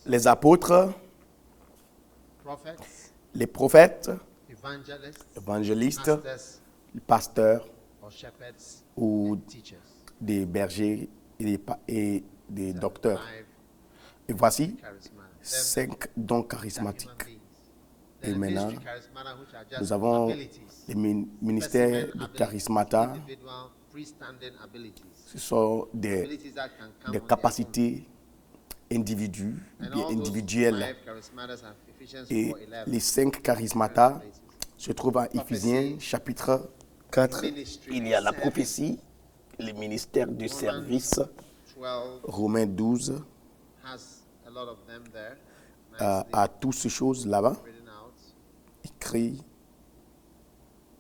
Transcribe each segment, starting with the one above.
les apôtres, les prophètes, évangélistes, les pasteurs ou des bergers et des docteurs. Et voici 5 dons charismatiques. Et maintenant, nous avons les ministères de charismata. Ce sont des capacités individuelles. Et les 5 charismatas se trouvent à Éphésiens chapitre 4. Il y a la prophétie, les ministères du service, Romains 12, à toutes ces choses là-bas, écrit.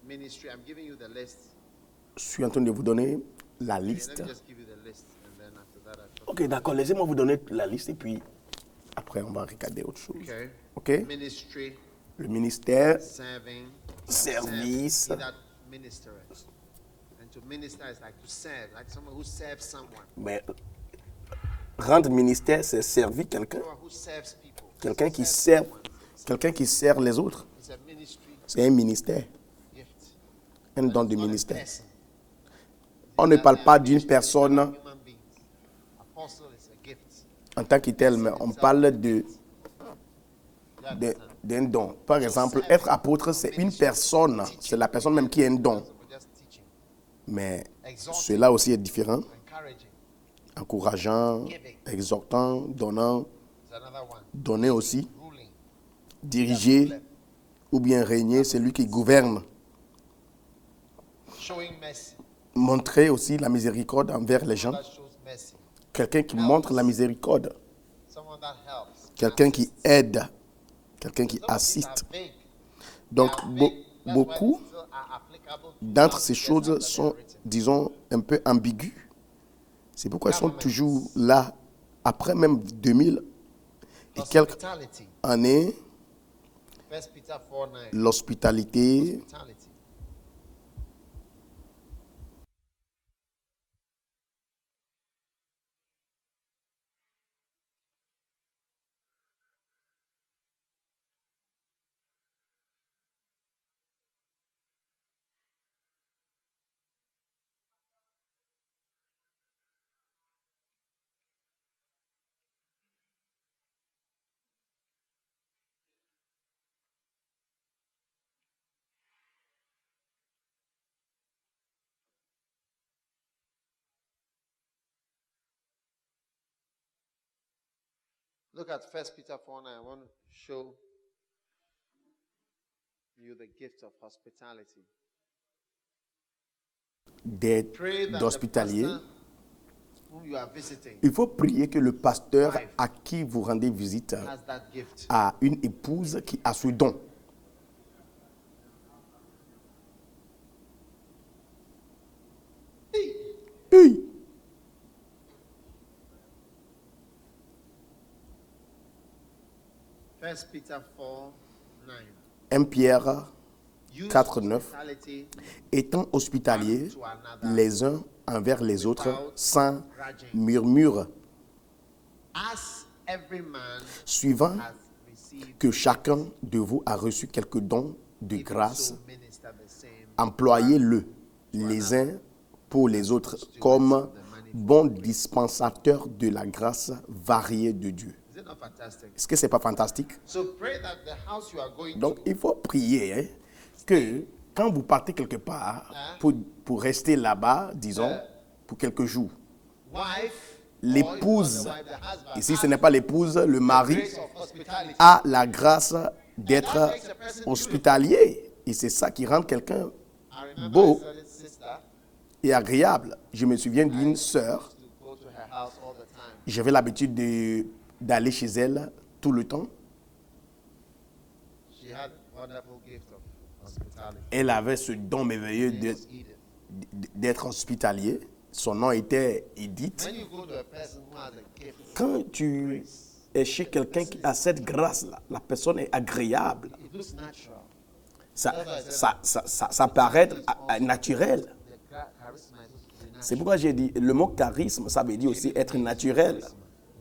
Je suis en train de vous donner la liste. Ok, d'accord, laissez-moi vous donner la liste et puis après on va regarder autre chose. Ok? Le ministère, service. Mais rendre ministère, c'est servir quelqu'un. Quelqu'un qui sert les autres. C'est un ministère. Un don de ministère. On ne parle pas d'une personne en tant que telle, mais on parle d'un don. Par exemple, être apôtre, c'est une personne. C'est la personne même qui a un don. Mais cela aussi est différent. Encourageant, exhortant, donnant, donner aussi, diriger ou bien régner, c'est lui qui gouverne. Montrer aussi la miséricorde envers les gens. Quelqu'un qui montre la miséricorde. Quelqu'un qui aide. Quelqu'un qui assiste. Donc, beaucoup d'entre ces choses sont, disons, un peu ambiguës. C'est pourquoi elles sont toujours là, après même 2000 et quelques années. L'hospitalité. Look at 1 Peter 4:9. I want to show you the gift of hospitality. D'hospitalier. Il faut prier que le pasteur à qui vous rendez visite a une épouse qui a ce don. Hey. 1 Pierre 4, 9. Étant hospitaliers les uns envers les autres sans murmure, suivant que chacun de vous a reçu quelques dons de grâce, employez-le les uns pour les autres comme bons dispensateurs de la grâce variée de Dieu. Est-ce que ce n'est pas fantastique? Donc, il faut prier que quand vous partez quelque part, pour rester là-bas, disons, pour quelques jours, l'épouse, ici ce n'est pas l'épouse, le mari, a la grâce d'être hospitalier. Et c'est ça qui rend quelqu'un beau et agréable. Je me souviens d'une sœur, j'avais l'habitude d'aller chez elle tout le temps. Elle avait ce don merveilleux d'être hospitalier. Son nom était Edith. Quand tu es chez quelqu'un qui a cette grâce-là, la personne est agréable. Ça paraît naturel. C'est pourquoi j'ai dit, le mot charisme, ça veut dire aussi être naturel.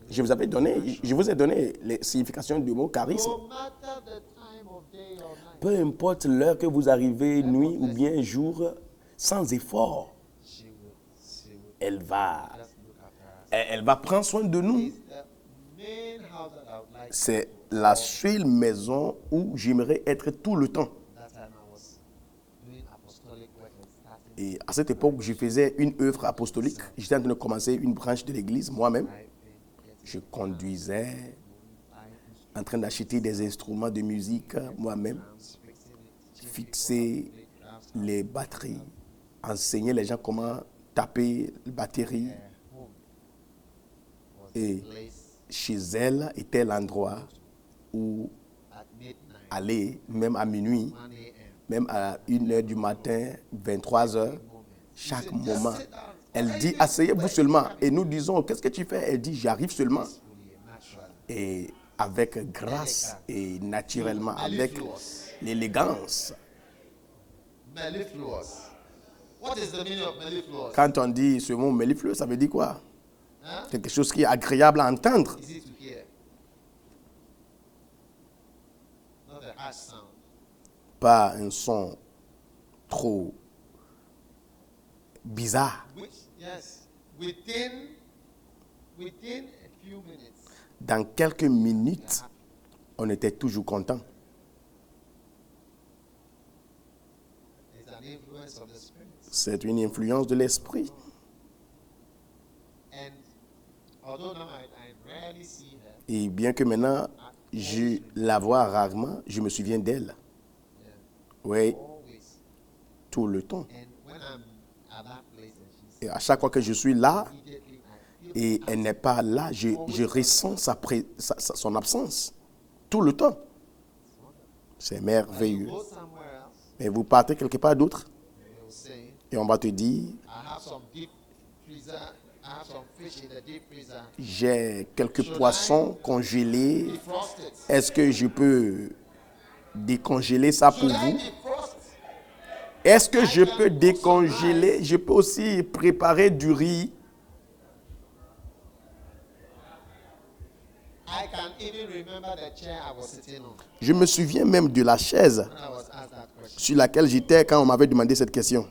Je vous avais donné, je vous ai donné les significations du mot charisme. No matter the time of day or night, Peu importe l'heure que vous arrivez, nuit ou bien jour, sans effort, she will elle va, just look after us. elle va prendre soin de nous. It's the main house that I would like to C'est go. la seule maison où j'aimerais être tout le temps. That time I was doing apostolic work and starting. Et à cette époque, je faisais une œuvre apostolique. J'étais en train de commencer une branche de l'église moi-même. Je conduisais, en train d'acheter des instruments de musique moi-même, fixer les batteries, enseigner les gens comment taper la batterie. Et chez elle était l'endroit où At midnight, aller, même à minuit, 1 a.m. même à 1h du matin, 23h, chaque moment. Elle dit, asseyez-vous seulement. Et nous disons, qu'est-ce que tu fais? Elle dit, j'arrive seulement. Naturally. Et avec grâce et naturellement, avec l'élégance. Mellifluous. What is the meaning of mellifluous? Quand on dit ce mot melliflueux, ça veut dire quoi? Huh? Quelque chose qui est agréable à entendre. Easy to hear. Not a harsh sound. Pas un son trop bizarre. Which, yes, within a few minutes, Dans quelques minutes, on était toujours content. there's an influence of the Spirit. C'est une influence de l'esprit. And although now I rarely see her, Et bien que maintenant, je la vois rarement, je me souviens d'elle. Oui, always. tout le temps. And when I'm at that place and she's Et à chaque fois que je suis là immediately, I feel et elle n'est pas là, je ressens son absence. Tout le temps. C'est merveilleux. go somewhere else, Mais vous partez quelque part d'autre they'll say, et on va te dire, I have some deep freezer, I have some fish in the deep freezer. j'ai quelques poissons congelés. Defrost it. Est-ce que je peux décongeler ça pour Should I vous? defrost? Est-ce que je peux décongeler? Je peux aussi préparer du riz. I can even remember the chair I was sitting on Je me souviens même de la chaise when I was asked that question. sur laquelle j'étais quand on m'avait demandé cette question.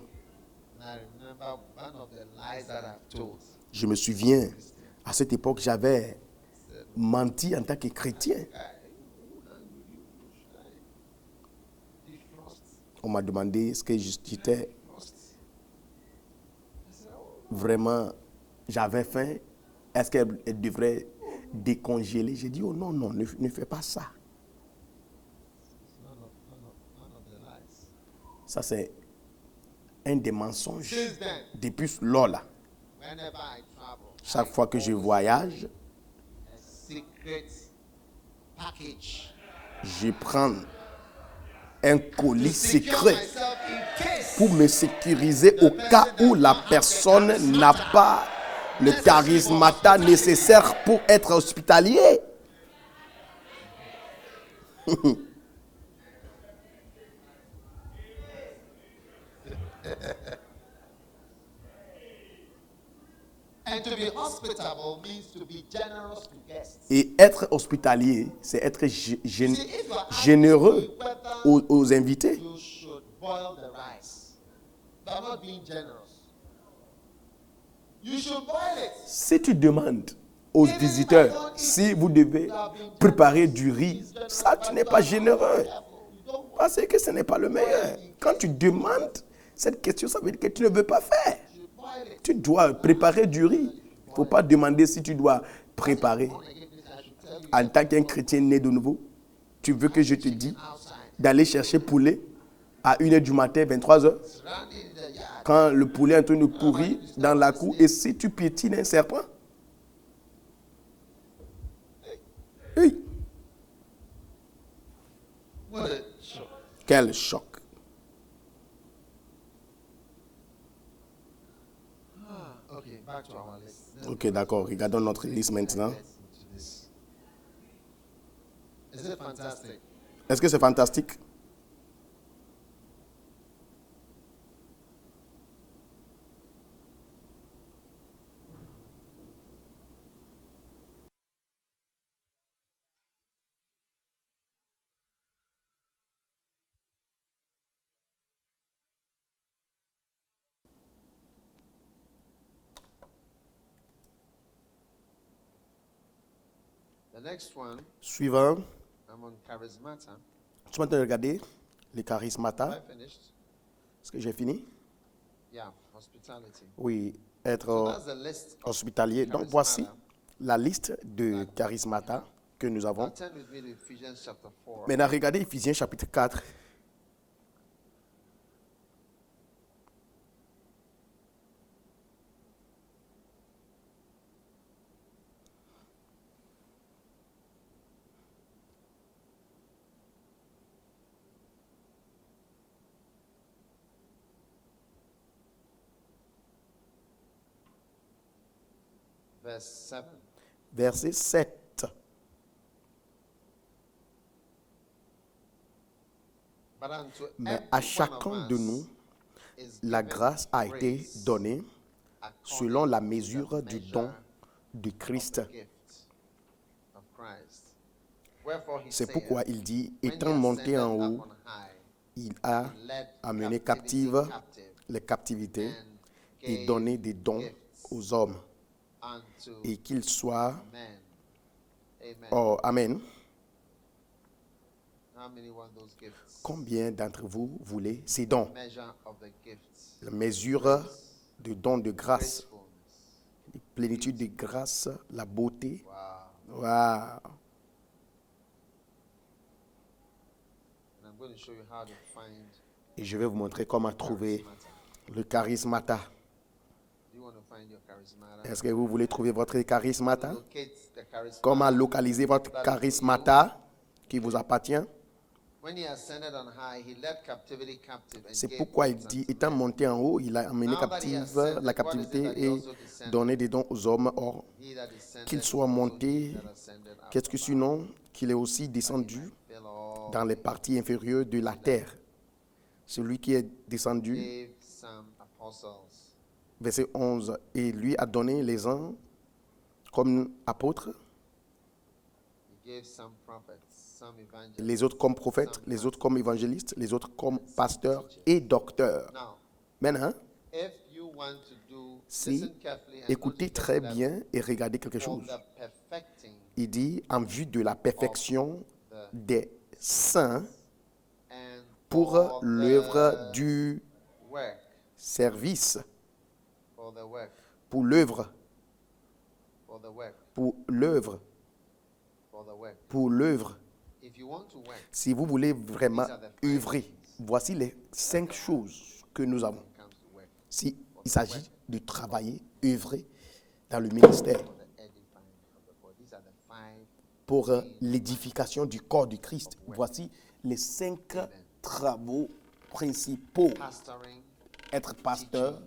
And I remember one of the lies that I've told. Je me souviens, à cette époque, j'avais menti en tant que chrétien. Defrost. On m'a demandé ce que j'étais vraiment, j'avais faim. Est-ce qu'elle devrait décongeler? J'ai dit, oh non, non, ne fais pas ça. One of the lies. Ça, c'est un des mensonges. Since then, Depuis lors, là, whenever I travel, chaque fois que je voyage, a secret package je prends un colis secure secret myself in case pour me sécuriser au cas où la personne n'a pas le charismata nécessaire pour être hospitalier. and to be hospitable means to be generous to guests. Et être hospitalier, c'est être généreux aux invités. You should boil the rice. But not being generous. You should boil it. Si tu demandes aux visiteurs si vous devez préparer du riz, ça, tu n'es pas généreux. Parce que ce n'est pas le meilleur. Quand tu demandes cette question, ça veut dire que tu ne veux pas faire. Tu dois préparer du riz. Il ne faut pas demander si tu dois préparer. En tant qu'un chrétien né de nouveau, tu veux que je te dise d'aller chercher poulet à 1h du matin, 23h, quand le poulet est en train de courir dans la cour, et si tu piétines un serpent? Oui. What a shock. Quel choc. Okay, back to our list. Ok, d'accord. Regardons notre liste maintenant. Let's into this. Is it fantastic? Est-ce que c'est fantastique? The next one, Suivant, I'm on charismata. je suis en train de regarder les Have charismata. I finished? Est-ce que j'ai fini? Yeah, hospitality. Oui, être So that's the list of hospitalier. Donc charismata. voici la liste de charismata que nous Now avons. turn with me to Ephesians chapter 4. Maintenant, regardez Éphésiens chapitre 4. Verse 7. Verset 7. But unto Mais every à one of chacun de us nous, is la given grâce a été grace donnée according selon la to the mesure du measure don de of Christ. the gift of Christ. Wherefore he C'est saith, pourquoi il dit, when he étant monté ascended en up haut, on high, il a he led amené captivity captive captive les captivités and et gave donné des dons gifts aux hommes. unto Et qu'ils soient... men. Amen. Oh, Amen. How many want those gifts? Combien d'entre vous voulez ces dons? Measure of the gifts. La mesure de dons de grâce, Gracefulness. la plénitude de grâce, la beauté. Wow. Wow. And I'm going to show you how to find Et je vais vous montrer comment trouver charismata. le charismata. Do you want to find your charismata? Est-ce que vous voulez trouver votre charismata? Locate the charismata. Comment localiser votre charismata qui vous appartient? When he ascended on high, he led captivity captive and C'est gave pourquoi il gifts dit, unto étant men. monté en haut, il a amené captive la captivité et donné des dons aux hommes. Or, He that descended qu'il soit is also monté, he that ascended up qu'est-ce que above, sinon qu'il est aussi that he descendu might fill all dans les parties inférieures de la terre. Celui qui est descendu, gave some apostles, verset 11, et lui a donné les uns comme apôtres, he gave some prophets, some evangelists. les autres comme prophètes, les autres comme évangélistes, les autres comme pasteurs et docteurs. Now, Maintenant, if you want to do, si listen carefully and écoutez note très that bien et regardez quelque for chose. the perfecting Il dit en vue de la perfection des saints and pour for l'œuvre the du work, service, for the work, pour l'œuvre, for the work, pour l'œuvre, for the work. pour l'œuvre. If you want to work, Si vous voulez vraiment These are the five œuvrer, things. voici les 5 choses que nous avons. when it comes to work, Si il s'agit de travailler, œuvrer dans le ministère for the edifying of the body. These are the 5 pour l'édification du corps du Christ, voici les 5 travaux principaux. pastoring, Être pasteur,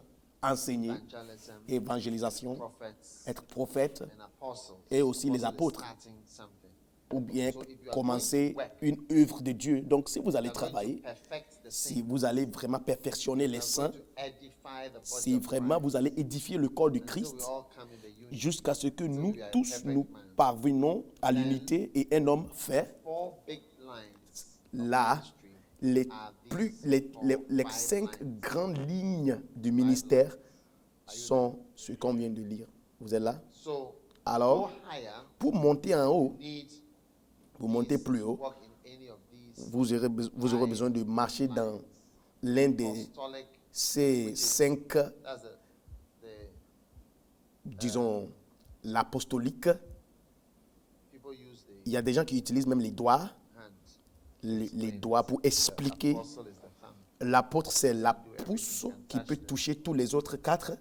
enseigner, evangelism, évangélisation, prophets, être prophète and apostles. et aussi les Apostle is apôtres. starting something. ou bien So if you are commencer going to work, une œuvre de Dieu. Donc si vous allez you are going to travailler, perfect the si saints. vous allez vraiment perfectionner les You are saints, going to edify the body si of vraiment Christ. vous allez édifier le corps du Until Christ, we all come in the unity. jusqu'à ce que nous we are tous perfect nous man. parvenons à l'unité et un homme fait. 4 big lines of Là, ministry les, are plus, these les 5 5 lines. grandes lignes du ministère sont ce qu'on vient de lire. Vous êtes là? So, go Alors, higher, pour monter en haut, need vous montez plus haut, walk in any of these vous aurez besoin de marcher dans l'un des apostolic, ces 5, that's the disons, l'apostolique. people use the Il y a des gens qui utilisent même les doigts, hands. les doigts pour expliquer. Apostle is the thumb. L'apôtre, c'est la pouce qui peut toucher tous les autres 4,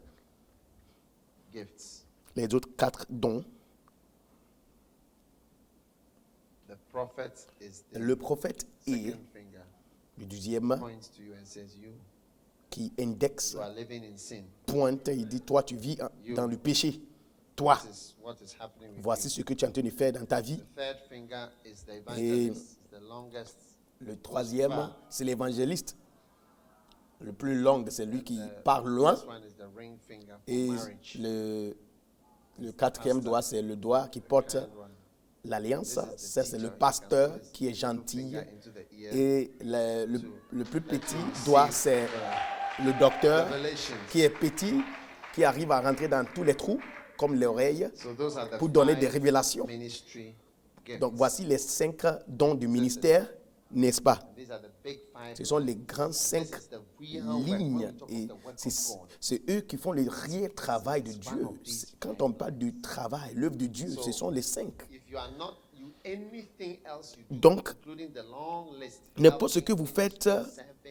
Gifts. les autres 4 dons. The prophet is the Le prophète est second finger le deuxième points to you and says, you qui indexe, are living in sin. pointe, il dit, toi tu vis dans le péché. Toi, This is what is happening with voici you. ce que tu es en train de faire dans ta vie. The third finger is the evangelist, the longest. Le troisième, c'est l'évangéliste. Le plus long, c'est lui qui parle loin. This one is the ring finger for Et marriage. le quatrième doigt, c'est le doigt qui porte Third one, l'alliance. this is the Ça, c'est le teacher. pasteur You can put qui est his middle gentil. finger into the ear. Et le plus petit doigt, c'est le docteur Revelations. qui est petit, qui arrive à rentrer dans tous les trous, comme l'oreille, So those are the pour donner des 5 révélations. ministry Donc voici les 5 dons du ministère, n'est-ce pas? These are the big 5. Ce sont les grands 5 This is the real when lignes we talk et of the work c'est of God. c'est eux qui font le réel travail de Dieu. Quand on parle du travail, l'œuvre de Dieu, ce sont les 5. If you are not, anything else you do, Donc, including the long list, n'importe ce que vous faites,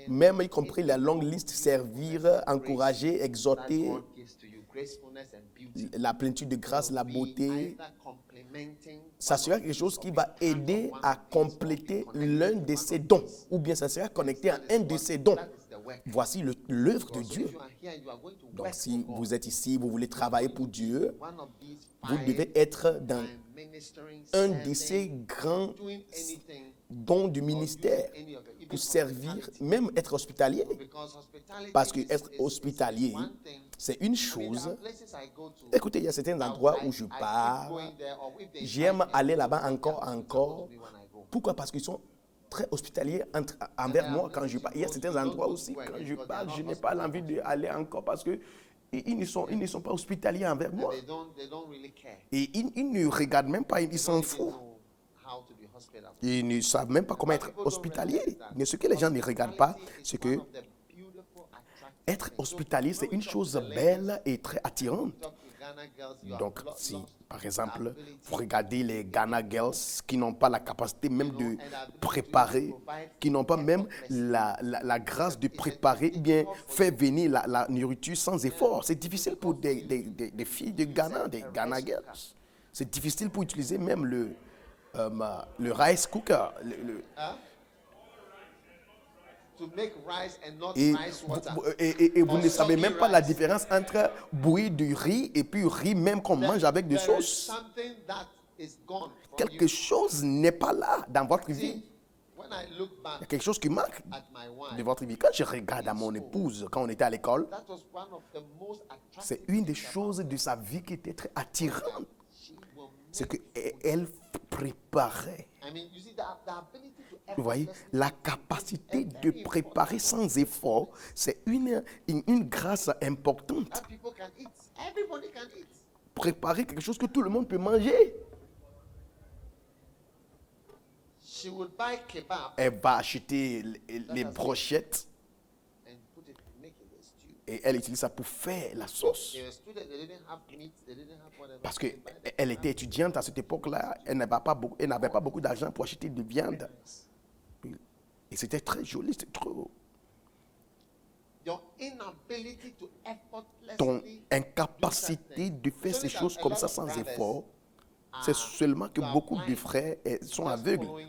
même y compris la longue liste, servir, encourager, exhorter, God gives to you, gracefulness and beauty, la plénitude de grâce, la be beauté, either complementing ça sera quelque chose qui va aider à compléter l'un de ses dons, ou bien ça sera connecté à un de ses dons. that is the work. Voici l'œuvre de So Dieu. if you are here, you are going to Donc work si for God. vous êtes ici, vous voulez travailler pour Dieu, One of these vous 5, devez être dans ministering, un de serving, ces grands doing anything, dons du ministère any of it, even pour servir, hospitality. même être hospitalier. Because hospitality Parce que is- être is hospitalier, one thing. c'est une I mean, there chose. are places I go to. Écoutez, il y a certains endroits où je I keep pars, going there, or if they j'aime invite me, aller là-bas they encore. come to me when I go. Pourquoi? Parce qu'ils sont très hospitaliers envers moi quand je pars. Il y a certains endroits aussi, quand je pars, je n'ai pas l'envie d'aller encore parce que ils ne sont pas hospitaliers envers moi. They don't really care. Et ils ne regardent même pas, ils s'en They foutent. know how to be hospitable. Ils ne savent même pas comment être hospitalier. Mais ce que les gens ne regardent pas, c'est que One of the beautiful, attractive être things. hospitalier, c'est une chose belle et très attirante. Talk to Ghana girls, you have Donc, lots si, of par exemple, ability. vous regardez les Ghana Girls qui n'ont pas la capacité même de préparer, qui n'ont pas même la grâce de préparer, ou bien faire venir la nourriture sans effort. C'est difficile pour des filles de Ghana, des Ghana Girls. C'est difficile pour utiliser même le rice cooker. To make rice and not Et rice water. et vous ne savez même pas la différence entre bouillir du riz et puis riz même qu'on mange avec des There is sauces. something that is gone from Quelque you. chose n'est pas là dans votre vie. See, when I look Il y a back quelque chose qui manque at my de wife, votre vie. Quand je regarde à mon épouse, quand on était à l'école, that was one of the most c'est attractive une des things about choses de sa vie qui était très attirante. she will C'est make- qu'elle préparait. I mean, you see the ability to Vous voyez, effortlessly la capacité de préparer sans effort, c'est une grâce importante. that people can eat. Everybody can eat. Préparer quelque chose que tout le monde peut manger. She would buy kebab Elle va acheter les brochettes and put it, make it a stew. et elle utilise ça pour faire la sauce. They were students, they didn't have meat, they didn't have whatever. Parce qu'elle était étudiante à cette époque-là, elle n'avait pas beaucoup d'argent pour acheter de viande. Et c'était très joli, c'était trop. Your inability to Ton effortlessly incapacité de faire ces choses comme ça sans effort, c'est seulement que beaucoup de frères sont aveugles. following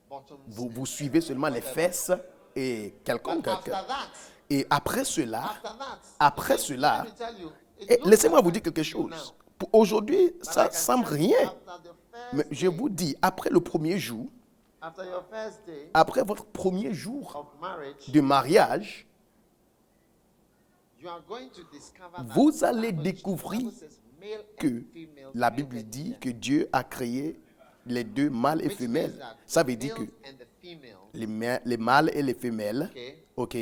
bottoms. Vous suivez seulement les fesses et quelconque. After that, Et après cela, after that, let me tell you, it looks laissez-moi vous like dire quelque it now. chose. Pour aujourd'hui, But ça I can semble tell you, rien. after the first Mais je day, vous dis, après le premier jour, after your first day après votre premier jour of marriage, de mariage, you are going to discover that vous the allez Bible découvrir says male and que female la created Bible dit them. que Dieu a créé les deux mâles et Which means femelles. that Ça the veut dire que males and the female, les mâles et les femelles, ok,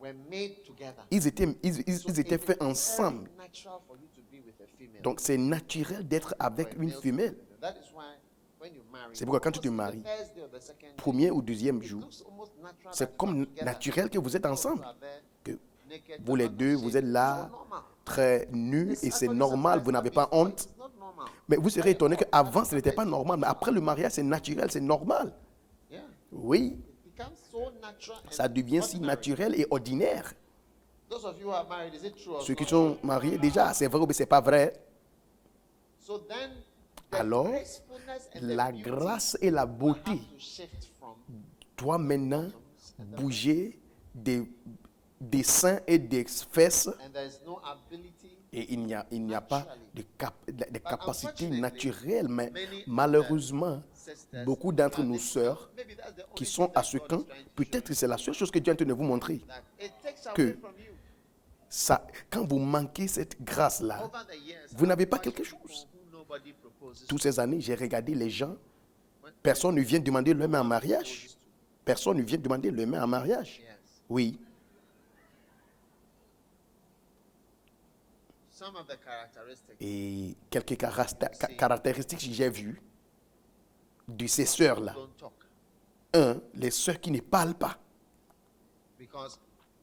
were made together. ils étaient So it faits is ensemble. very natural for you to be with a female. Donc c'est naturel d'être avec or a une male femelle. to be with her. That is why when you marry, C'est pourquoi quand tu te almost maries, the first day or the second day, premier ou deuxième it jour, looks almost natural that c'est you are comme together. naturel que vous êtes ensemble. You are there, Que naked, vous les not deux, vous êtes ashamed. là, So normal. très nus, et c'est Actually, normal, sometimes vous n'avez not pas before, honte. it's not normal. Mais vous serez étonné qu'avant, ce n'était pas normal, mais après le mariage, c'est naturel, c'est normal. Yeah. Oui, It becomes so natural and ça devient si ordinary. naturel et ordinaire. Those of you who are married, is it true or Ceux qui not? sont mariés, déjà, c'est vrai ou c'est pas vrai. So then, the Alors, gracefulness and the la beauty grâce et la beauté have to shift from doivent maintenant bouger des seins et des fesses, and there is no ability. et il n'y a pas de capacité naturelle. Mais malheureusement, Sisters, beaucoup d'entre and nos this- sœurs maybe that's the qui only sont thing à that ce God camp, is trying to show peut-être que c'est la seule chose que Dieu est en train de vous montrer. you, that it takes away Que from you. ça, quand vous manquez cette grâce-là, Over the years, vous n'avez I've pas watched quelque people chose. who nobody proposes Toutes to. ces années, j'ai regardé les gens. Personne ne vient demander leur main en mariage. Personne ne vient demander leur main en mariage. Yes. Oui. Some of the characteristics Et quelques caractéristiques que j'ai vues. de ces sœurs-là. don't talk. Les sœurs qui ne parlent pas. Because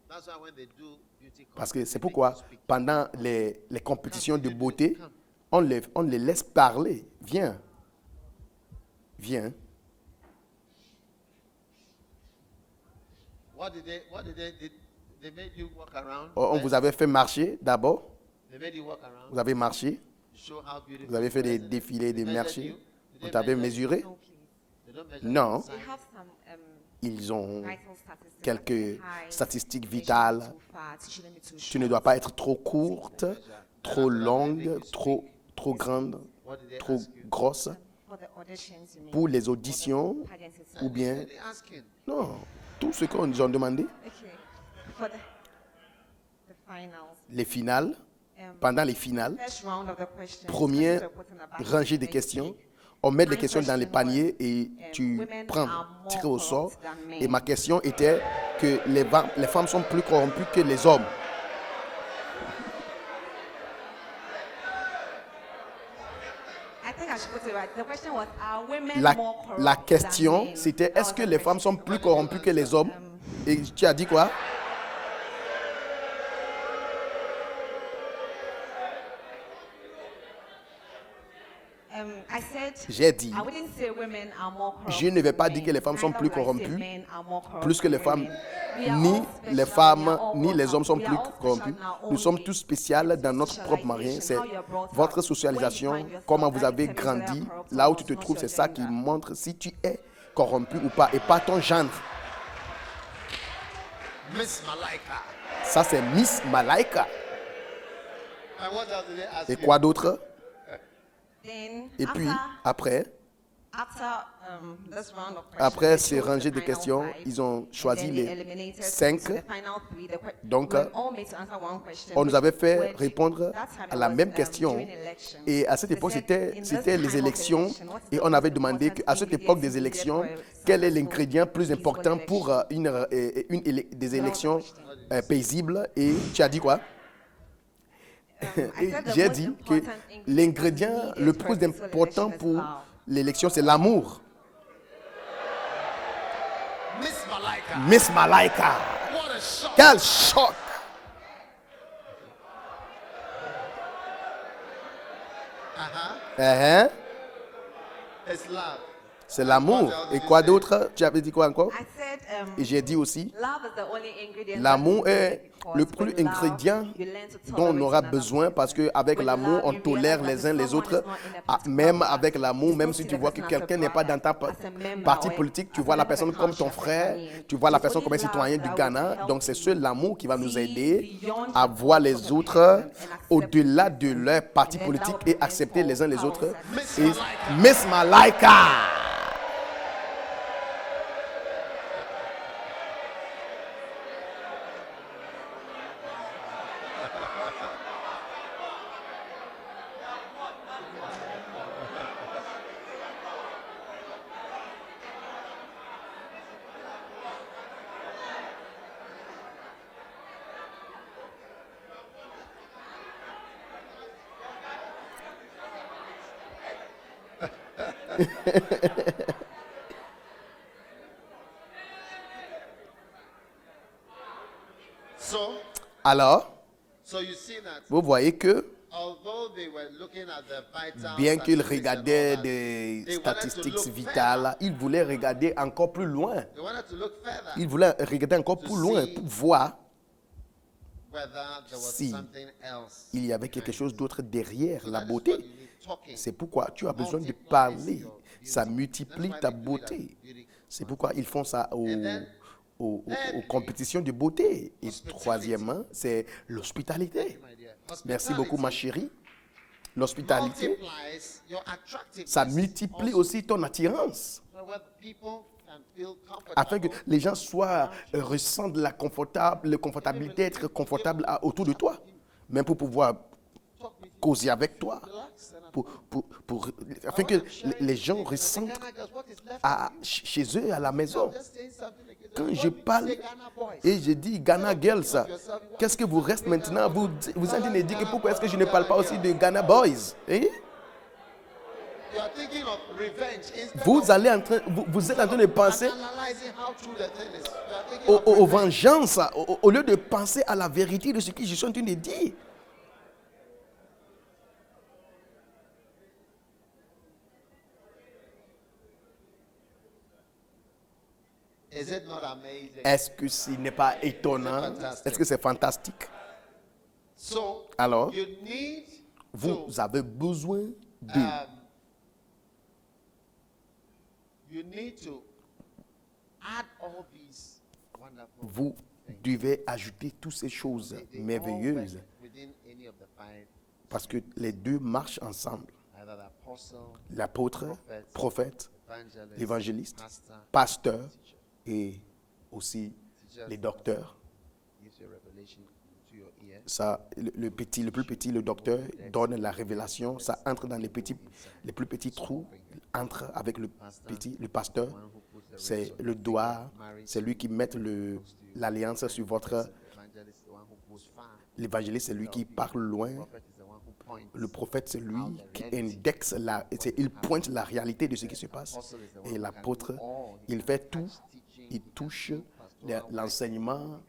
that's why when they do beauty Parce que contests, c'est they pourquoi, make you speak. pendant les compétitions de beauté, on les laisse parler. Viens. Viens. What did they made you walk around? On vous avait fait marcher d'abord. They made you walk around. Vous avez marché. To show how beautiful Vous avez fait des you are. défilés, des They measured marchés. you? Did On they t'avait measure you? mesuré. No, please. They don't measure Non. you They inside. have some Ils ont vital statistics. quelques High, statistiques they shouldn't be vitales. too fat, they shouldn't be too Tu ne short. dois pas être trop courte, trop longue, trop grande, What did they trop ask you? grosse. For the auditions, you mean? Pour les auditions, Pageants, it's ou bien, They asking. non, tout ce qu'on nous a demandé, okay. For the finals, les finales, pendant les finales, first round of the questions. première questions are put in a basket rangée de and you questions, pick. on met les questions dans les paniers et tu Women prends, are more tirer au sort. corrupt than men. Et ma question était que les femmes sont plus corrompues que les hommes. I think I should put it right. The question was, are women La, more corrupt la than question, men? c'était That est-ce was que the les femmes question. sont plus corrompues que les hommes? Et tu as dit quoi? I said, J'ai dit, I wouldn't say women are more corrupt je ne vais pas than dire que men. les femmes sont Neither plus would I say corrompues, men are more corrupt plus que les than femmes, women. We are ni all les special, femmes, we are all ni les hommes sont we are plus all special corrompus. in our Nous own sommes way. tous spéciaux dans notre propre moyen. C'est votre socialisation, comment vous avez grandi, là où tu te trouves, c'est ça qui montre si tu es corrompu ou pas, et pas ton genre. Miss Malaika. Ça, c'est Miss Malaika. And what else did they ask Et you? quoi d'autre? Then Et puis, after après, this round of questions, après they ces chose the rangées de final questions, five, ils ont and choisi then they les eliminated 5. to the final three. Donc, we were all made to answer one question, on nous avait which fait were- répondre that time à it la was, même question. during election. Et à cette They époque, said, c'était in this les time of élections. election, what's Et the on avait most demandé important qu'à cette ingredient époque des needed élections, for a quel est successful l'ingrédient plus peaceful important pour election? des élections paisibles. Et tu as dit quoi? I Et said the j'ai most dit que important ingredient l'ingrédient needed le for a plus peaceful important election is pour love. l'élection, c'est l'amour. Miss Malaika. Miss Malaika. What a shock. Quel choc! Hein? It's love. C'est l'amour. Et quoi d'autre? Tu avais dit quoi encore? I said, Et j'ai dit aussi, love is the only ingredient l'amour that is est needed because le plus with love, ingrédient you learn to dont on tolerate aura another besoin person. parce qu'avec With l'amour, love, on you tolère realize les that uns if les someone autres. is not in a Ah, political même party, avec l'amour, you même don't si see tu the vois que person as a quelqu'un n'est pas dans ta brother, as a member, parti or politique, tu as vois a la member personne of the comme ton culture, frère, family. tu vois la It's personne only comme un love citoyen that du will Ghana. help Donc c'est you seul l'amour qui va nous see aider beyond à the voir les political autres person and accept au-delà the de person. leur parti And then politique that will et accepter prevent les uns les power autres. success. Et Miss Malaika. Alors, So you see that vous voyez que although they were looking at the vital bien qu'ils statistics and regardaient all that, des they wanted to statistiques look vitales, ils voulaient regarder encore plus loin. They wanted to look further Ils voulaient regarder encore plus loin pour voir whether there was si something else. il y avait quelque chose d'autre derrière So la that is what beauté. you need, talking. C'est pourquoi tu as besoin de parler. Ça multiplie ta beauté. C'est pourquoi ils font ça aux compétitions de beauté. Et troisièmement, c'est l'hospitalité. My dear. Merci beaucoup, ma chérie. L'hospitalité, Multiplies your attractiveness. ça multiplie aussi ton attirance. So what people can feel Afin que comfortable. les gens ressentent la confortabilité, être confortable autour de toi. Même pour pouvoir Talk with you. causer avec toi. Relax and Afin que les gens ressentent Ghana girls, what is left chez eux, à la maison. just saying something again. Quand What je did you parle say, Ghana boys? et je dis Ghana Girls, qu'est-ce que vous reste maintenant? Vous êtes en train de dire que pourquoi est-ce que je ne parle pas aussi de Ghana Boys? Hein? You are thinking of revenge instead Vous, of vous êtes en train de penser analyzing how true the thing is. You are thinking of aux revenge. vengeances au lieu de penser à la vérité de ce que je suis en train de dire. Is it not amazing? Est-ce que ce n'est pas étonnant? fantastique? Est-ce que c'est fantastique? So Alors, you need vous to avez besoin de... you need to add all these wonderful Vous devez ajouter toutes ces choses they all merveilleuses work within any of the five, parce que les deux marchent ensemble. either the apostle, L'apôtre, prophète, evangelist, l'évangéliste, pastor, pasteur et aussi les docteurs. gives you a revelation to your ear. Ça, le plus petit, le docteur, donne la révélation. Ça entre dans les plus petits trous, entre avec le pasteur. C'est le doigt, c'est lui qui met l'alliance sur votre... Evangelist is the one who goes far. L'évangéliste, c'est lui qui parle loin. Prophet is the one who points. Le prophète, c'est lui qui indexe, il pointe la réalité de ce qui se passe. Et l'apôtre, il fait tout. Il touche l'enseignement,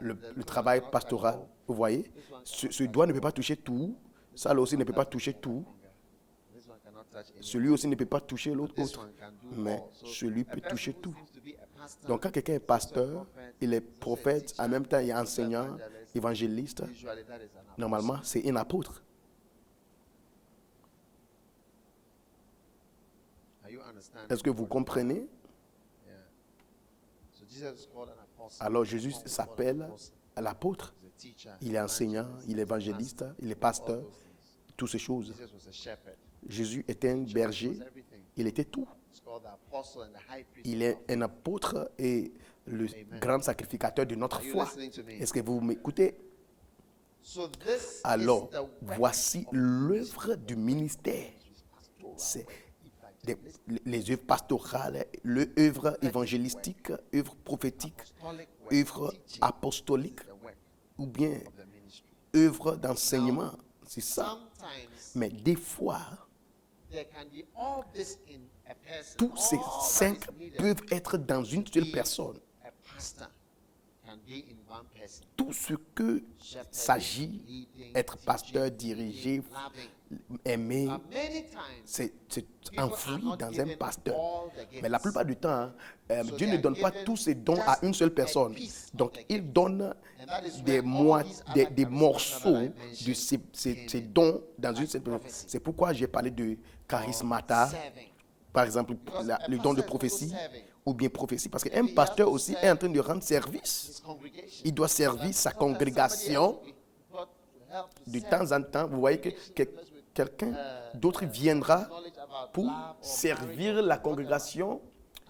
le travail pastoral. Vous voyez, ce doigt ne peut pas toucher tout. Ça là aussi ne peut pas toucher tout. This one cannot touch any. Celui aussi ne peut pas toucher l'autre. This one can do Mais all. So celui a peut person toucher who tout. seems to be a pastor, Donc, quand quelqu'un est pasteur, il est prophète, en même temps, il est enseignant, évangéliste. usually that is an apostle. Normalement, c'est un apôtre. Are you understanding? Est-ce que vous comprenez? Yeah. So Jesus is called an apostle. Alors, Jésus Paul was called an s'appelle apostle. l'apôtre. He's a teacher, Il est enseignant, il est évangéliste, il est pasteur, all those things. toutes ces choses. Jesus was a shepherd. Jésus était un berger, He was everything. il était tout. He's called the apostle and the high priest. Il est un apôtre et le grand sacrificateur de notre Are you foi. listening to me? Est-ce que vous m'écoutez? So this Alors, is the work voici l'œuvre du ministère. C'est les œuvres pastorales, l'œuvre évangélistique, œuvre prophétique, apostolic work, œuvre teaching, apostolique the work ou bien of the ministry. œuvre d'enseignement. C'est ça. Sometimes Mais des fois, there can be all this in a person. tous ces All that 5 is needed peuvent être dans une seule personne. a pastor can be in one person. Tout ce que s'agit, être pasteur, diriger, aimer, Many times c'est people are enfoui not dans un given pasteur. all the gifts. Mais la plupart du temps, So Dieu they ne are donne pas given tous ses dons à une seule personne. piece of Donc, the il gift. donne And that is des, where moi- all these des, other des charismata morceaux that I de mentioned ces came in. dons dans une seule personne. prophecy. C'est pourquoi j'ai parlé de charismata, Serving. par exemple, Because le a don de pastor is also prophétie serving. ou bien prophétie. Parce Maybe qu'un he has pasteur to aussi serve est en train de rendre service. His congregation. Il doit servir sa Sometimes somebody congrégation. else will be brought to help to De serve. temps en temps, vous voyez que quelqu'un d'autre viendra Knowledge about pour love or servir marriage, la congrégation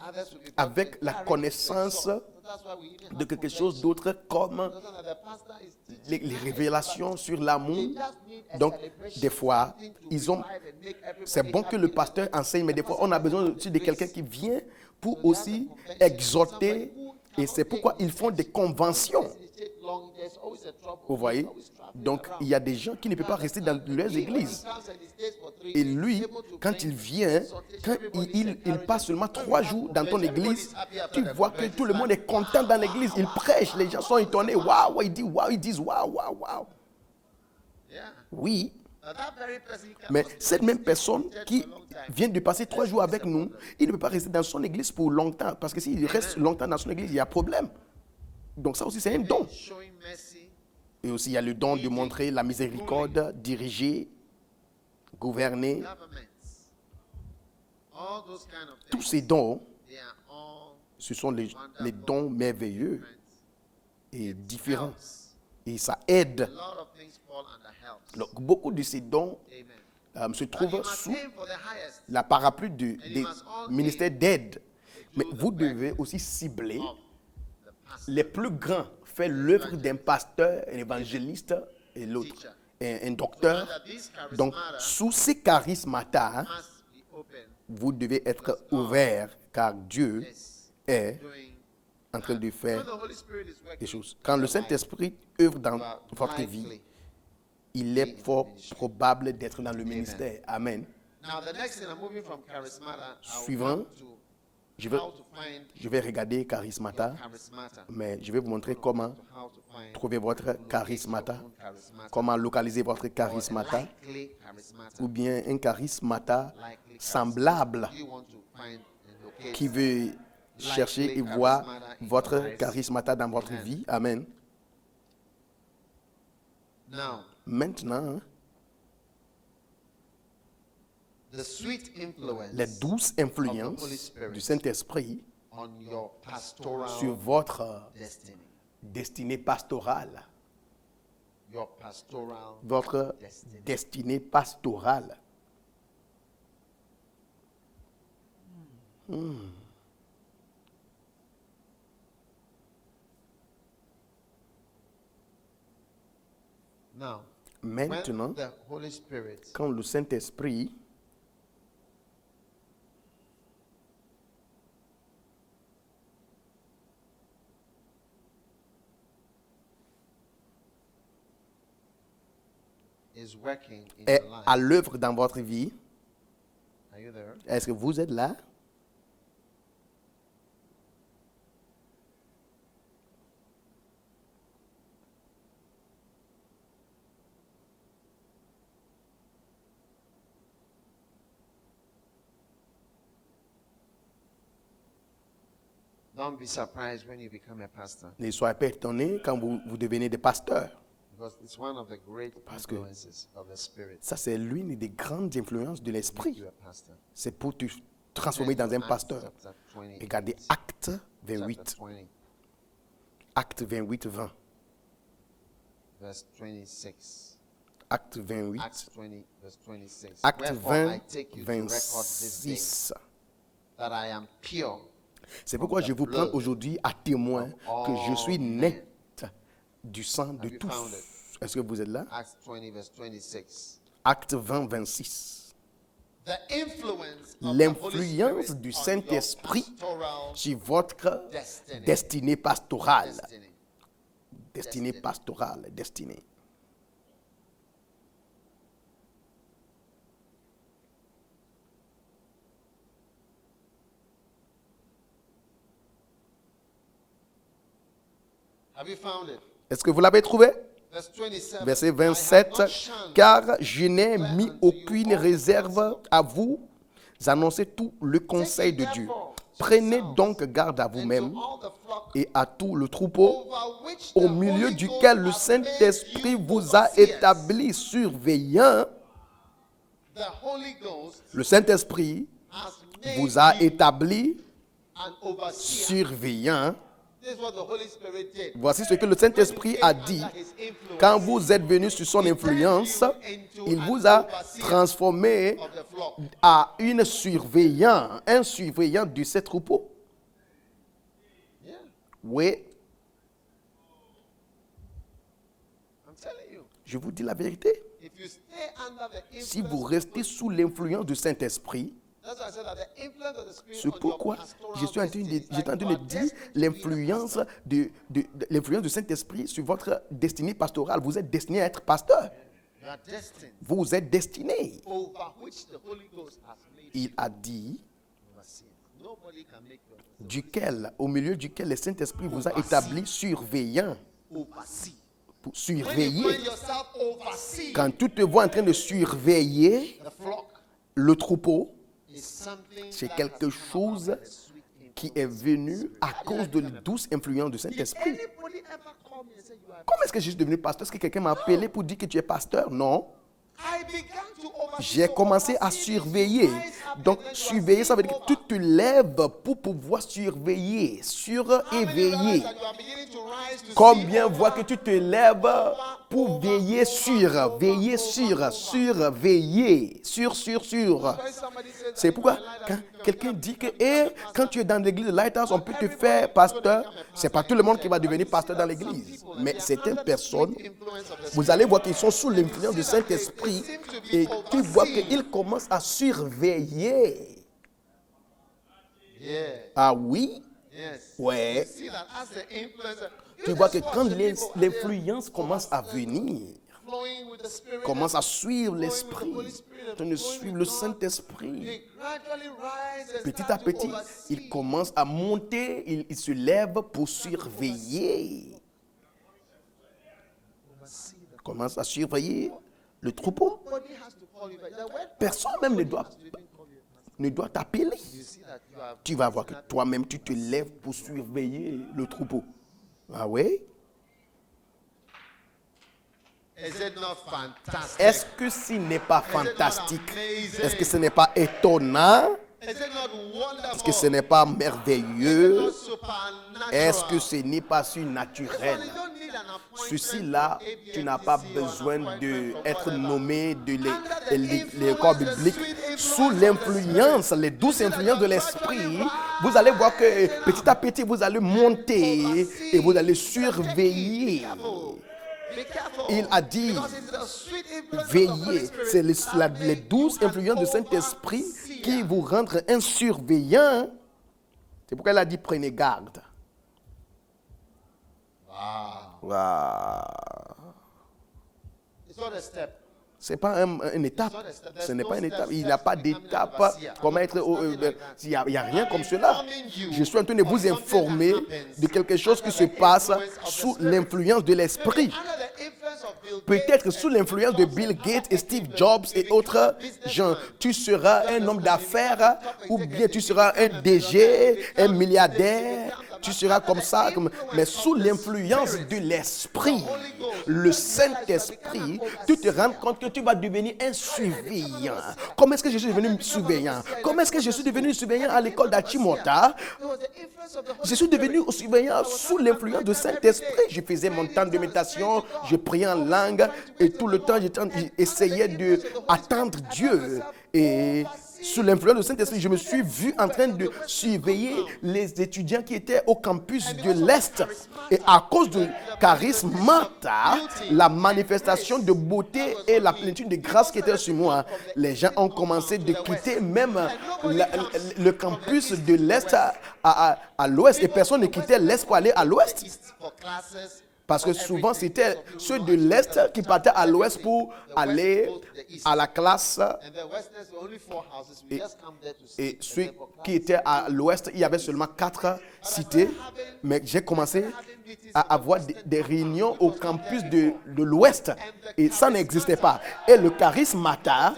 others will be brought avec to la encourage connaissance the soul. So that's why we even de have quelque chose conventions. d'autre comme Because the pastor is teaching les révélations sur l'amour. They just need a Donc, celebration, des fois, something to ils ont... revive and make everybody C'est bon que le happy. pasteur enseigne, mais des fois, on a besoin aussi de quelqu'un qui vient pour aussi exhorter. Et c'est pourquoi ils font des conventions. Vous voyez? Donc, il y a des gens qui ne peuvent pas rester dans leurs églises. Et lui, quand il vient, quand il passe seulement 3 jours dans ton église, tu vois que tout le monde est content dans l'église. Il prêche, les gens sont étonnés. Waouh, il dit waouh, ils disent waouh, waouh, waouh. Oui, mais cette même personne qui vient de passer 3 jours avec nous, il ne peut pas rester dans son église pour longtemps. Parce que s'il reste longtemps dans son église, il y a problème. Donc ça aussi, c'est un don. Et aussi, il y a le don de montrer la miséricorde, diriger, gouverner. Tous ces dons, ce sont les dons merveilleux et différents. Et ça aide. Donc, beaucoup de ces dons se trouvent sous la parapluie du ministère d'aide. Mais vous devez aussi cibler les plus grands. Faire l'œuvre d'un pasteur, un évangéliste et l'autre, un docteur. Donc, sous ces charismata, vous devez être ouvert car Dieu est en train de faire des choses. Quand le Saint-Esprit œuvre dans votre vie, il est fort probable d'être dans le ministère. Amen. Now, the next thing, I'm moving from charismata. Suivant, je vais, How to find je vais regarder charismata, charismata. mais je vais vous montrer comment How to find trouver votre charismata, charismata. comment localiser votre charismata, Likely charismata. ou bien un charismata semblable You want to find and locate qui veut chercher et voir votre charismata dans votre vie. Amen. now Maintenant, the sweet influence les douces influences du Saint-Esprit on your pastoral sur votre destiny. destinée pastorale, Your pastoral votre destinée pastorale. now. Maintenant, When the Holy Spirit quand le Saint-Esprit is working in est your life, à l'œuvre dans votre vie, are you there? est-ce que vous êtes là? Don't be surprised when you become a pastor, Ne soyez pas étonnés quand vous devenez des pasteurs. because it's one of the great Parce que influences of the Spirit. Ça, c'est l'une des grandes influences de l'Esprit. You're a pastor. C'est pour te transformer dans un Acts pasteur. chapter 20, Regardez Acte chapter 28. 20, Acte 28, 20. verse 26. Acte 28. Acts 20, verse 26. Acte Wherefore I 20, take you to record this day 26. that I am pure. C'est pourquoi je vous prends aujourd'hui à témoin que je suis net du sang de Have you tous. found it? Est-ce que vous êtes là? Acts 20, verse 26. Acte 20, 26. The influence of the Holy L'influence Spirit du on your Saint-Esprit pastoral sur votre destiny. destinée pastorale. Destiny. Destinée pastorale, destinée. Have you found it? Est-ce que vous l'avez trouvé? Verse 27. Verset I have 27. not shunned Car je n'ai mis aucune réserve à vous annoncer tout le conseil de Dieu. Prenez donc garde à vous-même to all the flock et à tout le troupeau over which the au milieu Holy duquel Ghost le hath Saint-Esprit made vous a overseers. établi surveillant. The Holy Ghost Le Saint-Esprit has made vous a you établi an overseer. surveillant. This is what the Holy Spirit did. Voici ce que le Saint-Esprit a dit. Quand vous êtes venu sur son influence, il vous a transformé Of the flock. à un surveillant de ces troupeaux. Yeah, Oui, I'm telling you. je vous dis la vérité. If you stay under the Si influence, vous restez sous l'influence du Saint-Esprit, that's why I said that the influence of the Spirit c'est on your pourquoi pastoral je suis en train destiny de, is j'étais like en train you de are dire destined to be a l'influence pastor. l'influence du Saint-Esprit sur votre destinée pastorale. Vous êtes destiné à être pasteur. You are destined Vous êtes destiné. over which the Holy Ghost has made Il a dit overseer. Nobody can make you duquel, au milieu duquel le Saint-Esprit vous a établi surveillant, oversee. pour When you surveiller. find yourself oversee Quand tu te vois en train de surveiller the flock, le troupeau, is something c'est that quelque has come chose about by the sweet influence. qui est venu à cause de la douce influence du Did Saint-Esprit. anybody ever call me and say you are? Comment est-ce que je suis devenu pasteur? Est-ce que quelqu'un m'a appelé pour dire que tu es pasteur? Non. I began to oversee. J'ai So commencé à oversee, surveiller. rise up Donc, and then you are surveiller, ça veut dire que seen tu te lèves pour pouvoir surveiller, How many suréveiller. realize that you are beginning to rise to Combien see voient over? que tu te lèves pour veiller sur, veiller sur, surveiller, sur. When somebody says C'est that pourquoi you are a quand lighthouse, you quelqu'un can dit que become a pastor. quand tu es dans l'église de Lighthouse, on peut te faire pasteur. C'est pas tout le monde qui va devenir pasteur dans l'église. Mais certaines personnes, vous allez voir qu'ils sont sous l'influence du Saint-Esprit et tu vois qu'ils commencent à surveiller. Yeah. Ah oui? Yes. Ouais. See that as the influencer. Tu vois que quand l'influence commence à venir, flowing with the Spirit. commence à suivre Flowing with the l'Esprit, Holy Spirit en and train de flowing suivre with le God, Saint-Esprit. they gradually rise and Petit à start to petit, oversee. il commence à monter, il se lève pour surveiller. Oversee the- Commence à surveiller le troupeau. Nobody has to call you back. The word Personne même ne doit, pastor didn't call you. ne doit t'appeler. You see that you are Tu vas voir que toi-même, tu te lèves pour surveiller le troupeau. Ah oui? Is it not fantastic? Est-ce que ce n'est pas fantastique? Est-ce que ce n'est pas étonnant? Is it not wonderful? Est-ce que ce n'est pas merveilleux? Not supernatural? Est-ce que ce n'est pas surnaturel? You don't need an appointment Ceci-là, from tu n'as pas ABCC or an besoin appointment d'être from whatever. nommé de l'école biblique. Sous l'influence, les douces influences de l'esprit, vous allez voir que petit à petit, vous allez monter et vous allez surveiller. Be careful. Il a dit, Because it's the sweet influence of the Holy veillez. Spirit C'est that les make douces you an influences du Saint-Esprit overseer. qui vous rendent un surveillant. C'est pourquoi il a dit, prenez garde. Wow. Waouh. It's not a step. Ce n'est pas une étape. Ce n'est pas une étape. Il n'y a pas d'étape. Comment être. Il n'y a rien comme cela. Je suis en train de vous informer de quelque chose qui se passe sous l'influence de l'esprit. Under the influence of Bill Peut-être sous l'influence de Bill Gates et Steve Jobs et autres gens, tu seras un homme d'affaires ou bien tu seras un DG, un milliardaire. Tu seras comme ça, mais sous l'influence de l'Esprit, le Saint-Esprit, tu te rends compte que tu vas devenir un surveillant. Comment est-ce que je suis devenu surveillant? Comment est-ce que je suis devenu surveillant à l'école d'Achimota? It was the influence of the Holy Je suis devenu surveillant sous l'influence du Saint-Esprit. Je faisais mon temps de méditation, je priais en langue et tout le temps j'essayais d'attendre Dieu. Et sous l'influence du Saint-Esprit, je me suis vu en train de surveiller les étudiants qui étaient au campus de l'Est. Et à cause du charisme, la manifestation de beauté et la plénitude de grâce qui était sur moi, les gens ont commencé de quitter même le campus de l'Est à l'Ouest. Et personne ne quittait l'Est pour aller à l'Ouest. for classes. Parce que souvent, c'était ceux de l'Est qui partaient à l'Ouest pour aller à la classe. And the Westerners were only 4 houses. We just come there to see. Et ceux qui étaient à l'Ouest, il y avait seulement 4 cités. Mais j'ai commencé à avoir des réunions au campus de l'Ouest. Et ça n'existait pas. Et le charisme matin,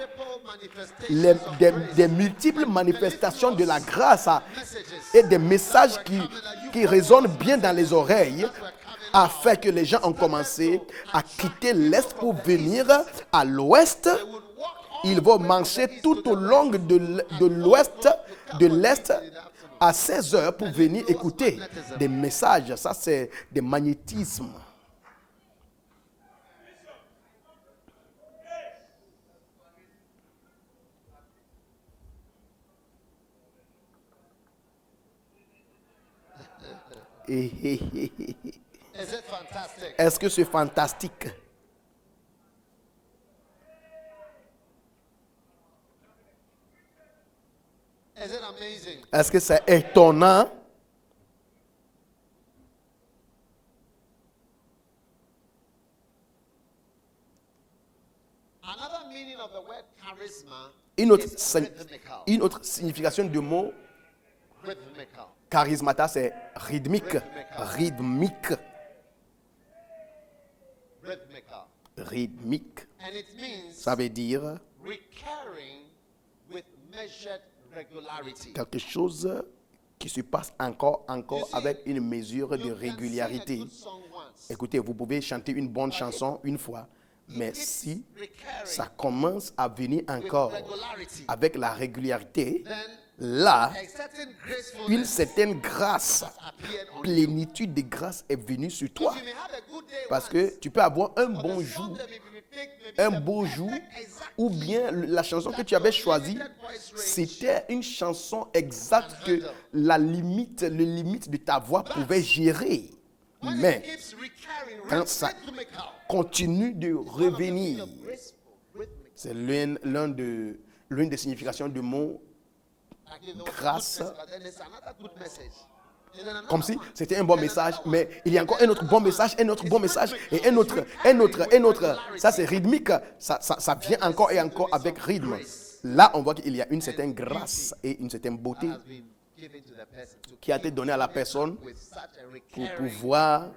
des multiples manifestations de la grâce et des messages qui résonnent bien dans les oreilles, a fait que les gens ont commencé à quitter l'Est pour venir à l'Ouest. Ils vont marcher tout au long de l'Ouest, de l'Est, à 16 heures pour venir écouter des messages. Ça, c'est des magnétismes. Is it fantastic? Est-ce que c'est fantastique? Is it amazing? Est-ce que c'est étonnant? Another meaning of the word charisma Une autre, is rhythmical. une autre signification du mot Rhythmical. charismata, c'est rythmique. Rythmique. Rhythmical. Rythmique. And it means Ça veut dire recurring with measured regularity. quelque chose qui se passe encore avec une mesure de régularité. Écoutez, vous pouvez chanter une bonne chanson une fois, mais si ça commence à venir encore avec la régularité, là, une certaine grâce, plénitude de grâce est venue sur toi. Parce que tu peux avoir un bon jour, un beau jour, ou bien la chanson que tu avais choisie, c'était une chanson exacte que le limite de ta voix pouvait gérer. Mais quand ça continue de revenir, c'est l'une des significations du mot grâce. Comme si c'était un bon message, mais il y a encore un autre bon message, un autre bon message, et un autre. Ça, c'est rythmique. Ça vient encore et encore avec rythme. Là, on voit qu'il y a une certaine grâce et une certaine beauté qui a été donnée à la personne pour pouvoir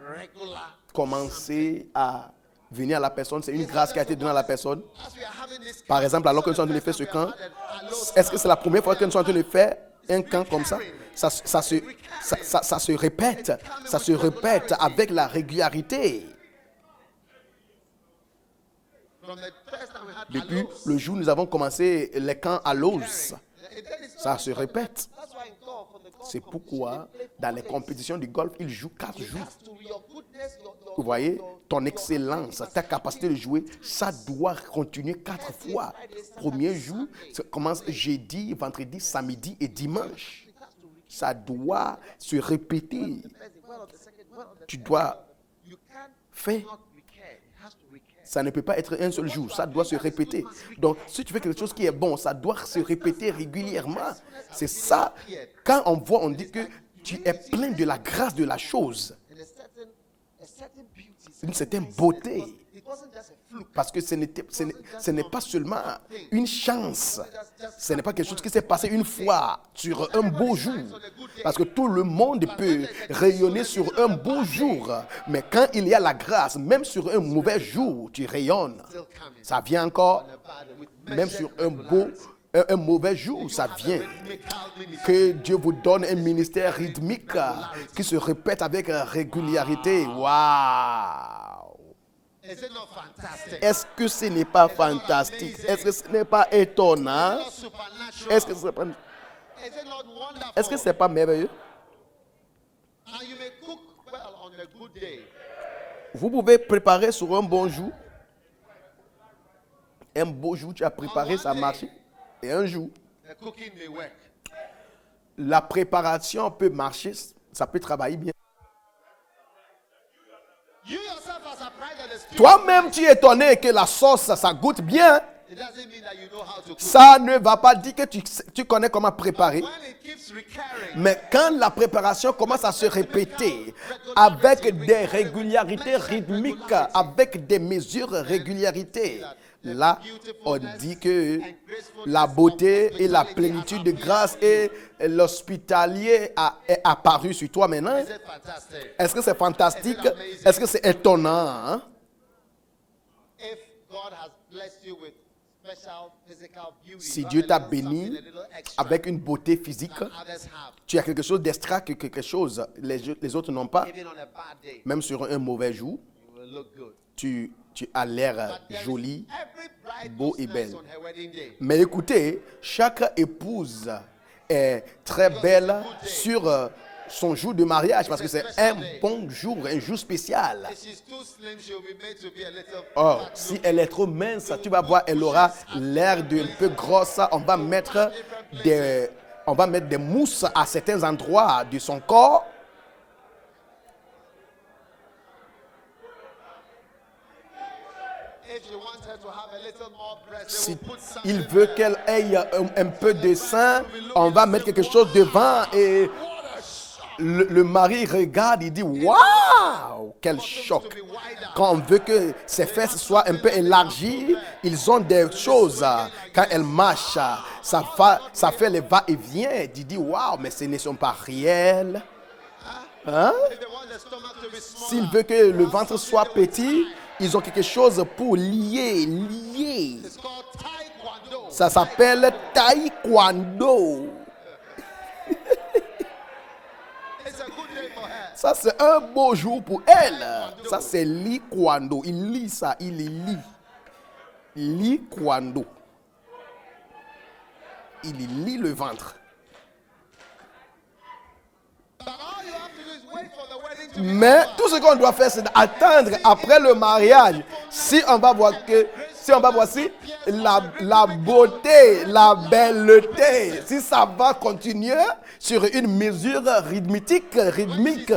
commencer à venir à la personne. C'est une grâce qui a été donnée à la personne. Par exemple, alors que nous sommes en train de faire ce camp, est-ce que c'est la première fois que nous sommes en train de faire un camp comme ça? Ça se répète. Ça se répète avec la régularité. Depuis le jour où nous avons commencé les camps à Lose, ça se répète. C'est pourquoi dans les compétitions du golf, ils jouent 4 jours. Vous voyez, ton excellence, ta capacité de jouer, ça doit continuer 4 fois. Premier jour, ça commence jeudi, vendredi, samedi et dimanche. Ça doit se répéter. Tu dois faire. Ça ne peut pas être un seul jour, ça doit se répéter. Donc, si tu fais quelque chose qui est bon, ça doit se répéter régulièrement. C'est ça. Quand on voit, on dit que tu es plein de la grâce de la chose. Une certaine beauté. Parce que ce n'est pas seulement une chance. Ce n'est pas quelque chose qui s'est passé une fois sur un beau jour. Parce que tout le monde peut rayonner sur un beau jour. Mais quand il y a la grâce, même sur un mauvais jour, tu rayonnes. Ça vient encore, même sur un mauvais jour, ça vient. Que Dieu vous donne un ministère rythmique qui se répète avec régularité. Waouh! Est-ce que ce n'est pas fantastique? Est-ce que ce n'est pas étonnant? Est-ce que ce n'est pas merveilleux? Vous pouvez préparer sur un bon jour. Un beau jour, tu as préparé, ça marche. Et un jour, la préparation peut marcher, ça peut travailler bien. Toi-même, tu es étonné que la sauce, ça goûte bien. Ça ne va pas dire que tu connais comment préparer. Mais quand la préparation commence à se répéter avec des régularités rythmiques, avec des mesures régularité, là, on dit que la beauté et la plénitude de grâce et l'hospitalier est apparu sur toi maintenant. Est-ce que c'est fantastique? Est-ce que c'est étonnant? Hein? Si Dieu t'a béni avec une beauté physique, tu as quelque chose d'extra que quelque chose les autres n'ont pas. Même sur un mauvais jour, tu as l'air joli, beau et belle. Mais écoutez, chaque épouse est très belle sur son jour de mariage parce que c'est un bon jour, un jour spécial. Or, si elle est trop mince, tu vas voir, elle aura l'air d'un peu grosse. On va mettre des mousses à certains endroits de son corps. Si il veut qu'elle ait un peu de sein, on va mettre quelque chose devant et le mari regarde, il dit waouh, quel choc. Quand on veut que ses fesses soient un peu élargies, ils ont des choses. Quand elle marche, ça fait les va-et-vient. Il dit waouh, mais ce ne sont pas réels. Hein? S'il veut que le ventre soit petit, ils ont quelque chose pour lier. Ça s'appelle taekwondo. Ça, c'est un beau jour pour elle. Ça, c'est Likwando. Il lit ça, il lit. Likwando. Il lit le ventre. Mais tout ce qu'on doit faire, c'est d'attendre après le mariage. Si on va voir la beauté, la belleté, si ça va continuer sur une mesure rythmique,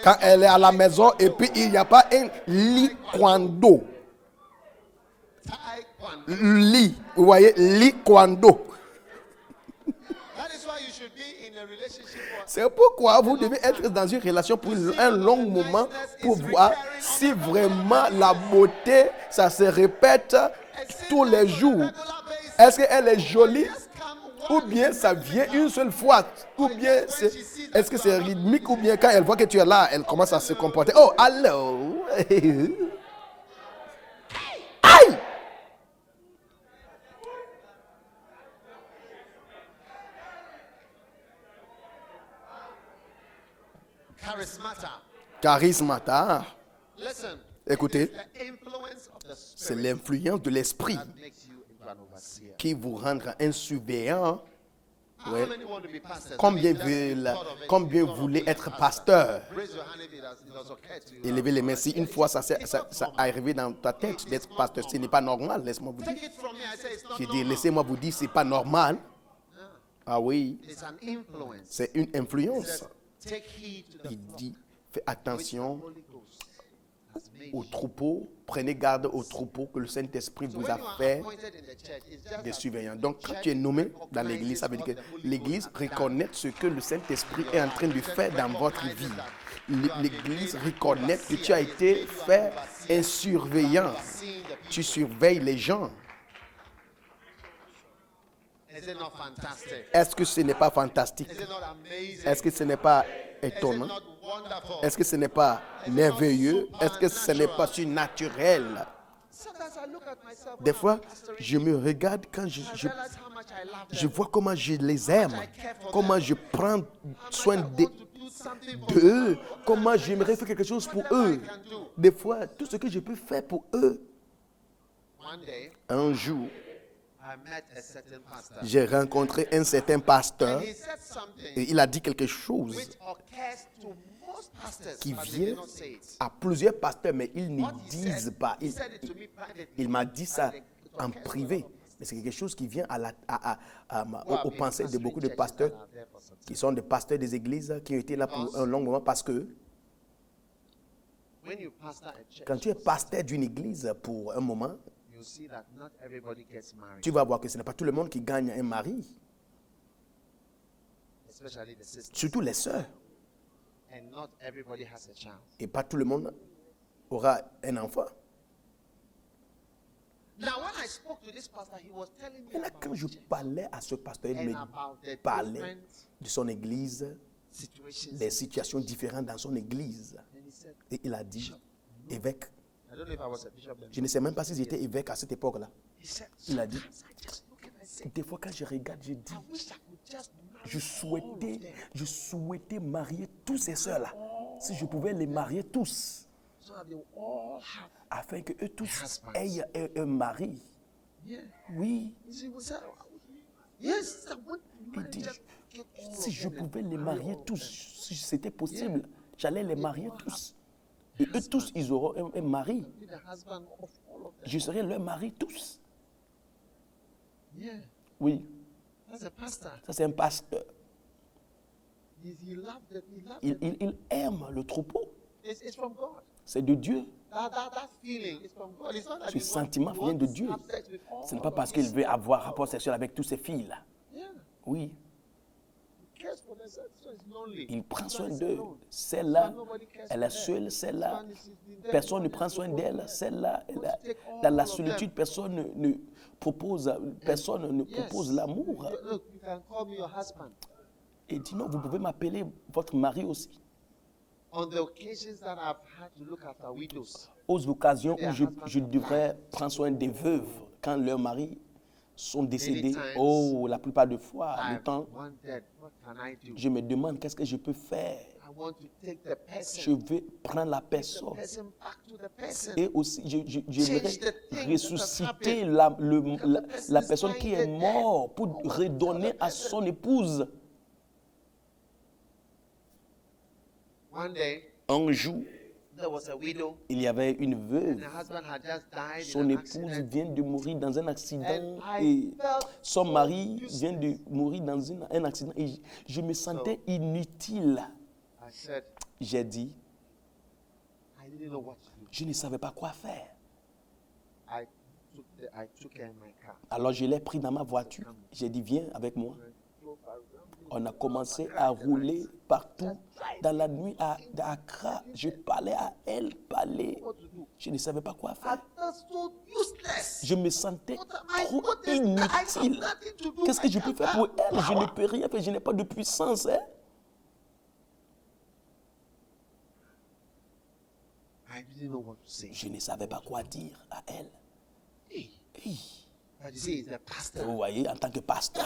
quand elle est à la maison et puis il n'y a pas un likwando. Vous voyez, likwando. a relationship for C'est pourquoi vous devez être dans une relation pour un long moment pour voir si vraiment la beauté, ça se répète tous les jours. Est-ce qu'elle est jolie ou bien ça vient une seule fois? Ou bien est-ce que c'est rythmique ou bien quand elle voit que tu es là, elle commence à se comporter. Oh, allô? Aïe! charismata. Charismata. Listen, Écoutez, the influence of the c'est spirit l'influence de l'esprit that makes you into an overseer. qui vous rendra un surveillant. How Ouais. many want to be pastors? Combien, Just thought of it. combien Thought of voulez being être a pasteur? Raise your hand if it was okay to you. Élevez les mains. Si une fois ça est arrivé dans ta tête d'être pasteur, ce n'est pas normal, laisse-moi vous dire. Take it from me. I say it's not J'ai dit, normal. laissez-moi vous dire, c'est pas normal. Ah oui, It's an influence. c'est une It influence. says, take heed to the Il flock dit, fais which the attention Holy Ghost has made au you. troupeau, prenez garde au troupeau que le Saint-Esprit So vous when a you are fait appointed in the church, it's just des that surveillants. the Donc, quand church tu es nommé dans recognizes l'église, ça veut dire what que the Holy l'église Ghost has done. reconnaît ce que le Saint-Esprit est en train de faire dans votre vie. L'église reconnaît que tu as été fait un surveillant. Tu surveilles les gens. Is it not fantastic? Est-ce que ce n'est pas fantastique? Is it not amazing? Est-ce que ce n'est pas Is it étonnant? not wonderful? Est-ce que ce n'est pas merveilleux? Est-ce que ce n'est pas surnaturel? Sometimes I look at myself Des when fois, I'm pastoring, je me regarde quand I realize how much I love them. je vois comment je les aime, comment je prends How much soin I want d'eux, to do something for d'eux, comment j'aimerais faire quelque chose pour eux. Des fois, tout ce que je peux faire pour eux. One day, Un jour, I met a certain pastor. j'ai rencontré un certain pasteur And he said something et il a dit quelque chose which occurs to most pastors, qui but they vient did not say it. à plusieurs pasteurs, mais ils ne What he disent said, pas. he said it to me privately. Il m'a dit ça It en occurs to a lot privé. of Mais c'est quelque chose qui vient people aux pensées de beaucoup de pasteurs that are there for some time. qui sont des pasteurs des églises qui ont été là pour un long moment parce que When you pastor a church, quand tu es pasteur d'une église pour un moment, you see that not everybody gets married, tu vas voir que ce n'est pas tout le monde qui gagne un mari, especially the sisters. surtout les sœurs. And not everybody has a child. Et pas tout le monde aura un enfant. Now, when I spoke to this pastor, he was telling me Et là, about quand je church parlais à ce pasteur, il and me about the parlait different de son église, situations. les situations différentes dans son église. And he said, Et il a dit, évêque, I don't know if I was a bishop then. je ne sais même pas si j'étais évêque à cette époque-là. He said, Il a dit, sometimes I just look and I say, des fois quand je regarde, je dis, I wish I could just marry je souhaitais marier tous ces sœurs-là. Si je pouvais les marier tous, so that they will all have. afin que eux tous Husbands. aient un mari. Yeah. Oui, You see, we said, yes, I want to il marry dit, just get all si of je them and pouvais les marry marier all of tous, them. si c'était possible, j'allais les marier tous. Et eux tous, ils auront un mari. Be the husband of all of them. Je serai leur mari tous. Yeah. Oui, That's a pastor. ça c'est un pasteur. He loved it. He loved Il aime le troupeau. It's from God. C'est de Dieu. That feeling is from God. It's not that Ce he sentiment wants vient de to Dieu. have sex with all Ce n'est pas of parce them. qu'il veut avoir rapport sexuel avec tous ses filles-là. Yeah. Oui, He cares for them. So it's lonely. il prend This soin one is d'eux. alone. Celle-là, Nobody cares elle for est them. seule. Celle-là, This one is in there. personne ne prend soin d'elle. Celle-là, dans la solitude, personne ne propose l'amour. Look, you can call me your husband. Et dit non, vous pouvez m'appeler votre mari aussi. On the occasions that I've had to look after widows, Aux occasions où je devrais prendre soin des veuves quand leurs maris sont décédés, oh, la plupart des fois, le I've temps, wondered, what can I do? je me demande qu'est-ce que je peux faire. I want to take the Je person, vais prendre la personne. back to the person. Et aussi, j'aimerais ressusciter la personne qui est morte pour redonner à son épouse. One day, Un jour, there was a widow, il y avait une and veuve. her husband had just died Son in an épouse accident. vient de mourir dans un accident And I et felt son so mari useless. vient de mourir dans un accident et je me sentais inutile. I said, J'ai dit, I didn't know what to do. je ne savais pas quoi faire. I took her in my car. Alors je l'ai pris dans ma voiture. J'ai dit, viens avec moi. I drove around On a commencé à rouler partout. Dans la nuit à Accra, je parlais à elle, parlais. Je ne savais pas quoi faire. Je me sentais trop inutile. Qu'est-ce que je peux faire pour elle? Je ne peux rien faire, je n'ai pas de puissance. Hein? Je ne savais pas quoi dire à elle. Vous voyez, en tant que pasteur.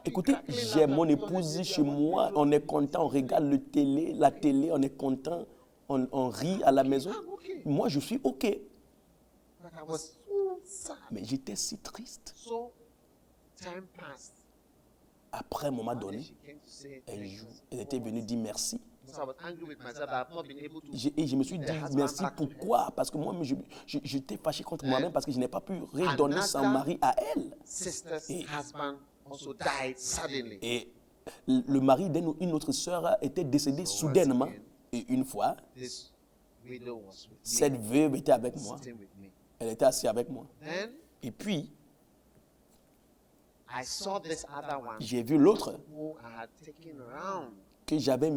Écoutez, j'ai mon épouse chez moi, on est content, on regarde la télé, on est content, on rit à la maison. Moi, je suis OK. Mais j'étais si triste. Après, à un moment donné, elle était venue dire merci. Et je me suis dit merci, pourquoi? Parce que moi, j'étais fâché contre moi-même parce que je n'ai pas pu redonner son mari à elle. Et le mari d'une autre sœur était décédé soudainement. Et une fois, cette veuve était avec moi. Elle était assise avec moi. Et puis, j'ai vu l'autre que j'avais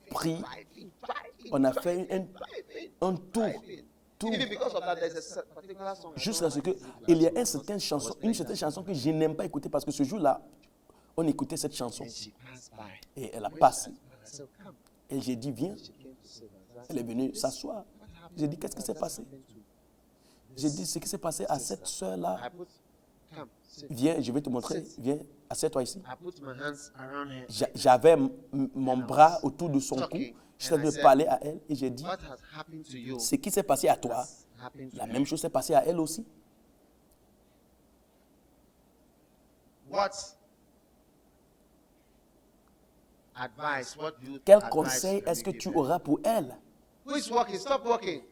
pris. On a fait un tour. Jusqu'à ce qu'il y ait une certaine chanson que je n'aime pas écouter parce que ce jour-là, on écoutait cette chanson. Et elle a passé. Et j'ai dit, viens. Elle est venue s'asseoir. J'ai dit, qu'est-ce qui s'est passé? J'ai dit, ce qui s'est passé à cette soeur-là. Viens, je vais te montrer. Viens, assieds-toi ici. J'avais mon bras autour de son cou. Je devais parler à elle et j'ai dit, ce qui s'est passé à toi, la même chose s'est passée à elle aussi. Quel conseil est-ce que tu auras pour elle?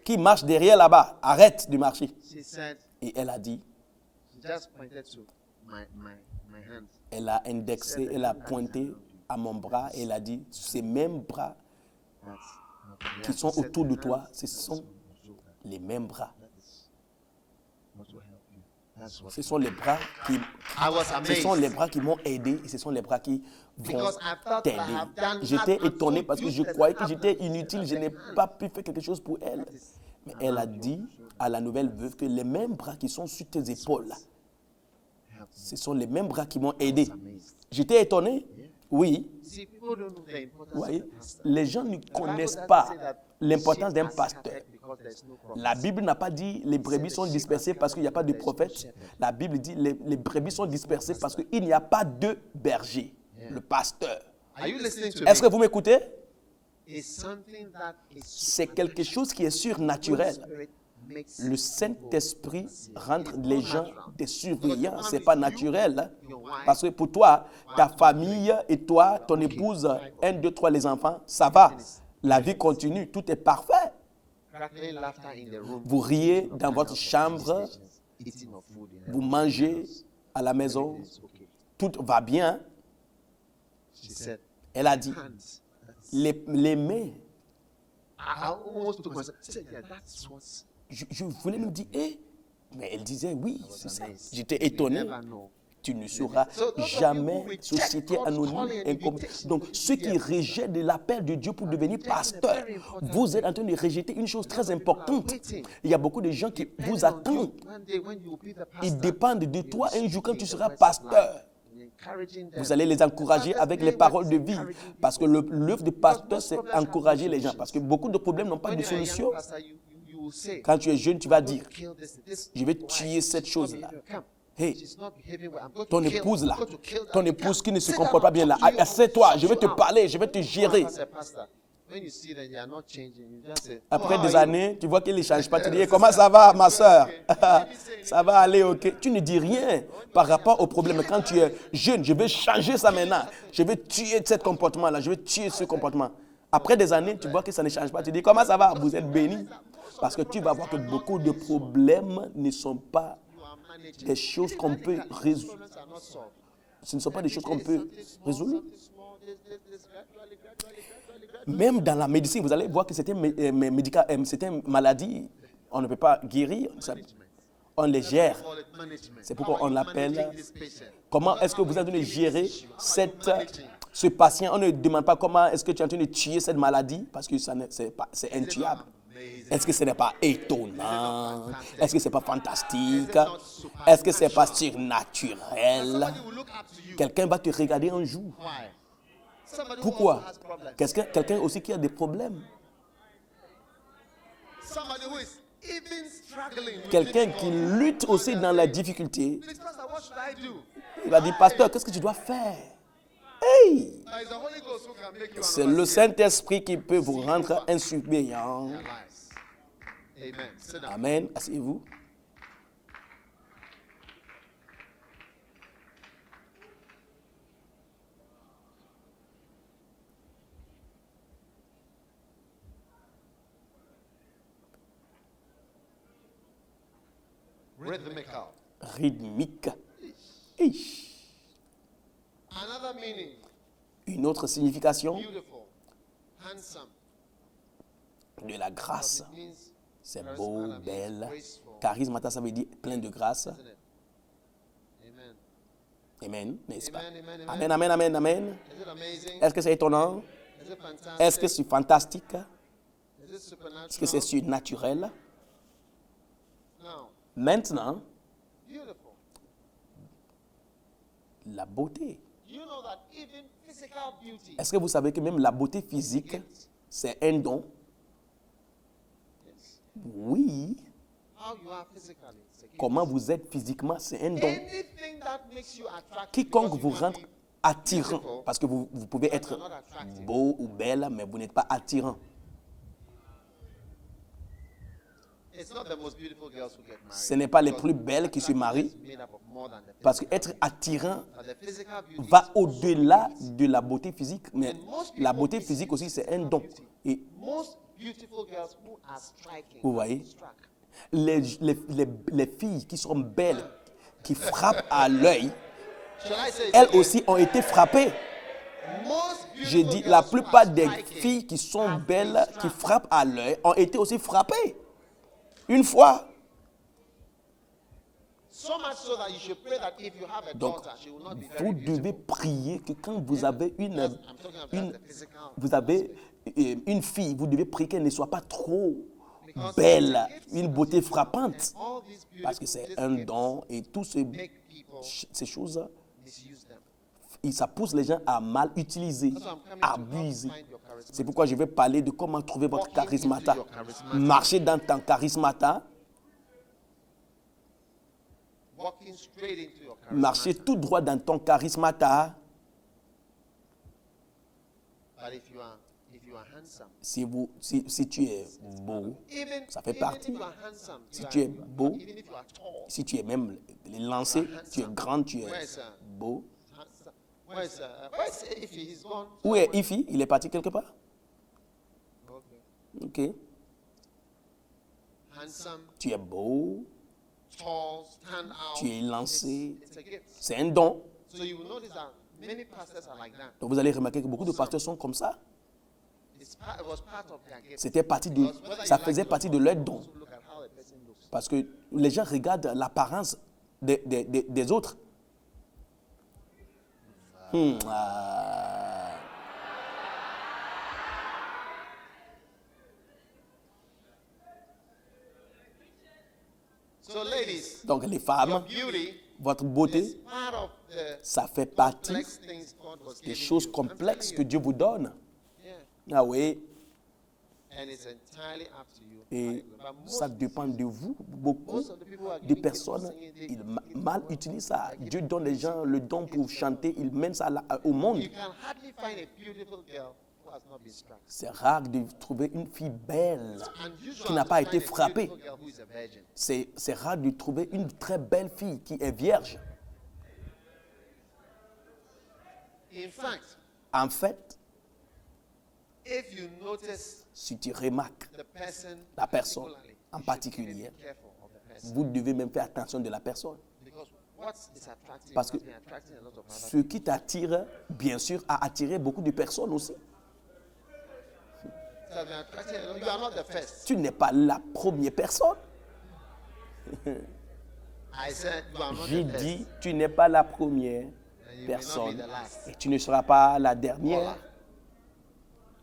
Qui marche derrière là-bas? Arrête de marcher. Et elle a dit, elle a indexé, elle a pointé à mon bras et elle a dit, ces mêmes bras qui sont autour de toi, ce sont les mêmes bras. Ce sont les bras qui m'ont aidé et ce sont les bras qui vont t'aider. J'étais étonné parce que je croyais que j'étais inutile, je n'ai pas pu faire quelque chose pour elle. Mais elle a dit à la nouvelle veuve que les mêmes bras qui sont sur tes épaules, ce sont les mêmes bras qui m'ont aidé. J'étais étonné. Oui. Vous voyez, les gens ne connaissent pas l'importance d'un pasteur. La Bible n'a pas dit les brebis sont dispersées parce qu'il n'y a pas de prophète. La Bible dit les brebis sont dispersées parce qu'il n'y a pas de berger, le pasteur. Est-ce que vous m'écoutez? C'est quelque chose qui est surnaturel. Le Saint-Esprit rend les gens des surveillants. Ce n'est pas naturel. Hein? Parce que pour toi, ta famille et toi, ton épouse, 1, 2, 3, les enfants, ça va. La vie continue, tout est parfait. Vous riez dans votre chambre, vous mangez à la maison, tout va bien. Elle a dit, les mains. Je voulais me dire, mais elle disait oui, c'est ça. J'étais étonné. Tu ne seras jamais société anonyme. Donc, ceux qui rejettent l'appel de Dieu pour devenir pasteur, vous êtes en train de rejeter une chose très importante. Il y a beaucoup de gens qui vous attendent. Ils dépendent de toi un jour quand tu seras pasteur. Vous allez les encourager avec les paroles de vie. Parce que l'œuvre de pasteur, c'est encourager les gens. Parce que beaucoup de problèmes n'ont pas de solution. Quand tu es jeune, tu vas dire, je vais tuer cette chose-là. Hey, ton épouse là, ton épouse qui ne se comporte pas bien là, assieds-toi, je vais te parler, je vais te gérer. Après des années, tu vois qu'il ne change pas, tu dis, comment ça va ma soeur? Ça va aller, ok. Tu ne dis rien par rapport au problème. Quand tu es jeune, je vais changer ça maintenant. Je vais tuer ce comportement-là, je vais tuer ce comportement. Après des années, tu vois que ça ne change pas, tu dis, comment ça va? Vous êtes béni. Parce que tu vas voir que beaucoup de problèmes ne sont pas des choses qu'on peut résoudre. Ce ne sont pas des choses qu'on peut résoudre. Même dans la médecine, vous allez voir que c'était une maladie, on ne peut pas guérir. on les gère. Call it management. C'est How pourquoi are on you l'appelle. managing this patient? Comment est-ce que vous êtes en train de gérer ce patient? On ne demande pas comment est-ce que tu es en train de tuer cette maladie parce que c'est intuable. Est-ce que ce n'est pas étonnant? Est-ce que ce n'est pas fantastique? Est-ce que ce n'est pas surnaturel? Somebody will look up to you. Quelqu'un va te regarder un jour. Why? Somebody who Pourquoi? also has problems. Quelqu'un aussi qui a des problèmes. Somebody who is even struggling. with Quelqu'un it qui all. lutte aussi dans la difficulté. Please, Pastor, what should I do? Il va dire, pasteur, qu'est-ce que tu dois faire? Hey! Now, it's the Holy Ghost who can make you C'est an le overseer Saint-Esprit qui peut vous rendre insuffisant. in your lives. Amen. Sit down. Amen. Asseyez-vous. Rhythmical. Rythmique. Hi. Another meaning. Une autre signification Beautiful. Handsome. de la grâce. It means C'est charisma beau, means belle. graceful, Charismata, ça veut dire plein de grâce. isn't it? Amen. Amen, n'est-ce pas? Amen, amen, Amen, amen, amen, amen. Is it amazing? Est-ce que c'est étonnant? Is it fantastic? Est-ce que c'est fantastique? Is it supernatural? Est-ce que c'est surnaturel? Now, Maintenant, beautiful. la beauté. You know that even physical beauty Est-ce que vous savez que même la beauté physique, c'est un don? is Oui. how you are physically. It's a gift. Comment vous êtes physiquement, c'est un don. Anything that makes you attractive. Quiconque because vous you rend can be attirant, parce que vous pouvez être beau ou belle, mais vous n'êtes pas attirant. It's not the most beautiful girls who get married. Ce n'est pas les Because plus belles qui se marient, attractiveness is made up of more than the parce physical. qu'être attirant But the physical beauty va is au-delà de la beauté physique, mais And most la people beauté see physique aussi, c'est un don. Et most beautiful girls who are striking. vous voyez, Struck. les filles qui sont belles, qui frappent à l'œil, Shall I say it elles again? aussi ont été frappées. Most J'ai beautiful dit, girls la who plupart are des striking filles qui sont have belles, been qui struck. frappent à l'œil, ont été aussi frappées. Une fois. So much so that you should pray that if you have a Donc, daughter, she will not be vous very devez beautiful. prier que quand vous avez I'm talking about the physical. vous avez une fille, vous devez prier qu'elle ne soit pas trop Because belle, it's a gift. une beauté frappante. All these Parce que beautiful c'est un gifts don et toutes make people ces choses, misuse them. ça pousse les gens à mal utiliser, That's why I'm coming to abuser. help find your charisma. C'est pourquoi je vais parler de comment trouver votre Walking charismata. into your charismata. Marcher dans ton charismata, Walking straight into your charisma. marcher tout droit dans ton charismata. But if you are handsome, Si tu es beau, even, ça fait even partie. if you are handsome, Si you tu are- es beau, even if you are tall, si tu es même lancé, tu es grand, tu es beau. handsome. Where's Iffy? He's gone. Où est Ifi? Il est parti quelque part? Okay. Ok. Handsome, Tu es beau, tall, stand out. tu es lancé. It's a gift. C'est un don. So you will notice that many pastors are like that. Donc vous allez remarquer que beaucoup de pasteurs sont comme ça. It was part of their gift. C'était partie de, Because whether ça you faisait like it or partie not, de leur you don. also look at how a person looks. Parce que les gens regardent l'apparence des autres. Ah. So ladies, Donc les your femmes, beauty votre is beauté, part of the ça fait partie complex things God was des giving choses you. I'm complexes telling que you. Dieu vous donne. Yeah. Ah oui, And it's entirely up to you. et But ça dépend de vous. Beaucoup most of the people who are de giving gifts personnes, to singing, ils they- mal utilisent ça. Dieu donne les gens le don pour chanter, ils mènent ça au monde. You can hardly find a beautiful girl who has not been struck. C'est rare de trouver une fille belle. Unusual Qui n'a to pas find été a frappée. beautiful girl who is a virgin. C'est rare de trouver une très belle fille qui est vierge. In fact, En fait, if you notice si tu remarques the person, la personne particularly, en you should particulier, be careful of the person. vous devez même faire attention de la personne. Because what is attractive Parce has que been attracting a lot of other Ce qui t'attire, bien sûr, a attiré beaucoup de personnes aussi. people. It has been attracting a lot. You are not the first. Tu n'es pas la première personne. I said, you are not J'ai the dit, first. tu n'es pas la première And you will not be personne the last. et tu ne seras pas la dernière.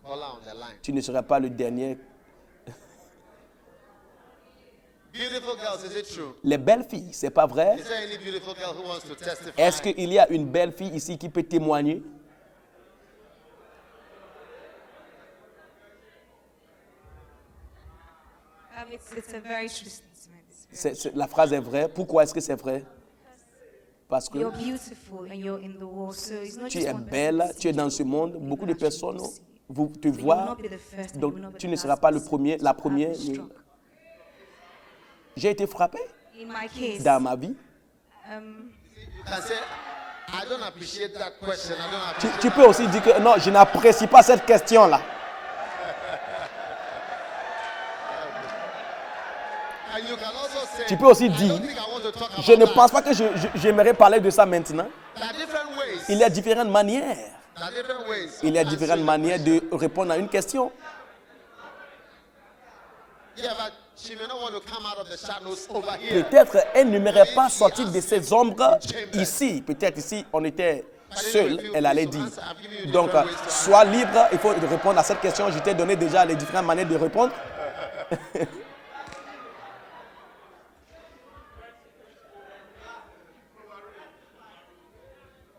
Caller on the line. Tu ne seras pas le dernier. Beautiful girls, is it true? Les belles filles, c'est pas vrai? Is there any beautiful girl who wants to testify? Est-ce qu'il y a une belle fille ici qui peut témoigner? It's a very true statement. It's very- La phrase est vraie. Pourquoi est-ce que c'est vrai? Parce que You're beautiful and you're in the world, so it's not tu just es one person belle, that tu es sees dans you. ce monde. People Beaucoup de actually personnes see you. te So you will voient. not be the first and Donc, you will not be tu the ne seras last pas le person premier, to la have première. been struck. J'ai été frappé In my case, dans ma vie. um, You can say, I don't appreciate that question. I don't Tu, appreciate tu peux aussi dire que non, je n'apprécie pas cette question-là. And you can also say, Tu peux aussi I dire, don't think I want to talk about je ne that. pense pas que j'aimerais parler de ça maintenant. There are different ways. Il y a différentes manières. There are different ways. Il y a of différentes answering the manières question. de répondre à une question. Yeah, but she may not want to come out of the shadows over here. Peut-être elle n'aimerait pas sortir de ces ombres ici. Peut-être ici, on était seul, elle allait dire. Donc, sois libre, il faut répondre à cette question. Je t'ai donné déjà les différentes manières de répondre.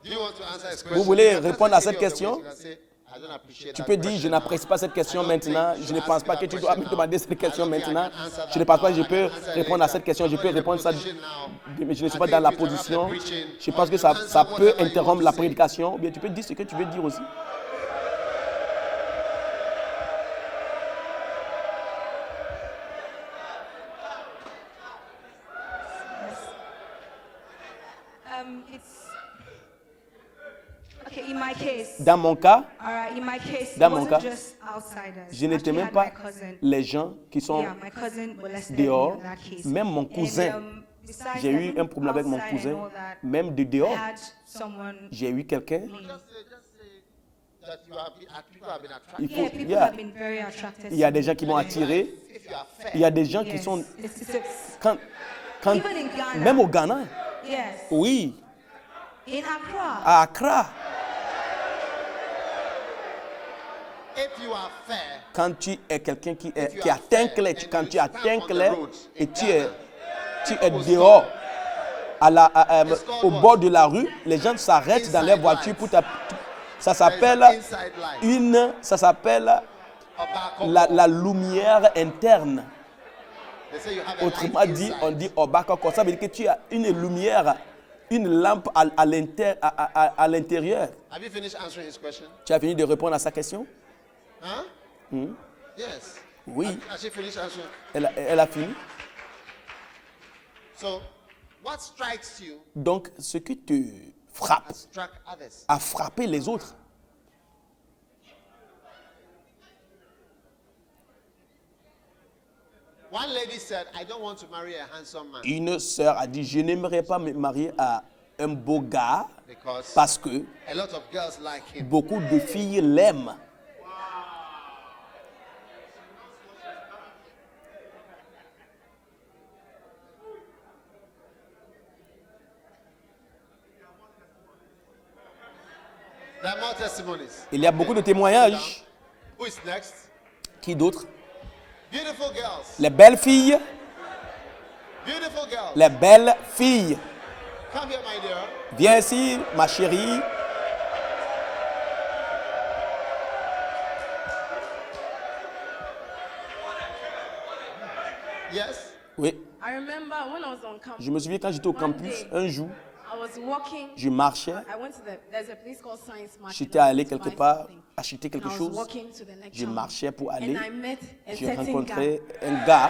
Do you want to answer this question? Vous voulez You can répondre à just cette give question? your way. You can say, I don't appreciate Tu that peux dire, je question n'apprécie now. pas cette question I don't maintenant. think you Je ne should pense ask pas me que that tu dois me question demander now. cette question I don't think I maintenant. can answer Je ne that pense pas que now. je peux I can answer répondre à later. cette question. Je I'm peux not in the répondre ça. position now. Mais je ne I suis pas think dans la if you interrupt the position. preaching, Je pense que you ça answer peut whatever you interrompre want la to say. prédication. Ou bien tu peux dire ce que tu veux dire aussi. it's okay. In my case, Dans mon cas, all right. In my case, Dans it mon wasn't cas, just outsiders. je I n'étais actually même had pas my cousin. les gens qui sont Yeah, my cousin molested dehors. me in that case. Même mon cousin. Besides J'ai eu them, un problème avec mon outside and cousin. all that, Même de I dehors, had someone. j'ai eu quelqu'un. Just say that you have been, people have been attracted. Il Yeah, faut, people yeah. have been very attracted. Il y a to des me. gens qui m'ont attiré. If you are fair, Il y a des gens qui Yes. sont. It's Quand, even in Ghana. même au Ghana, Yes. oui, In Accra. à Accra, if you are fair, quand tu es quelqu'un qui atteint clair, quand tu atteins clair et tu es dehors, au bord de la rue, les gens s'arrêtent dans leur voiture pour ça s'appelle la lumière interne. they say you have a Autrement light dit, inside. on dit obakoko. Ça veut dire que tu as une lumière, une lampe à l'intérieur. Have you finished answering his question? Tu as fini de répondre à sa question? Huh? Yes. Oui, Has she finished answering? elle a fini. So, what strikes you Donc, ce qui te frappe has struck others. a frappé les autres. One lady said, I don't want to marry a handsome man Une sœur a dit, je n'aimerais pas me marier à un beau gars because parce que a lot of girls like him. beaucoup de filles l'aiment. There are more testimonies. Il y a beaucoup de témoignages. Who is next? Qui d'autres? Beautiful girls. Les belles filles. Beautiful girls. Les belles filles. Come here, my dear. Viens ici, ma chérie. Yes. Oui, I remember when I was on campus, je me souviens quand j'étais au campus, un jour, I was walking. je marchais. I went to there's a place called Science Market. J'étais allé quelque part acheter quelque And I was chose. walking to the next Je town. marchais pour And aller. I met a J'ai certain rencontré guy. un gars.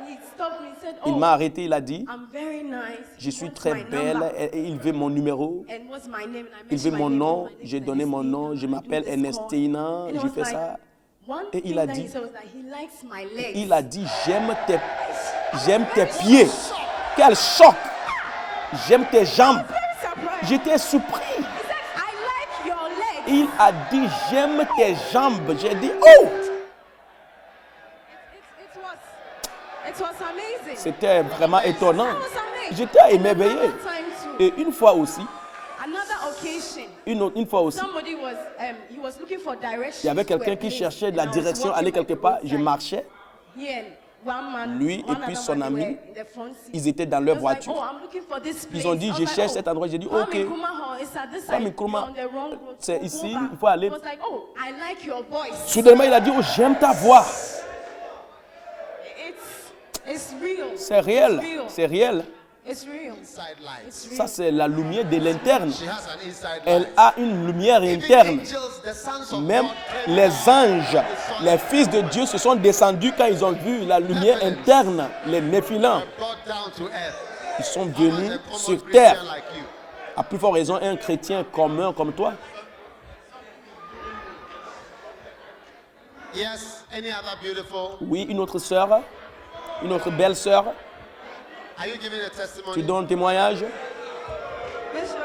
He stopped me, said, Il "Oh, m'a arrêté, il a dit, I'm very nice. je suis What's très my belle number? et il veut mon numéro. And what's my name? And I Il veut mentioned my mon name. nom, My name j'ai is donné mon nom, je Ernestina. m'appelle I do this call. Ernestina, And it je was fais like, ça. one Et thing il a that dit- he said was that he likes my legs. Il a dit, j'aime tes pieds. Quel choc! J'aime tes jambes. Surprised. J'étais surpris. He said, I like your legs. Il a dit, j'aime tes jambes. J'ai dit, oh! It was amazing. C'était vraiment étonnant. That was amazing. J'étais émerveillé. Another time too, Et une fois aussi, another occasion, une fois aussi, somebody was he was looking for directions. il y avait quelqu'un qui cherchait de la direction, aller quelque part. Je marchais. Lui et puis son ami, ils étaient dans leur voiture. Ils ont dit, je cherche cet endroit. J'ai dit, ok. Kwame Nkrumah, c'est ici, il faut aller. Soudainement, il a dit, oh, j'aime ta voix. C'est réel, c'est réel. Inside light. Ça, c'est la lumière de l'interne. She has an inside Elle light. a une lumière Even interne. angels, the sons of Même God came les down. anges, les fils de Dieu se sont descendus quand ils ont vu la lumière interne, les néphilins. Were brought down to earth. Ils sont How venus does a common sur Christian terre. like you? À plus forte raison, un chrétien commun comme toi. Yes, any other beautiful? Oui, une autre sœur, une autre belle sœur. Are you giving a Tu testimony? donnes témoignage. Bishop,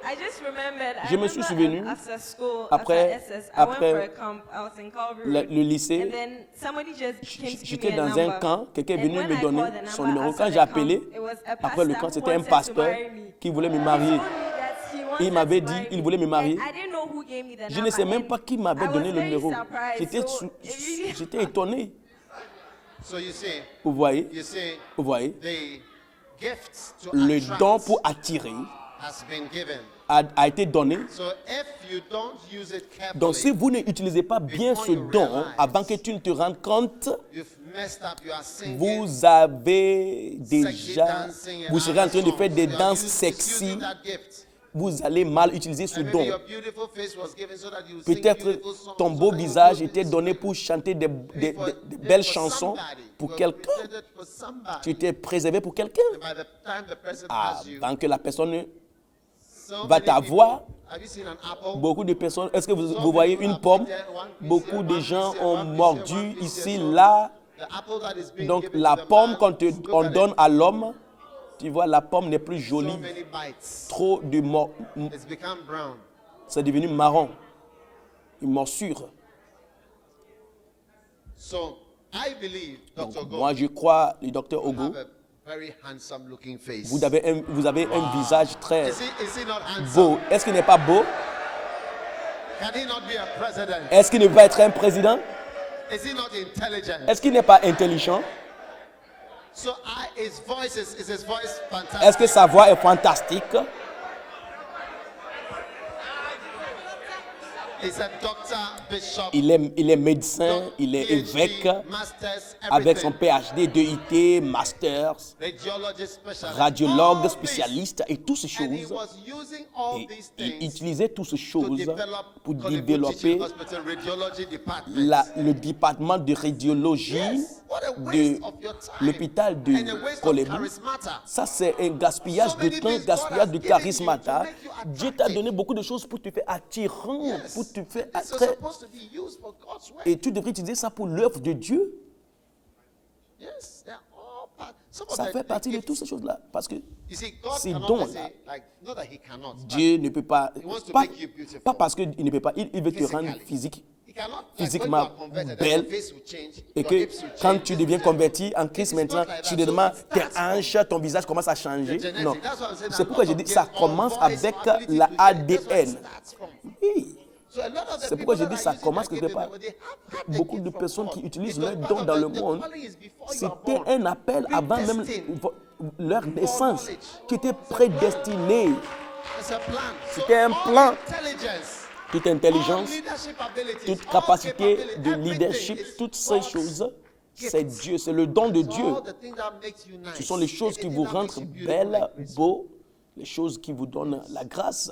I just remembered. Je me suis souvenu, After school, après- after SS, après I went for a camp. I was in Calvary. Le lycée, And then somebody just came to give j'étais me a dans number. un camp, quelqu'un est And venu when me I donner called the son number numéro. after Quand the j'ai appelé, camp, it was a après le pastor camp, who c'était un wanted to pasteur marry me. qui voulait me He marier. told me that he wanted Il m'avait to dit, marry il me. voulait me marier. And I didn't know who gave me the Je ne number. sais même And pas qui m'avait I was donné le very numéro. surprised. J'étais So it really- j'étais étonné. So you see, Vous voyez, vous voyez, the gift to le attract don pour attirer has been given. a été donné. So if you don't use it carefully, Donc si vous n'utilisez pas bien ce don, avant que tu ne te rendes compte, you've messed up. You are singing. vous avez sexy déjà, dancing and vous serez en train de other faire des songs. You are danses misusing sexy. that gift. Vous allez mal utiliser ce And maybe don. your beautiful face was given so that you sing Peut-être beautiful songs, ton so beau that you visage do était this donné way. pour chanter des For- belles for chansons somebody. pour You are quelqu'un. presented for somebody. Tu étais préservé pour quelqu'un. By the time the person has you, Avant que la personne so va many t'avoir, people- Have you seen an apple? beaucoup de personnes, est-ce que vous, So vous voyez many une people pomme? have eaten one piece Beaucoup here, de one gens piece here, ont one piece mordu here, one piece ici, here. So là. the apple that is being Donc given la to the pomme man, qu'on look at donne it. à l'homme, tu vois, la pomme n'est plus jolie. So many bites. Trop de It's become brown. c'est devenu marron. Une morsure. So I believe, Donc, Dr. moi, Go, je crois, le docteur have Ogo, a very handsome looking face. vous avez un visage très Is he not handsome? beau. Est-ce qu'il n'est pas beau? Can he not be a president? Est-ce qu'il ne va être un président? Is he not intelligent? Est-ce qu'il n'est pas intelligent? So his voice is his voice fantastic? Est-ce que sa voix est fantastique? He's a doctor, bishop, Il est médecin, il est évêque, PhD, masters, avec son everything. PhD, DEIT, Masters, Radiologist specialist. radiologue, All this. spécialiste et toutes ces And he choses. was using all Et these il things utilisait toutes ces to choses develop pour Konebu développer Teaching Hospital Radiology Department. le département de radiologie Yes, what a de waste of your time. l'hôpital And de a waste of Kolebu. charismata. Ça, c'est un gaspillage So de many temps, things gaspillage God de has given charismata. you to make you Dieu t'a attractive. donné beaucoup de choses pour te faire attirant, Yes. pour te faire This is attrait. supposed to be used for God's work. Et tu devrais utiliser ça pour l'œuvre de Dieu. Yes, they're all part. Some of Ça the fait partie de gifts. toutes ces choses-là. Parce que You see, God ces cannot dons-là, say, like, not that he cannot, but Dieu ne peut pas, wants to pas, make you beautiful. pas parce qu'il ne peut pas, il veut te rendre physically. physique. He cannot, like, Physiquement when you are converted, then belle, your face will change, et your que hips will quand change. tu deviens converti en Christ It's maintenant, not like that. soudainement, So it tes starts from hanches, ton visage commence à changer. the genetic. Non. That's what I'm saying. C'est A pourquoi lot j'ai of dit gifts, ça all commence voice, avec ability la to hear. That's where it ADN. starts from. Oui. So a lot of the C'est pourquoi people j'ai dit that ça are using commence their quelque gift in part. the world, they have the Beaucoup gift de from personnes God. qui utilisent Because leur part don of dans the- le the monde, calling is before you are c'était born. un appel avant même Predestined. leur naissance, qui était prédestiné. It's a plan. So C'était un all plan. intelligence, Toute all intelligence, leadership abilities, toute all capacité capability, de everything leadership, is toutes ces God's choses, gift. c'est Dieu, c'est le don de Dieu. All the things that makes you nice. Ce sont les choses qui Anything vous that rendent makes you beautiful belle, like this. beau, les choses qui vous donnent la grâce,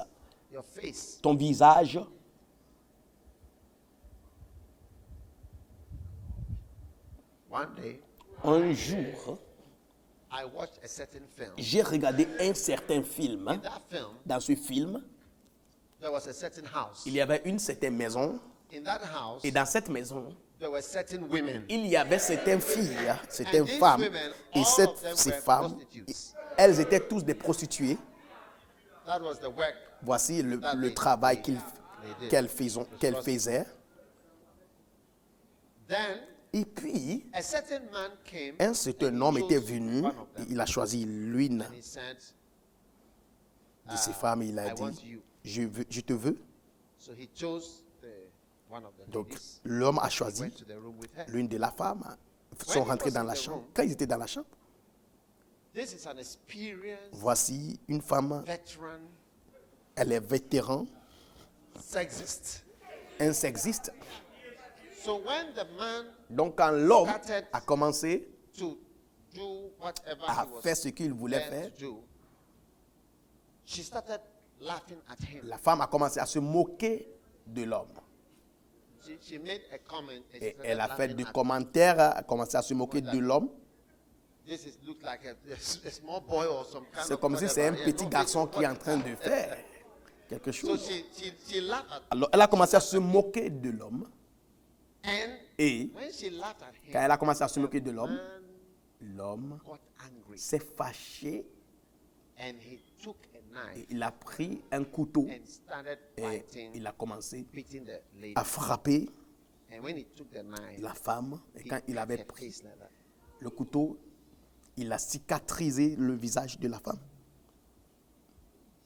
Your face. ton visage. One day, Un jour, I watched a certain film. j'ai regardé un certain film. In that film, Dans ce film, there was a certain house. il y avait une certaine maison. In that house, Et dans cette maison, there were certain women. il y avait certaines filles, And certaines these femmes. women, Et all of them ces were femmes, prostitutes. elles étaient tous des prostituées. That was the work. Voici le they- travail they did. qu'elles faisaient. Then Et puis, a certain man came un certain and homme he était chose venu, one of them. il a choisi l'une And he said, de ses femmes, il a I want dit, you. je te veux. So he chose one of the Donc, ladies. l'homme a He choisi went to the room with her. l'une de la femme, sont rentrés dans la chambre. Quand ils étaient dans la chambre, This is an experienced voici une femme, veteran elle est vétéran, sexist. un sexiste. So when the man Donc, quand l'homme a commencé to do whatever à he was faire ce qu'il voulait faire, meant to do, she started laughing at him. la femme a commencé à se moquer de l'homme. She made a comment and she Et started elle a fait laughing des at commentaires, a commencé à se moquer de l'homme. This is look like a small boy or some kind C'est of comme si c'est un whatever. petit Yeah, garçon no, qui est en train de faire quelque So chose. she laughed at Alors, elle a commencé à se moquer de l'homme. and Et when she laughed at quand him, elle a commencé à se moquer de l'homme, man l'homme got angry s'est fâché and he took a et knife il a pris un couteau and started et fighting, il a commencé beating the lady. à frapper And when he took the knife, la femme. Et he quand il cut avait her pris face like that. le couteau, il a cicatrisé le visage de la femme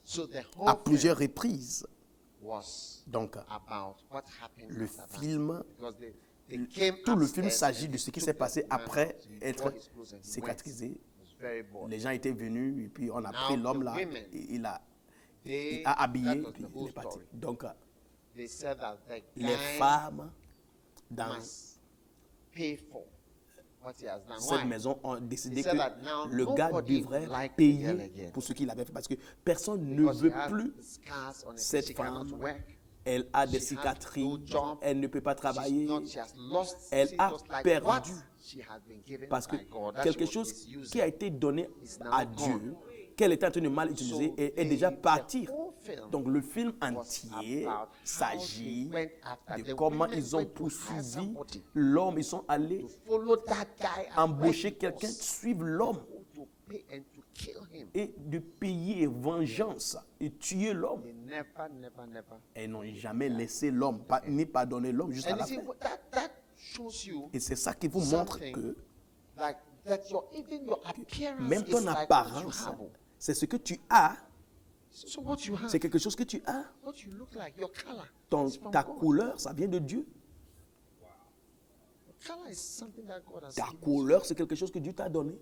So the à whole plusieurs thing reprises. was Donc, about what happened le after that. film, Because they came tout le film upstairs s'agit and de he ce qui took s'est the passé man après out. He être tore his clothes and he cicatrisé. went. He was very bored. Les gens étaient venus et puis on a Now, pris l'homme the là women, et il a They, habillé that et was puis the il whole est parti. story. Donc, They said that the les guy femmes dans must pay for what he has done. cette Why? maison ont décidé He que said that now le gars nobody devrait like the girl payer again. pour ce qu'il avait fait parce que personne ne Because veut she had plus scars on her face. cette She cannot femme. work. Elle a des She has cicatrices, no job. elle ne peut pas travailler She has lost. Elle she a was like perdu. what she had been given parce que by God, that quelque she chose was misusing. qui a été donné is now à gone. Dieu, qu'elle était en train de mal utiliser, So est déjà the partie. whole film Donc le film was entier about how s'agit they went after de the comment women ils ont went to hire poursuivi somebody l'homme, ils sont allés to follow that guy and embaucher where he quelqu'un, was, suivre l'homme to pay and to kill him. et de payer vengeance et tuer l'homme. They never. Elles n'ont jamais laissé l'homme, ni pardonné l'homme jusqu'à And la you see, fin. that shows you Et c'est ça qui vous montre something que like that even your appearance même is ton like what you apparence, have. c'est ce que tu as, So what you have, c'est quelque chose que tu as. what you look like, your color. is from Ta God. couleur, ça vient de Dieu. Your color is something that God has Ta given you. couleur, c'est quelque chose que Dieu t'a donné.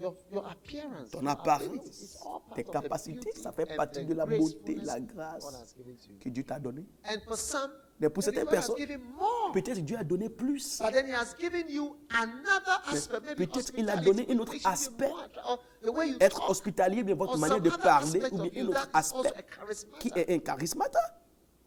Your appearance, Ton your apparence, ability is all part tes of the capacités, beauty ça fait and partie the de la beauté, gracefulness la God grâce has given to you. que Dieu t'a donnée. And for some, Mais pour maybe certaines God has personnes, given more. peut-être Dieu a donné plus. But then he has given you another aspect. Maybe peut-être il a hospitality, donné un autre which is aspect. more, or the way you Être talk, hospitalier, bien votre or manière some de other parler, aspect ou of bien you un autre that is also aspect a charismata. qui est un charismata.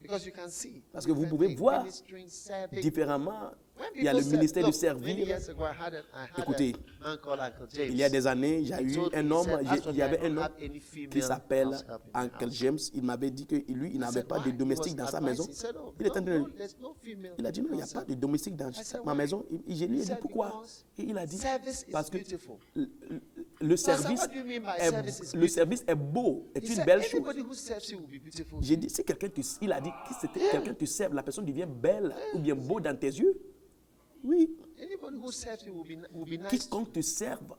Because you can see. Parce que vous different pouvez things, voir ministering, serving. différemment. When Il y a le people ministère said, de look, servir. many years ago, I had Écoutez, a man called Uncle James. Il y a des années, il y a He eu told me, un he homme, said, il y "Actually, avait I don't un have homme any female qui s'appelle house help in the Uncle house." James. Il m'avait dit que lui, il I n'avait said, pas de "Why?" He domestique was dans sa advising. maison. He said, "Oh, Il était en train de... there's no female Il a dit non, il n'y a house pas help." de domestique dans said, ma "Why?" maison. Et je lui ai dit said, pourquoi. "Because Et il a dit service is parce que beautiful. le service what do you mean by est, service is le service est beau, est He une said, belle chose. "Anybody who serves you will be beautiful." J'ai dit, si quelqu'un te, il a dit que c'était quelqu'un te serve, la personne devient belle ou bien beau dans tes yeux. Oui. Anybody who serves you will be nice. Quiconque te serve,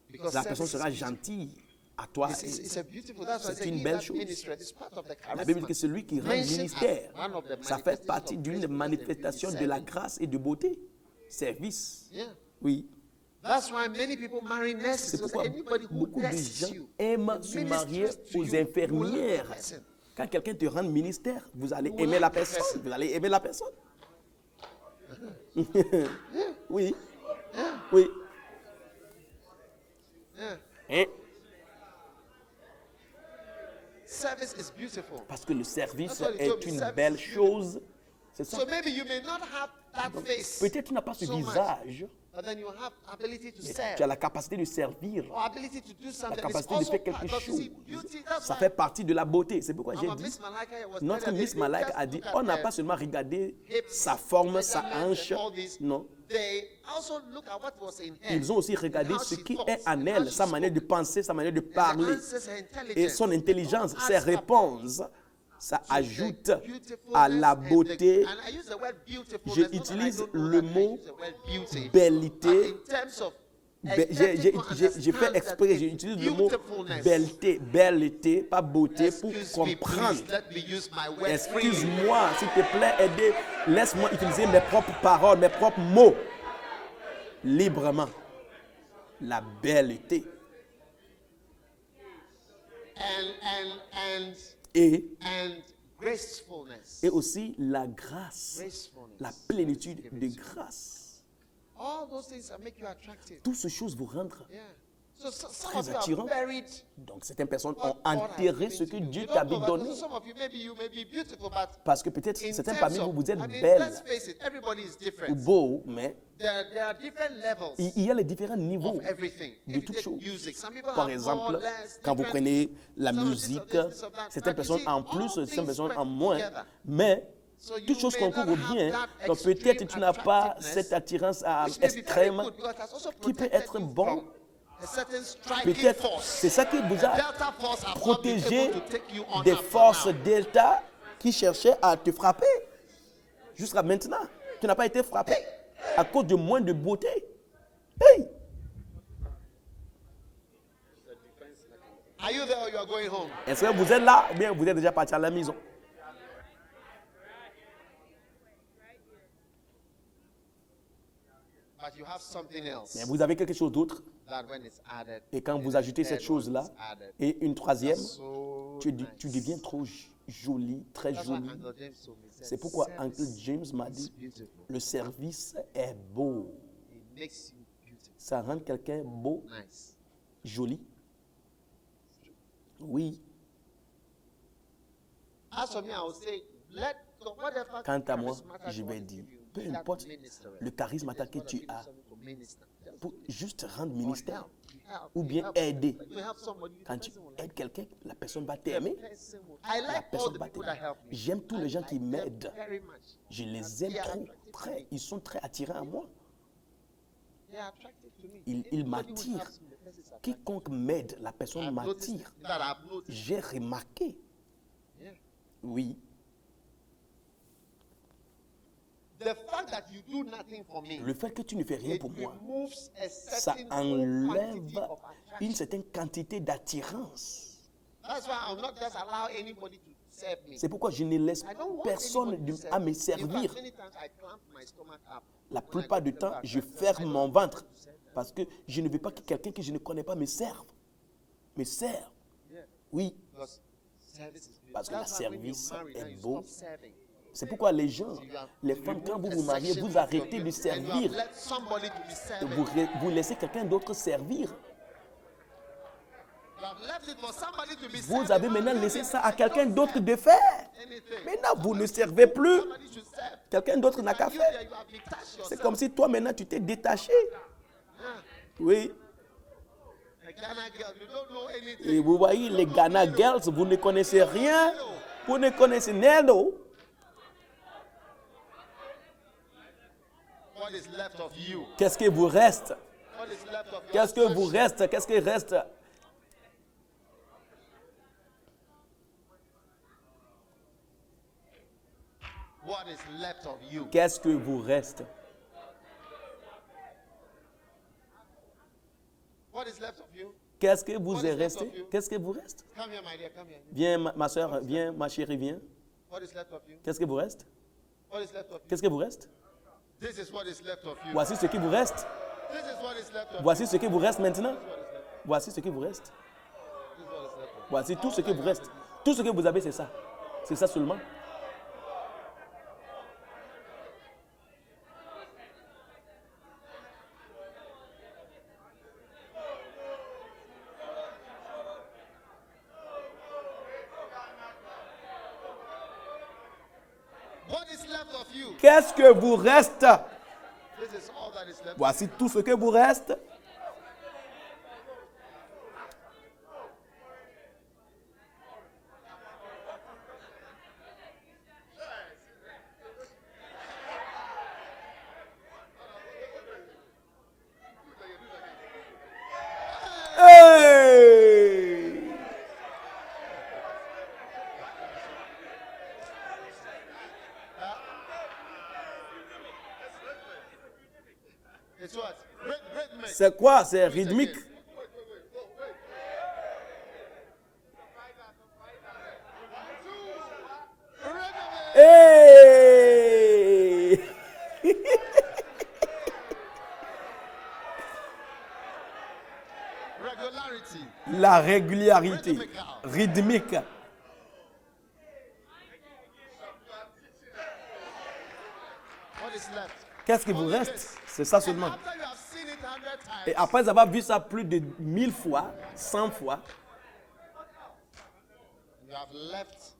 Because la personne service sera is beautiful. gentille à toi. It's a beautiful. That's why I C'est say une he belle that chose. ministry, it's part of the La Bible dit charisma. que celui qui rend Mentioned ministère, as one of the ça fait manifestations partie of d'une gracefulness and manifestation beauty, de la service. grâce et de beauté. Service. Yeah. Oui. That's why many people marry nurses. C'est Because pourquoi anybody who beaucoup de nurses gens you, aiment se marier aux infirmières. Quand quelqu'un te rend ministère, vous allez aimer la personne. Vous allez aimer la personne. Oui. Oui. Hein? Service is beautiful. Parce que le service That's what he told est me, une service belle is chose. C'est ça. So maybe you may not have that face, Peut-être tu n'as pas ce so much, visage, but then you have ability to mais serve. tu as la capacité de servir, Or ability to do la something. It's capacité de also faire part. quelque Because you see, chose. beauty, that's Ça why fait partie de la beauté. C'est pourquoi j'ai our dit, Miss Malika was notre telling us, Miss they Malak just a dit, look at on n'a her pas seulement regardé hips, sa forme, sa measurements hanche, and all this. non. They also look at what was in her. Ils ont aussi regardé and how ce she qui talks, est en and how elle, she sa manière de spoke, penser, sa manière de and her parler, answers, her et intelligence. son intelligence, Don't ses ask her réponses. ça to ajoute the beautifulness à la and beauté. and I use the word beautifulness, Je not that I utilise don't know le that I mot use the word beauty, bellité. but in terms of J'ai fait exprès, j'utilise le mot belleté, pas beauté, pour comprendre. Excuse-moi, s'il te plaît, aidez. Laisse-moi utiliser mes propres paroles, mes propres mots. Librement. La belleté. And gracefulness. Et aussi la grâce. Gracefulness. La plénitude de grâce. All those things that make you attractive. Toutes ces choses vous rendent Yeah. So some très of you are attirants. buried. Donc certaines personnes what ont God has enterré given ce to que you. Dieu You t'a don't know, but donné. some of you may be beautiful, but Parce que peut-être in certains terms parmi of, vous êtes I mean, belles let's face it, everybody is ou different. beaux, mais There are different levels il y a les différents niveaux of everything. de If you toutes take choses. music, some people Par have exemple, more, less, quand vous different. prenez la Some of this, musique, of this, of that. certaines But you personnes see, en plus, all certaines things personnes work en moins, together. mais So you toutes choses may concourent not have bien. that Donc extreme peut-être tu n'as pas attractiveness, cette attirance which may be very extrême good because it has also qui peut protected être you bon. from a certain striking Peut-être force. c'est ça qui vous a Delta force has not been protégé able to take you on des up to forces now. delta qui cherchaient à te frapper. Jusqu'à maintenant, tu n'as pas été frappé à cause de moins de beauté. Hey! Are you there or you are going home? Est-ce que vous êtes là ou bien vous êtes déjà parti à la maison? But you have something else Mais vous avez quelque chose d'autre. that when it's added, Et quand vous and ajoutez the cette third one chose-là, is added, et une troisième, so tu nice. deviens trop jolie, très That's why jolie. Uncle James told me, he said, C'est pourquoi service Uncle James m'a is dit, beautiful. le service est beau. It makes you beautiful, Ça rend quelqu'un beau, nice. joli. Oui. As for me, I would say, let whatever Quant à moi, charismatic je God vais has dire, given you, peu let that importe minister it. le charisme Just que God has tu given as, something to minister. Just pour juste rendre or ministère, help, ou bien help. aider. You help somebody, the Quand tu person will like aides quelqu'un, la personne va the t'aimer. person will- I La like all personne the va people that t'aimer. help me. J'aime tous les gens qui I like them m'aident. very much. Je les aime They are trop. attractive to Très, me. ils sont très attirants à moi. They are attractive to me. Ils Anybody who m'attirent. helps me, the person is attractive. Quiconque m'aide, la personne I've noticed m'attire. that I've noticed. J'ai remarqué. Yeah. Oui. The fact that you do nothing for me, Le fait que tu ne fais rien it pour moi, removes a ça certain enlève quantity of attraction. une certaine quantité d'attirance. That's why I'll not just allow anybody to serve me. C'est pourquoi je ne laisse I don't want personne anybody to serve à me me. In servir. fact, many times I clamp my stomach up. La when I plupart go du to the temps, bar. je I ferme don't mon want ventre to serve them. parce que je ne veux pas que quelqu'un que je ne connais pas me serve. Me serve. Yeah. Oui. Because service is beautiful. Parce que That's le why when you service marry, now est you beau. stop serving. C'est pourquoi les gens, You have les femmes, quand vous removed vous a mariez, section vous of your arrêtez de beauty and you have servir. let somebody to be Et serving. vous laissez quelqu'un d'autre servir. You have left it for somebody to be Vous serving. avez maintenant laissé ça à quelqu'un d'autre de faire. Anything. Maintenant, vous ne servez plus. Somebody should serve. Quelqu'un d'autre n'a qu'à You faire. there, you have detached C'est yourself. comme si toi, maintenant, tu t'es détaché. Oui. A Ghana girl, you don't know anything. Et vous voyez, les Ghana Girls, vous ne connaissez rien. Vous ne connaissez Nello. What is left of you? Qu'est-ce que vous reste? What is left of your Qu'est-ce que vous search? reste? Qu'est-ce qui reste? What is left of you? Qu'est-ce que vous reste? What is left of you? Qu'est-ce que vous est resté? Qu'est-ce que vous reste? Come here, my dear, come here. Viens, ma soeur, viens, ma chérie, viens. What is left of you? Qu'est-ce que vous reste? What is left of you? Qu'est-ce que vous reste? This is what is left of you. Voici ce qui vous reste. This is what is left of you. Voici ce qui vous reste maintenant. Voici ce qui vous reste. This is what is left of you. Voici tout ce qui vous reste. Tout ce que vous avez, c'est ça. C'est ça seulement. What is left of you? Qu'est-ce que vous reste? This is all that is left. Voici tout ce que vous reste. Hey! It's what? Rhythmic. C'est quoi? C'est rythmique. Hey! Regularity. La régularité rythmique. What is left? Qu'est-ce qui vous reste? C'est ça seulement. After you have seen it 100 times, Et après avoir vu ça plus de 1000 fois, 100 fois, you have left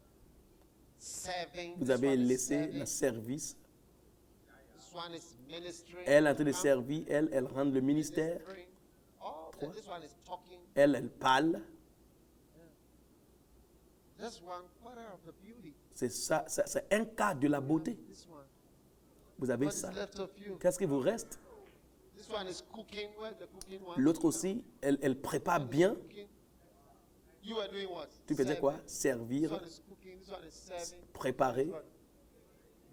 serving. vous This avez one is laissé serving. le service. This one is ministry. Elle est en train de servir, elle rend le ministère. Oh, this one is talking. Elle parle. This one, quarter of the beauty. C'est ça, c'est un quart de la beauté. This one. Vous avez What is ça. left of you? Qu'est-ce qui vous reste? This one is cooking. Where's the cooking one? L'autre aussi, elle prépare bien. Cooking. You are doing what? Tu faisais Serving. quoi? This Servir, one is cooking. This one is serving. préparer.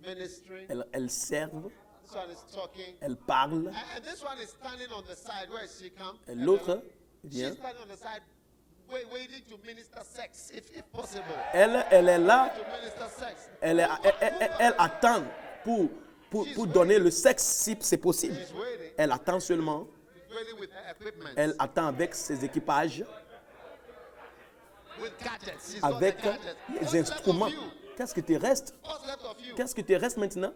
Ministry. Elle serve, This one is talking. elle parle. And this one is standing on the side. Where is she come? Et l'autre She's vient. standing on the side, waiting to minister sex, if possible. Elle est là, To minister sex. elle attend pour donner le sexe si c'est possible. She's waiting. Elle attend seulement. She's waiting with her equipment. Elle attend avec ses équipages, With gadgets. She's got the avec gadgets. les What's left instruments. of you? Qu'est-ce qui te reste? What's left of you? Qu'est-ce qui te reste maintenant?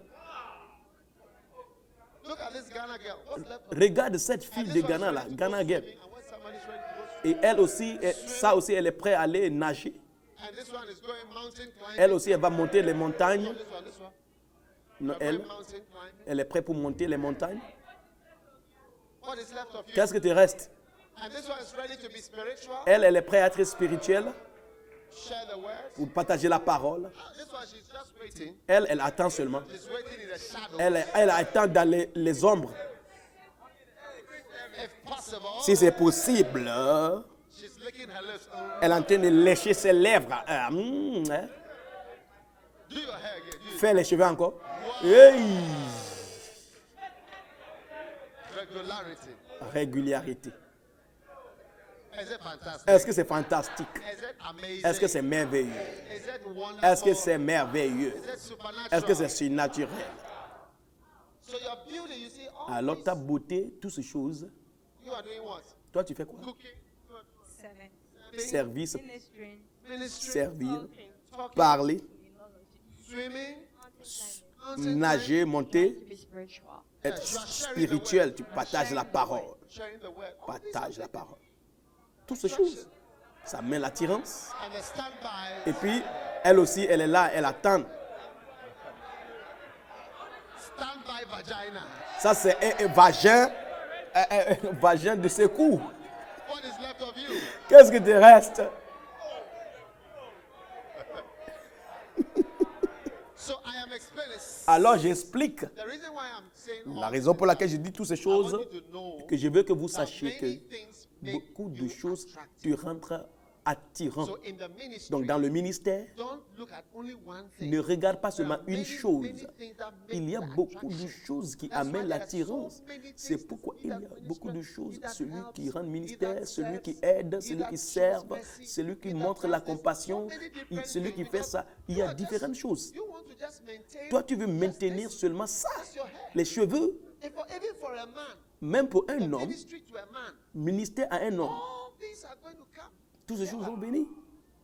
Look at this Ghana girl. What's left of you? Regarde cette fille And de this one is Ghana là, ready to Ghana go girl. swimming, and when somebody's ready to go Et elle aussi, ça aussi, elle est prête à aller nager. and this one is going mountain climbing. Elle aussi, elle va monter les montagnes. This one. Non, Going elle, mountain climbing. elle est prête pour monter les montagnes. What is left of you? Qu'est-ce qui te reste? And this one is ready to be spiritual. Elle est prête à être spirituelle, Share the words. pour partager la parole. This one, she's just waiting. Elle attend seulement. She's waiting in the shadow. Elle attend dans les ombres. If possible, Si c'est possible, she's licking her lips. elle est en train de lécher ses lèvres. Hein. Do your hair again. Do Fais les cheveux encore. Hey. regularity. Régularité. Is it fantastic? Est-ce que c'est fantastique? Is it amazing? Est-ce que c'est merveilleux? Is it wonderful? Est-ce que c'est merveilleux? Is it supernatural? Est-ce que c'est surnaturel? So your beauty, you see, all Alors this, ta beauté, toutes ces choses, you are doing what? toi tu fais quoi? Cooking, Seven. Service, Ministry. ministry, servir, talking, parler, swimming, mountain nager, monter, To be spiritual. être spirituel. Tu partages la parole. sharing the word. Partage la parole. Toutes ces choses, ça met l'attirance. And the standby, Et puis, elle aussi, elle est là, elle attend. standby vagina. Ça, c'est un vagin de secours. What is left of you? Qu'est-ce qui te reste? So I am explaining. Alors, j'explique The reason why I'm saying la all raison pour laquelle je dis toutes ces I choses, want you to know que je veux que vous that sachiez que many things make beaucoup de you choses attractive. te rendent attirant. So in the ministry, Donc, dans le ministère, don't look at only one thing. ne regarde pas There seulement are une many, chose. many things that make Il y a the beaucoup de attraction. choses qui That's why amènent there are l'attirance. so many C'est things pourquoi he il y that a beaucoup de ministers, choses. he that Celui qui helps, rend he ministère, that celui qui serves, aide, he celui that qui shows serve, mercy, celui qui he that montre does la this. compassion, So many different celui qui things, fait ça. Il y a because différentes choses. you want to just maintain Toi, tu veux just maintenir this. seulement ça. That's your hair. Les cheveux, Even for a man, même pour un the homme, ministry to a man, ministère à un homme, all these are going to come. toutes ces choses sont bénies.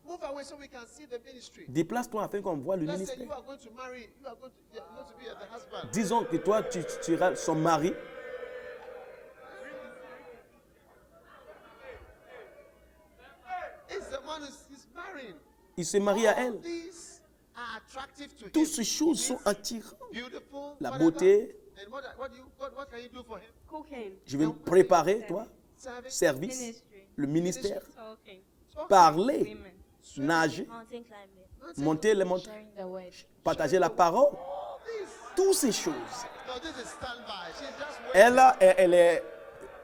Move away so we can see the ministry. Déplace-toi afin qu'on voit le Let's say ministère. you are going to marry, you are going to be the husband. Disons que toi, tu seras son mari. It's the man who's marrying. Il se marie à All elle. these are attractive to Toutes him. ces choses sont He's attirantes. beautiful, La whatever. beauté, And what can you do for him? Cooking. je vais me préparer, toi, Service, service, Ministry. le ministère, Talking. parler, Women. nager, Mountain climbing. monter les montagnes, Sharing the word. partager la parole, all these. toutes ces choses. No, this is standby. She's just waiting.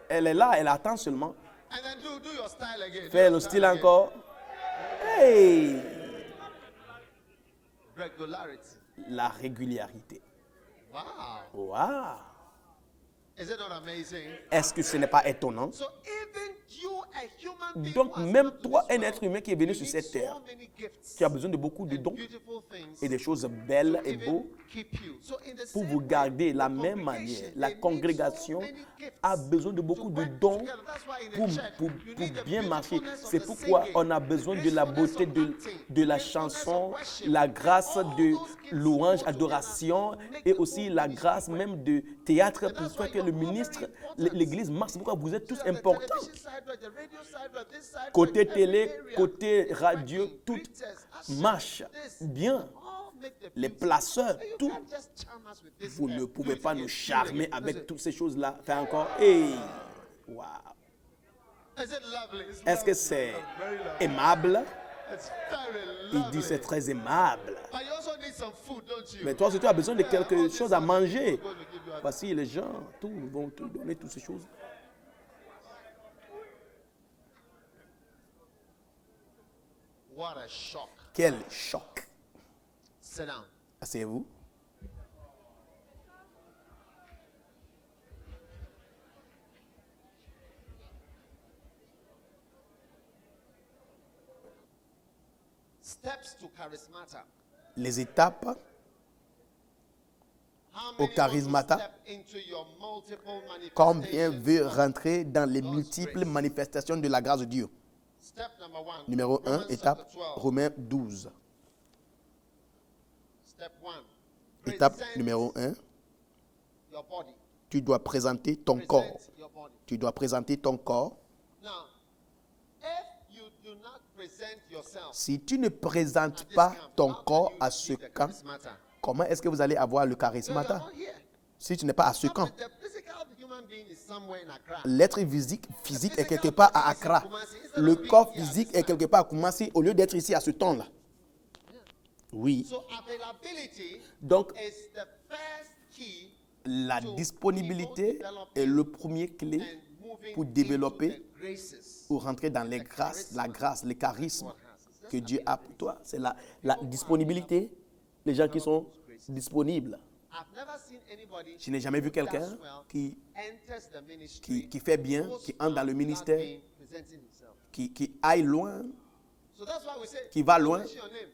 Elle est là, elle attend seulement. And then do your style again. Do Fais your le style style again. encore. Hey! Regularity. La régularité. Wow. Waouh! Is it not amazing? Est-ce que ce n'est pas étonnant? So even you, a human being Donc who has même come to toi, this un world, être humain qui est venu you sur need cette so terre, many gifts tu as besoin de beaucoup de and dons beautiful things et des choses belles to et even beaux keep you. So in the pour same vous way, garder. La the même congregation, manière, they la need so congrégation many gifts a besoin de beaucoup to de work dons together. That's why in the pour, church, pour- you pour need the bien marcher. beautifulness of C'est the pourquoi singing, on a besoin de la gracefulness beauté of acting, de la gracefulness of chanson, worship. la grâce All de those gifts louange, go together adoration to make et the aussi whole la ministry grâce work. même de théâtre And pour that's faire why que you're le all very ministre, important. l'église marche. C'est pourquoi vous êtes tous So the importants. television side, the radio side, this side, Côté every télé, area côté is radio, working. tout Greeters, ushers, marche this, bien. all make the Les beauty. placeurs, So you tout. can't just charm us with this Vous ne do pouvez it pas again, nous do it charmer again. avec Listen. toutes ces choses-là. Fais encore. Hey! Wow. Is it lovely? It's Est-ce que lovely. c'est Very lovely. aimable? It's very Il lovely. dit c'est très aimable. But you also need some food, don't you? Mais toi aussi, tu as besoin de quelque all chose these à are manger. people going to give you a- Voici les gens, tous vont te donner toutes ces choses. What a shock. Quel choc. Sit down. Asseyez-vous. Steps to charismata. Les étapes How au many want to charismata. step into your multiple Combien manifestations? veut rentrer dans les multiples manifestations de la grâce de Dieu? Step number one. Numéro 1, Romans étape chapter 12. Romains 12. Step one. Étape Present numéro 1, your body. tu dois présenter ton corps. Present your body. Tu dois présenter ton corps. Now, if you do not present yourself Si tu ne présentes at this pas camp, ton how can corps you à receive ce the camp, charismata? comment est-ce que vous allez avoir le You are charismata? not here. Si tu n'es pas à ce Not camp, the physical human being is somewhere in Accra. l'être physique est quelque part à Accra. Le corps physique est quelque part à Kumasi au lieu d'être ici à ce temps-là. Oui. So availability Donc, is the first key la disponibilité est le premier clé and moving pour into développer the graces. ou rentrer dans les grâces, la grâce, les charismes que Dieu a pour toi. C'est la disponibilité, les gens qui sont disponibles. I've never seen anybody Je n'ai jamais vu who quelqu'un does well, qui enters the ministry, qui fait bien, goes qui entre dans le without ministère, being presenting himself. qui aille loin So that's why we say, Qui va loin mention your name.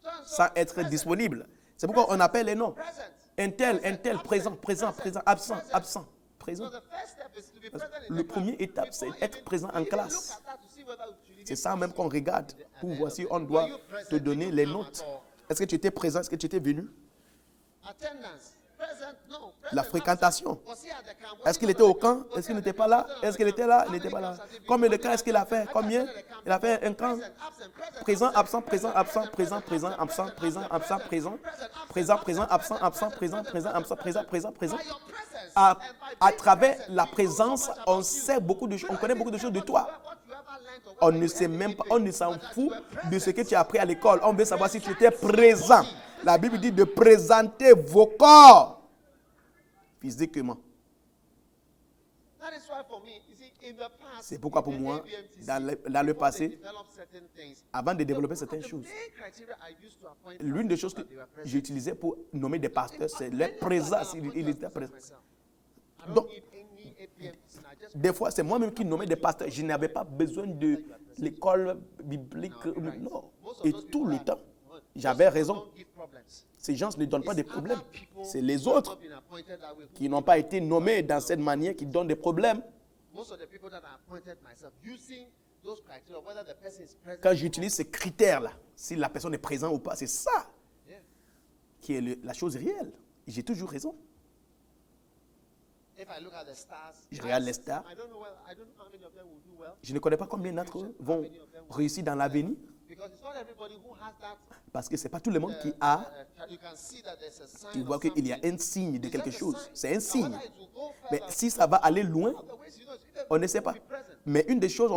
So and so, sans être present, disponible. C'est pourquoi on appelle les noms. present. Un tel, présent, absent, absent, présent. So the first step is to be present in Le the premier class. étape, c'est Before être even- présent en we even classe. look at that to see whether we should C'est even ça même qu'on regarde pour voir si on Were doit you present? te donner Did you les come notes. at all? Est-ce que tu étais présent? Est-ce que tu étais venu? Attendance. Present? No. La Present, fréquentation. absent. Was he at the camp? Was Est-ce he qu'il not était at au the camp? camp? Was Est-ce he qu'il at n'était the pas camp? là? Was he not Est-ce qu'il at était the là? camp? Il n'était pas là. How many camps Combien de has he camps est-ce qu'il a fait? attended? Combien? Il a fait un camp. Present, absent, present, Présent, absent, absent, présent, absent, présent, présent, absent, présent, absent, présent, présent, présent, absent, absent, présent, présent, absent, présent, présent. By your presence À, and by à being travers present, la we know so présence, much on about sait you. beaucoup de choses, on connaît beaucoup de choses de What toi. you ever learned or On whether ne you sait learned même pas, anything, on ne s'en but that fout you were de ce que present. tu as appris à l'école. On veut savoir si tu étais présent. La Bible dit de présenter vos corps physiquement. That is why for me, you see, in the past, C'est pourquoi pour in the moi, ABMTC, dans le before they passé, develop certain things, avant de développer one of certaines the choses, main criteria I used to appoint l'une des choses que pastors, they were present. j'utilisais pour nommer des pasteurs, c'est leur présence. Il était présent. I don't Donc, need any ABMTC, I just des fois, c'est moi-même qui nommais des pasteurs. Je n'avais pas besoin de l'école biblique. Non. Et tout le temps, j'avais raison. don't give problems. Ces gens ne donnent pas des It's problèmes. other people C'est les who have autres not been appointed that way who qui n'ont pas été nommés dans cette manière qui donnent des problèmes. most of the people that I appointed myself using those criteria, whether the person is present. Quand j'utilise ces critères-là, si la personne est présente ou pas, c'est ça Yeah. qui est la chose réelle. Et j'ai toujours raison. If I look at the stars, Je regarde les stars. I don't know how many of them will do well Je ne connais pas combien d'entre eux vont réussir dans l'avenir, because it's not everybody who has that. parce que ce n'est pas tout le monde qui a. You can see that there's a sign. Tu of vois qu'il y a something. un signe de It's quelque just a chose. sign. C'est un Now, signe. whether it will go Mais further, si ça va aller loin, otherwise, you know, if on ne sait pas. Mais une des choses,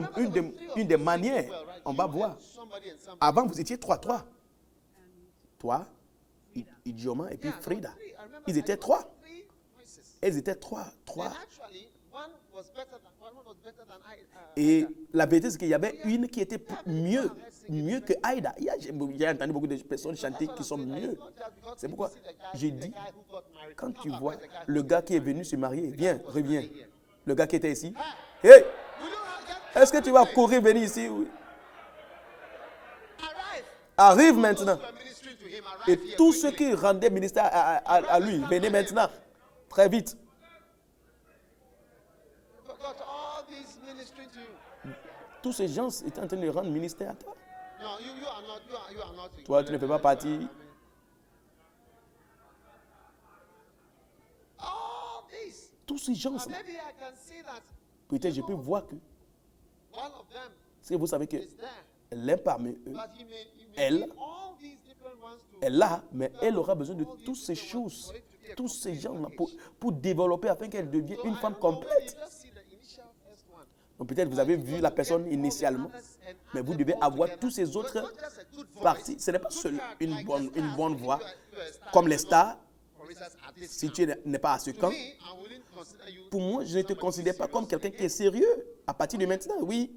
une des manières, on va voir. somebody and somebody. Avant, vous étiez 3. Toi, Idioma et puis Frida. Ils étaient 3. Three voices. Elles étaient 3. And actually, one Et la vérité, c'est qu'il y avait une qui était mieux que Aïda. J'ai entendu beaucoup de personnes chanter qui sont mieux. C'est pourquoi j'ai dit, quand tu vois le gars qui est venu se marier, viens, reviens. Le gars qui était ici, hey, est-ce que tu vas courir venir ici? Oui. Arrive maintenant. Et tous ceux qui rendaient ministère à lui, venez maintenant, très vite. Tous ces gens étaient en train de rendre ministère à toi. Toi, tu ne fais pas partie. Tous ces gens, peut-être je peux voir que, si vous savez que l'un parmi eux, elle l'a, mais elle aura besoin de toutes ces choses, tous ces gens pour développer afin qu'elle devienne une femme complète. Donc peut-être vous avez vu la personne initialement, mais vous devez avoir tous ces autres parties. Ce n'est pas seule une bonne voix, comme les stars. Si tu n'es pas à ce camp, pour moi, je ne te considère pas comme quelqu'un qui est sérieux. À partir de maintenant, oui.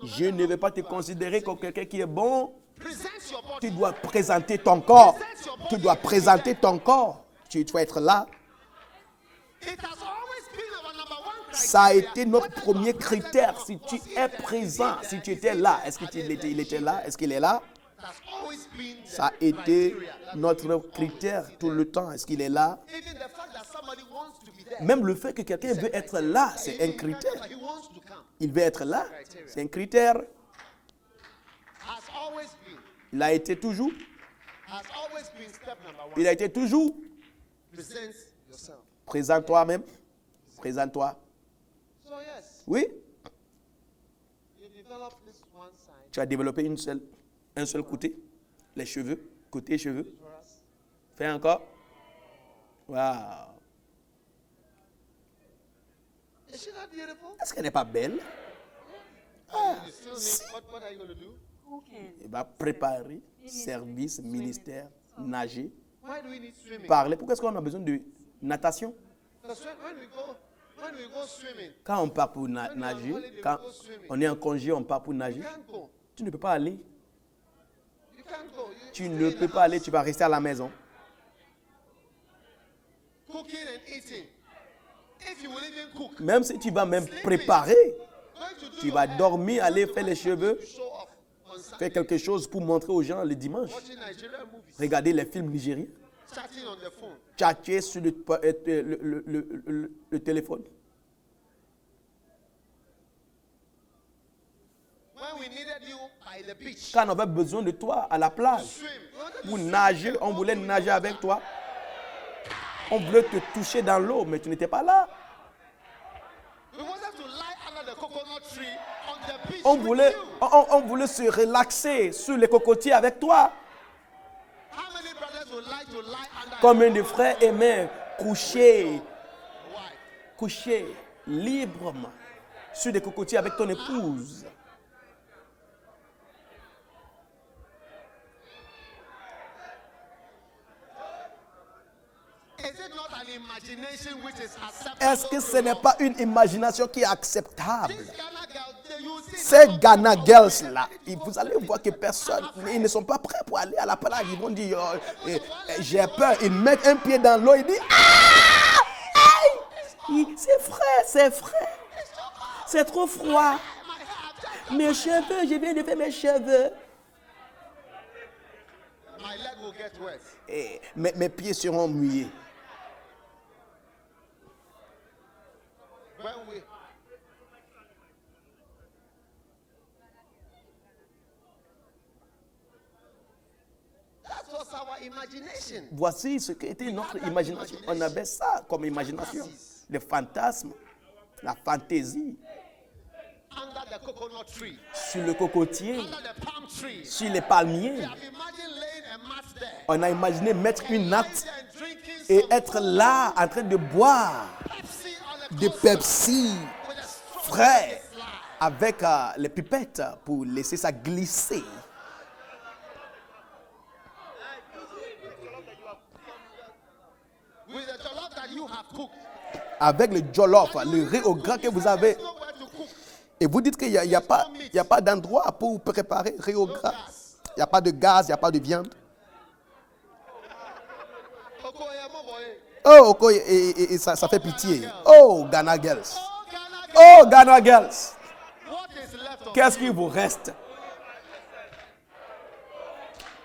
Je ne vais pas te considérer comme quelqu'un qui est bon. Tu dois présenter ton corps. Tu dois présenter ton corps. Tu dois être là. Ça a été notre premier critère. Si tu es présent, si tu étais là, est-ce qu'il était là? Est-ce qu'il est là? Ça a été notre critère tout le temps. Est-ce qu'il est là? Même le fait que quelqu'un veut être là, c'est un critère. Il veut être là, c'est un critère. Il a été toujours. Il a été toujours. Présente-toi même. Présente-toi. Oui. Tu as développé un seul côté. Les cheveux. Côté cheveux. Fais encore. Waouh. Est-ce qu'elle n'est pas belle? Ah, si. Il va préparer service, ministère, nager, parler. Pourquoi est-ce qu'on a besoin de natation? Quand on part pour nager, quand on est en congé, on part pour nager, tu ne peux pas aller. Tu ne peux pas aller, tu vas rester à la maison. Même si tu vas même préparer, tu vas dormir, aller faire les cheveux, faire quelque chose pour montrer aux gens le dimanche. Regardez les films nigériens. Tchatcher sur le téléphone. Quand on avait besoin de toi à la plage, pour nager, on voulait nager avec toi. On voulait te toucher dans l'eau, mais tu n'étais pas là. On voulait se relaxer sur les cocotiers avec toi. Combien de frères aimaient coucher librement sur des cocotiers avec ton épouse. Est-ce que ce n'est pas une imagination qui est acceptable? Ces Ghana girls là, vous allez voir que personne, ils ne sont pas prêts pour aller à la plage. Ils vont dire, j'ai peur. Ils mettent un pied dans l'eau, ils disent, c'est frais. C'est trop froid. Mes cheveux, je viens de faire mes cheveux. Et mes pieds seront mouillés. Voici ce qu'était notre imagination. On avait ça comme imagination. Le fantasme, la fantaisie. Sur le cocotier, sur les palmiers. On a imaginé mettre une natte et être là en train de boire des Pepsi frais avec les pipettes pour laisser ça glisser. avec le jollof, le riz au gras que vous avez, There's nowhere to cook. et vous dites qu'il n'y a pas d'endroit pour préparer riz au gras. Il n'y a pas de gaz, il n'y a pas de viande. Okoye, mon boy. Oh, ok, et ça fait pitié. Oh, Ghana Girls. Oh, Ghana, Oh, Ghana Girls. what is left of Qu'est-ce qu'il vous reste?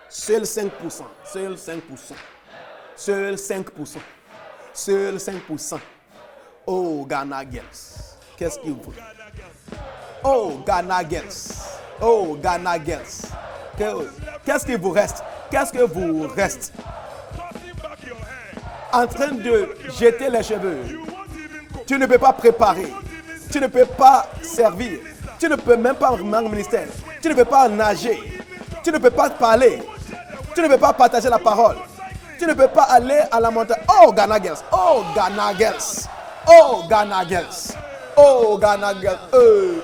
Seul 5%. Seul 5%. Seul 5%. Seul 5%. Oh, Ghana Girls. Qu'est-ce qu'il vous reste? Oh, Ghana Girls. Oh, Ghana Girls. Qu'est-ce qu'il vous reste? Qu'est-ce que vous reste? En train de jeter les cheveux. Tu ne peux pas préparer. Tu ne peux pas servir. Tu ne peux même pas rendre ministère. Tu ne peux pas nager. Tu ne peux pas parler. Tu ne peux pas partager la parole. Tu ne peux pas aller à la montagne. Oh, Ghana Girls. Oh, Ghana Girls. Oh, Ghana Girls. Oh, Ghana Girls.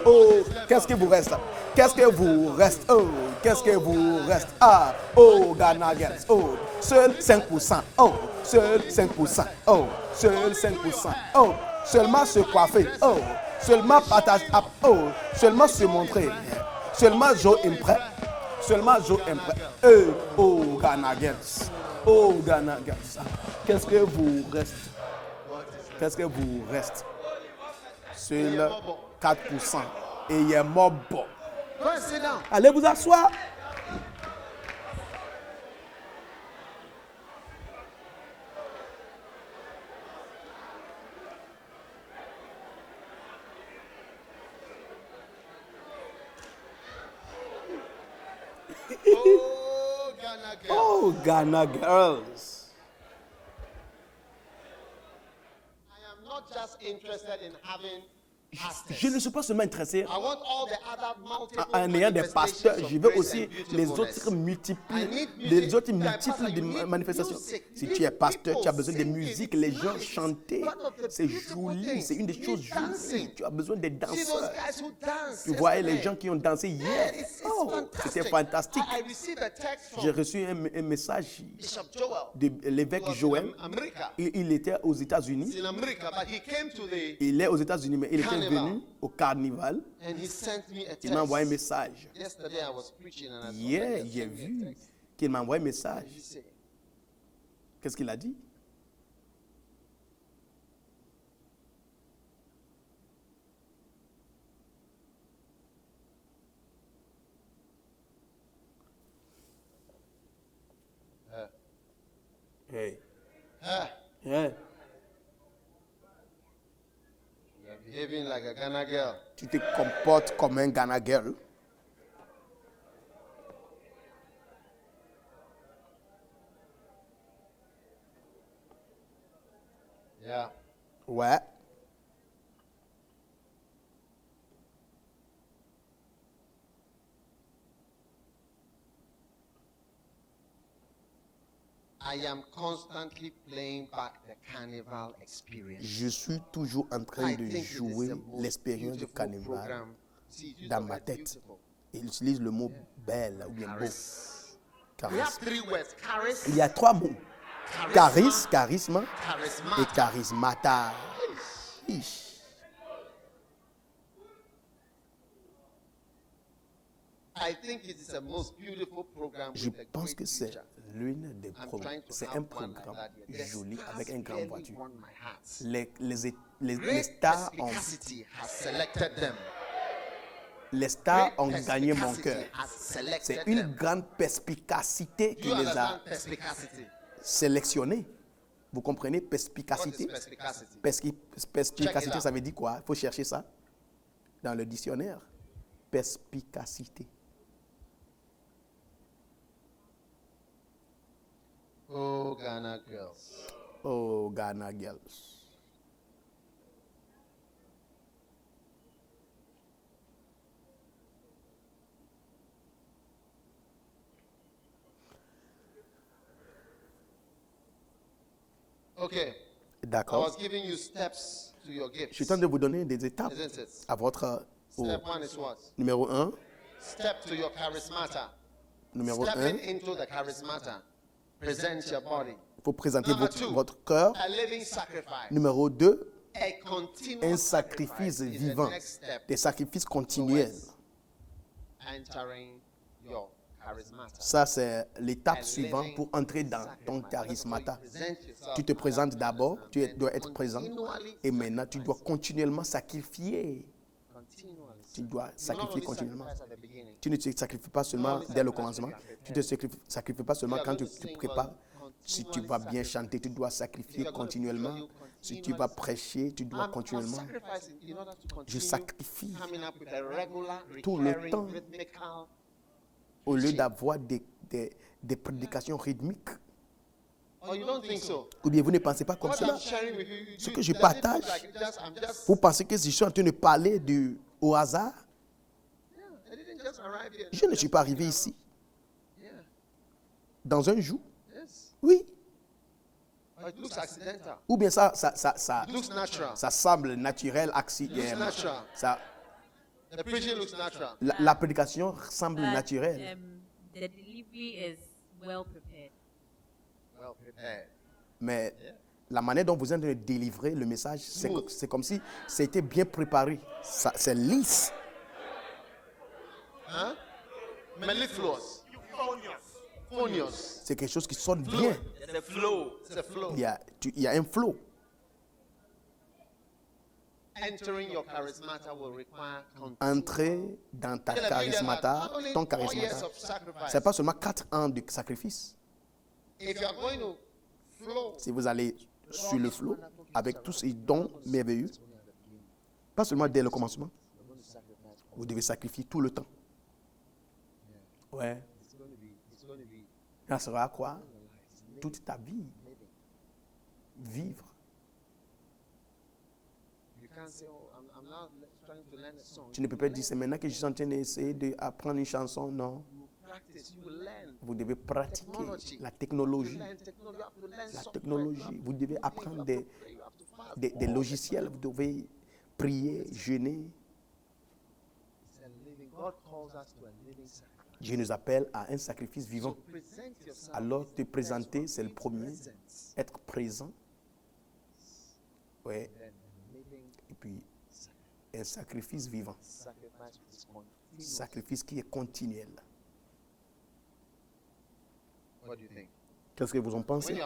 Oh, qu'est-ce qui vous reste? Qu'est-ce que vous reste? Oh, qu'est-ce que vous reste? Ah, oh, Ghana Girls. Oh, seul 5%. Oh, seul 5%. Oh, seul 5%. Oh, seulement se coiffer. Oh, seulement partager. Oh, seulement se montrer. Seulement Joe imprès. Seulement Joe imprès. Oh, Ghana Girls. Oh, Ghana Girls. Qu'est-ce que vous reste? Qu'est-ce que vous reste? Seul 4%. Et il est mort bon. Go and sit down. Allez vous asseoir. Oh, Ghana girl. Oh, Ghana Girls. I am not just interested in having pastors. Je ne suis pas seulement intéressé I want all the other multiple en ayant des pasteurs. Je veux aussi les autres multiples de manifestations. Si tu es pasteur, tu as besoin de musique, les gens chanter. C'est joli, c'est une des choses jolies. Tu as besoin des See those danseurs. guys who dance. Tu vois les yesterday? gens qui ont dansé hier. It's Oh, fantastic. c'était fantastique. I received a text J'ai from reçu un message Bishop Joel. de l'évêque Joël. America. Il était aux He's États-Unis. in America, but he came to the Il est aux États-Unis, mais il était Carnival. venu au carnival. and he sent me a Il m'a envoyé un text. message. Yesterday I was preaching and I saw Hier, that he j'ai sent me a vu text. qu'il m'a envoyé un message. He said, Qu'est-ce qu'il a dit? Hey. "Ah, Hey. you're behaving like a Ghana girl." Tu te comportes comme un Ghana girl. Yeah. Ouais. I am constantly playing back the carnival experience. Je suis toujours en train I de think it is jouer the most l'expérience du beautiful carnaval program. See, you dans look ma at tête. beautiful. Il utilise le mot belle ou bien beau. We have Charisme. 3 words: charis, Il y a 3 mots. Charisme, charisme charisma. et charismata. Ish. I think it is the most beautiful program. Je with a pense great que c'est teacher. l'une des I'm programmes. trying to C'est have un one like programme that here. The joli stars avec un grand really voiture. won my heart. Les Great stars ont, perspicacity has selected them. les stars Great ont gagné mon perspicacity cœur. has selected C'est them. une grande perspicacité qui You les a understand perspicacity? sélectionnés. Vous comprenez What is perspicacité? perspicacity? Perspicacité, out. ça veut dire quoi? Il faut chercher ça dans le dictionnaire. Perspicacité. Oh, Ghana girls. Oh, Ghana Girls. Okay. I D'accord. was giving you steps to your Je suis gifts. en train de vous donner des étapes Isn't it? à votre Step 1 is what? numéro 1. Step to your charismata. Numéro Stepping 1, into the charismata. Present your body. il faut présenter Number 2, votre cœur. a living sacrifice. Numéro 2, A continual un sacrifice sacrifice is the vivant, next step des sacrifices continuels. entering your charismata. Ça, c'est l'étape suivante pour entrer dans ton charismata. Tu te présentes d'abord, dois être présent. Et maintenant, tu dois continuellement sacrifier. Tu dois sacrifier continuellement. Tu ne te sacrifies pas seulement dès le commencement. Tu ne te sacrifies pas seulement quand tu te prépares. Si tu vas bien chanter, tu dois sacrifier continuellement. Si tu vas prêcher, tu dois continuellement. Je sacrifie tout le temps au lieu d'avoir des prédications rythmiques. Ou bien vous ne pensez pas comme cela. Ce que je partage, vous pensez que si je suis en train de parler au hasard, je ne suis pas arrivé ici. Dans un jour. Oui. Ou bien ça semble naturel, accidentel. La prédication semble naturelle. The delivery is well prepared. Mais la manière dont vous êtes de délivrer le message, c'est comme si c'était bien préparé. C'est lisse. C'est quelque chose qui sonne bien. Il y a un flow. Entrer dans ta charismata, ton charismata, ce n'est pas seulement 4 ans de sacrifice. Si vous allez sur le flot avec tous ces dons merveilleux, pas seulement dès le commencement, vous devez sacrifier tout le temps. Ouais. Ça sera quoi? Toute ta vie. Vivre. Tu ne peux pas dire, c'est maintenant que je suis en train d'essayer d'apprendre une chanson. Non. Vous devez pratiquer la technologie. La technologie. Vous devez apprendre des logiciels. Vous devez prier, jeûner. Dieu nous appelle à un sacrifice vivant. Alors, te présenter, c'est le premier. Être présent. Ouais. Et puis, un sacrifice vivant. Sacrifice qui est continuel. Qu'est-ce que vous en pensez?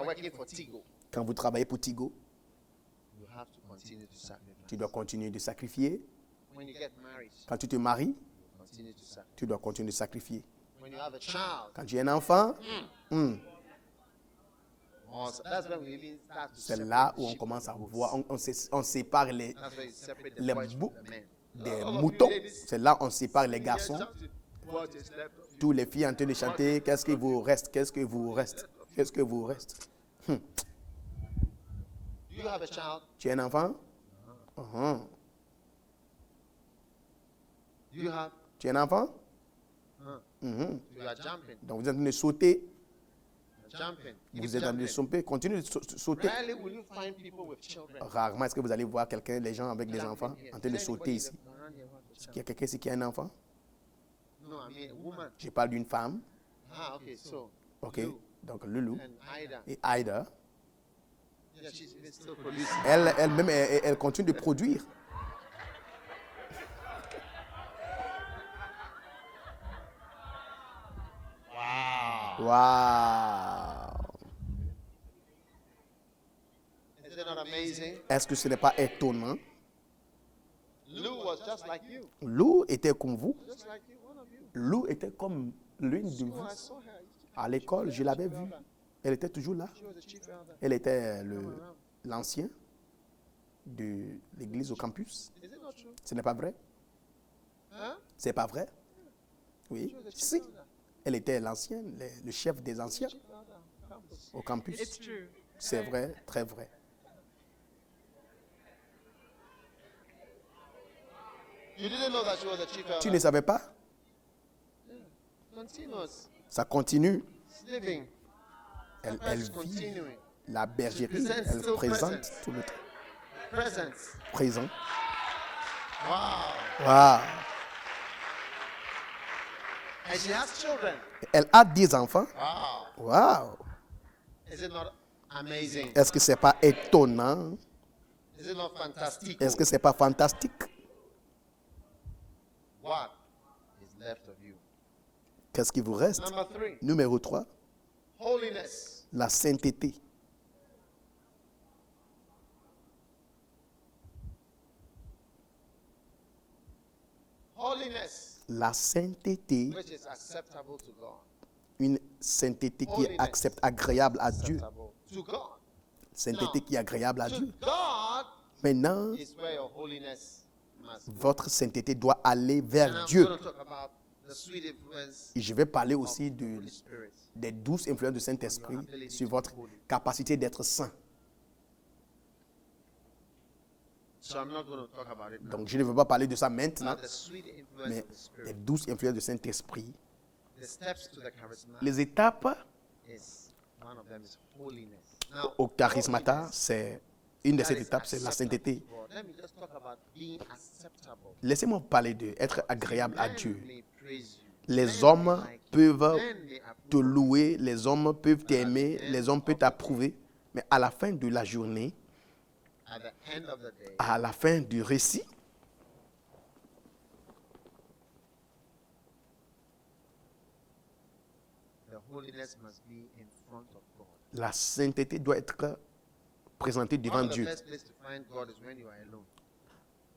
Quand vous travaillez pour Tigo, tu dois continuer de sacrifier. Quand tu te maries, tu dois continuer de sacrifier. Quand tu as un enfant, c'est là où on commence à voir, on sépare les boucs des moutons. C'est là où on sépare les garçons. Tous les filles en train de chanter, qu'est-ce que vous reste, qu'est-ce que vous reste, qu'est-ce que vous reste. Tu as un enfant? Tu as un enfant? Donc vous êtes en train de sauter. Vous êtes en train de sauter. Continuez de sauter. Rarement est-ce que vous allez voir les gens avec des enfants en train de sauter ici. Est-ce qu'il y a quelqu'un ici qui a un enfant? Je parle d'une femme. Ok. Donc Lulu et Aida. Elle-même, elle continue de produire. Wow. Est-ce que ce n'est pas étonnant? Lou était comme vous. Lou était comme l'une de vous. À l'école, je l'avais vue. Elle était toujours là. Elle était l'ancien de l'église au campus. Ce n'est pas vrai? C'est pas vrai? Oui. Si. Elle était l'ancienne, le chef des anciens au campus. C'est vrai, très vrai. Tu ne savais pas? Ça continue. Elle vit la bergerie, elle présente tout le temps. Présent. Wow. Elle a 10 enfants. Wow. Est-ce que ce n'est pas étonnant? Is it not fantastic? Est-ce que ce n'est pas fantastique? What is left of you? Qu'est-ce qui vous reste? Number 3, Numéro 3, holiness. la sainteté. Holiness, La sainteté, which is acceptable to God. une sainteté qui est agréable à Dieu. Acceptable to God. Sainteté qui est agréable à To Dieu. God Maintenant, is where your holiness must be. votre sainteté doit aller And vers I'm Dieu. going to talk about the sweet influence Et je vais parler of aussi the Holy Spirit. des douces influences du Saint-Esprit sur votre capacité d'être saint. So I'm not going to talk about it now. Donc, je ne veux pas parler de ça maintenant, The sweet influence mais of the les Spirit. douces influences du Saint-Esprit. The steps to the charisma Les étapes is one of them is holiness. Now, au charismata, holiness, c'est une de that ces is étapes, c'est la acceptable sainteté. to God. Let me just talk about being acceptable. Laissez-moi parler d'être agréable à Men Dieu. may praise you. Les Men hommes may like you. peuvent Men may te approve. louer, les hommes peuvent t'aimer, les hommes peuvent t'approuver, mais à la fin de la journée, At the end of the day, à la fin du récit, the holiness must be in front of God. la sainteté doit être présentée devant One of the Dieu. best places to find God is when you are alone.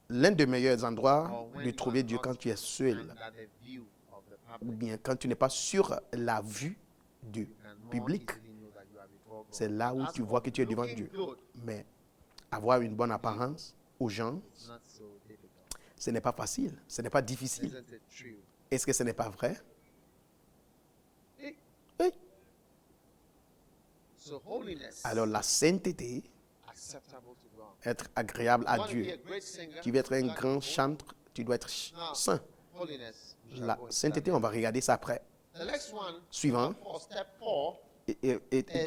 L'un des meilleurs endroits Or when de you trouver are Dieu not quand tu es seul, under the view of the ou public. bien quand tu n'es pas sur la vue du You can more public. easily know that you are before God. C'est là où As tu for vois que tu es devant looking Dieu. good, Mais avoir une bonne apparence aux gens, it's not so difficult. ce n'est pas facile, ce n'est pas difficile. Isn't it true? Est-ce que ce n'est pas vrai? Eh, Oui. So holiness, Alors la sainteté, acceptable to God. être agréable à You want to be Dieu. a great singer? Tu veux être un You got to grand be chanteur, tu dois être saint. holiness. We shall La go into sainteté, that. on va regarder ça après. The next one, Suivant. step 4,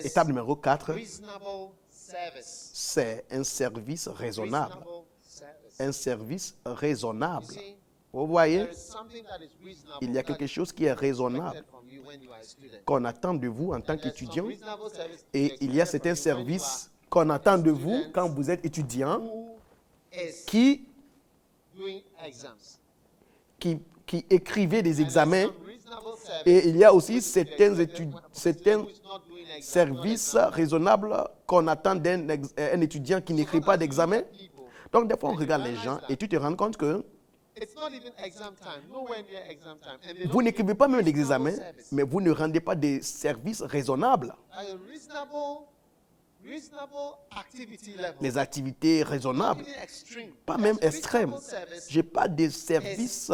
Étape numéro 4, reasonable service. c'est un service raisonnable. Reasonable service. Un service raisonnable. You see, Vous voyez, there is something that is reasonable il y a that quelque chose qui est is raisonnable, expected from you when you are a student. qu'on attend de vous en tant There's some qu'étudiant. reasonable service Et il y a expected certains from you when you services qu'on attend de vous quand vous êtes étudiant are- who is qui, doing exams. qui écrivez des And there's examens. some reasonable service Et il y a aussi which is certains, expected from a certains student who is not doing exams, services not exams. raisonnables qu'on attend un étudiant qui n'écrit pas d'examen. People, Donc, des fois, on regarde les gens et tu te rends compte que it's not even exam time, nowhere near exam time. And they vous don't n'écrivez give pas même reasonable d'examen, service. mais vous ne rendez pas des services raisonnables. At a reasonable activity level. Les activités Not raisonnables, even extreme. pas même Just extrêmes. reasonable service Je n'ai pas de services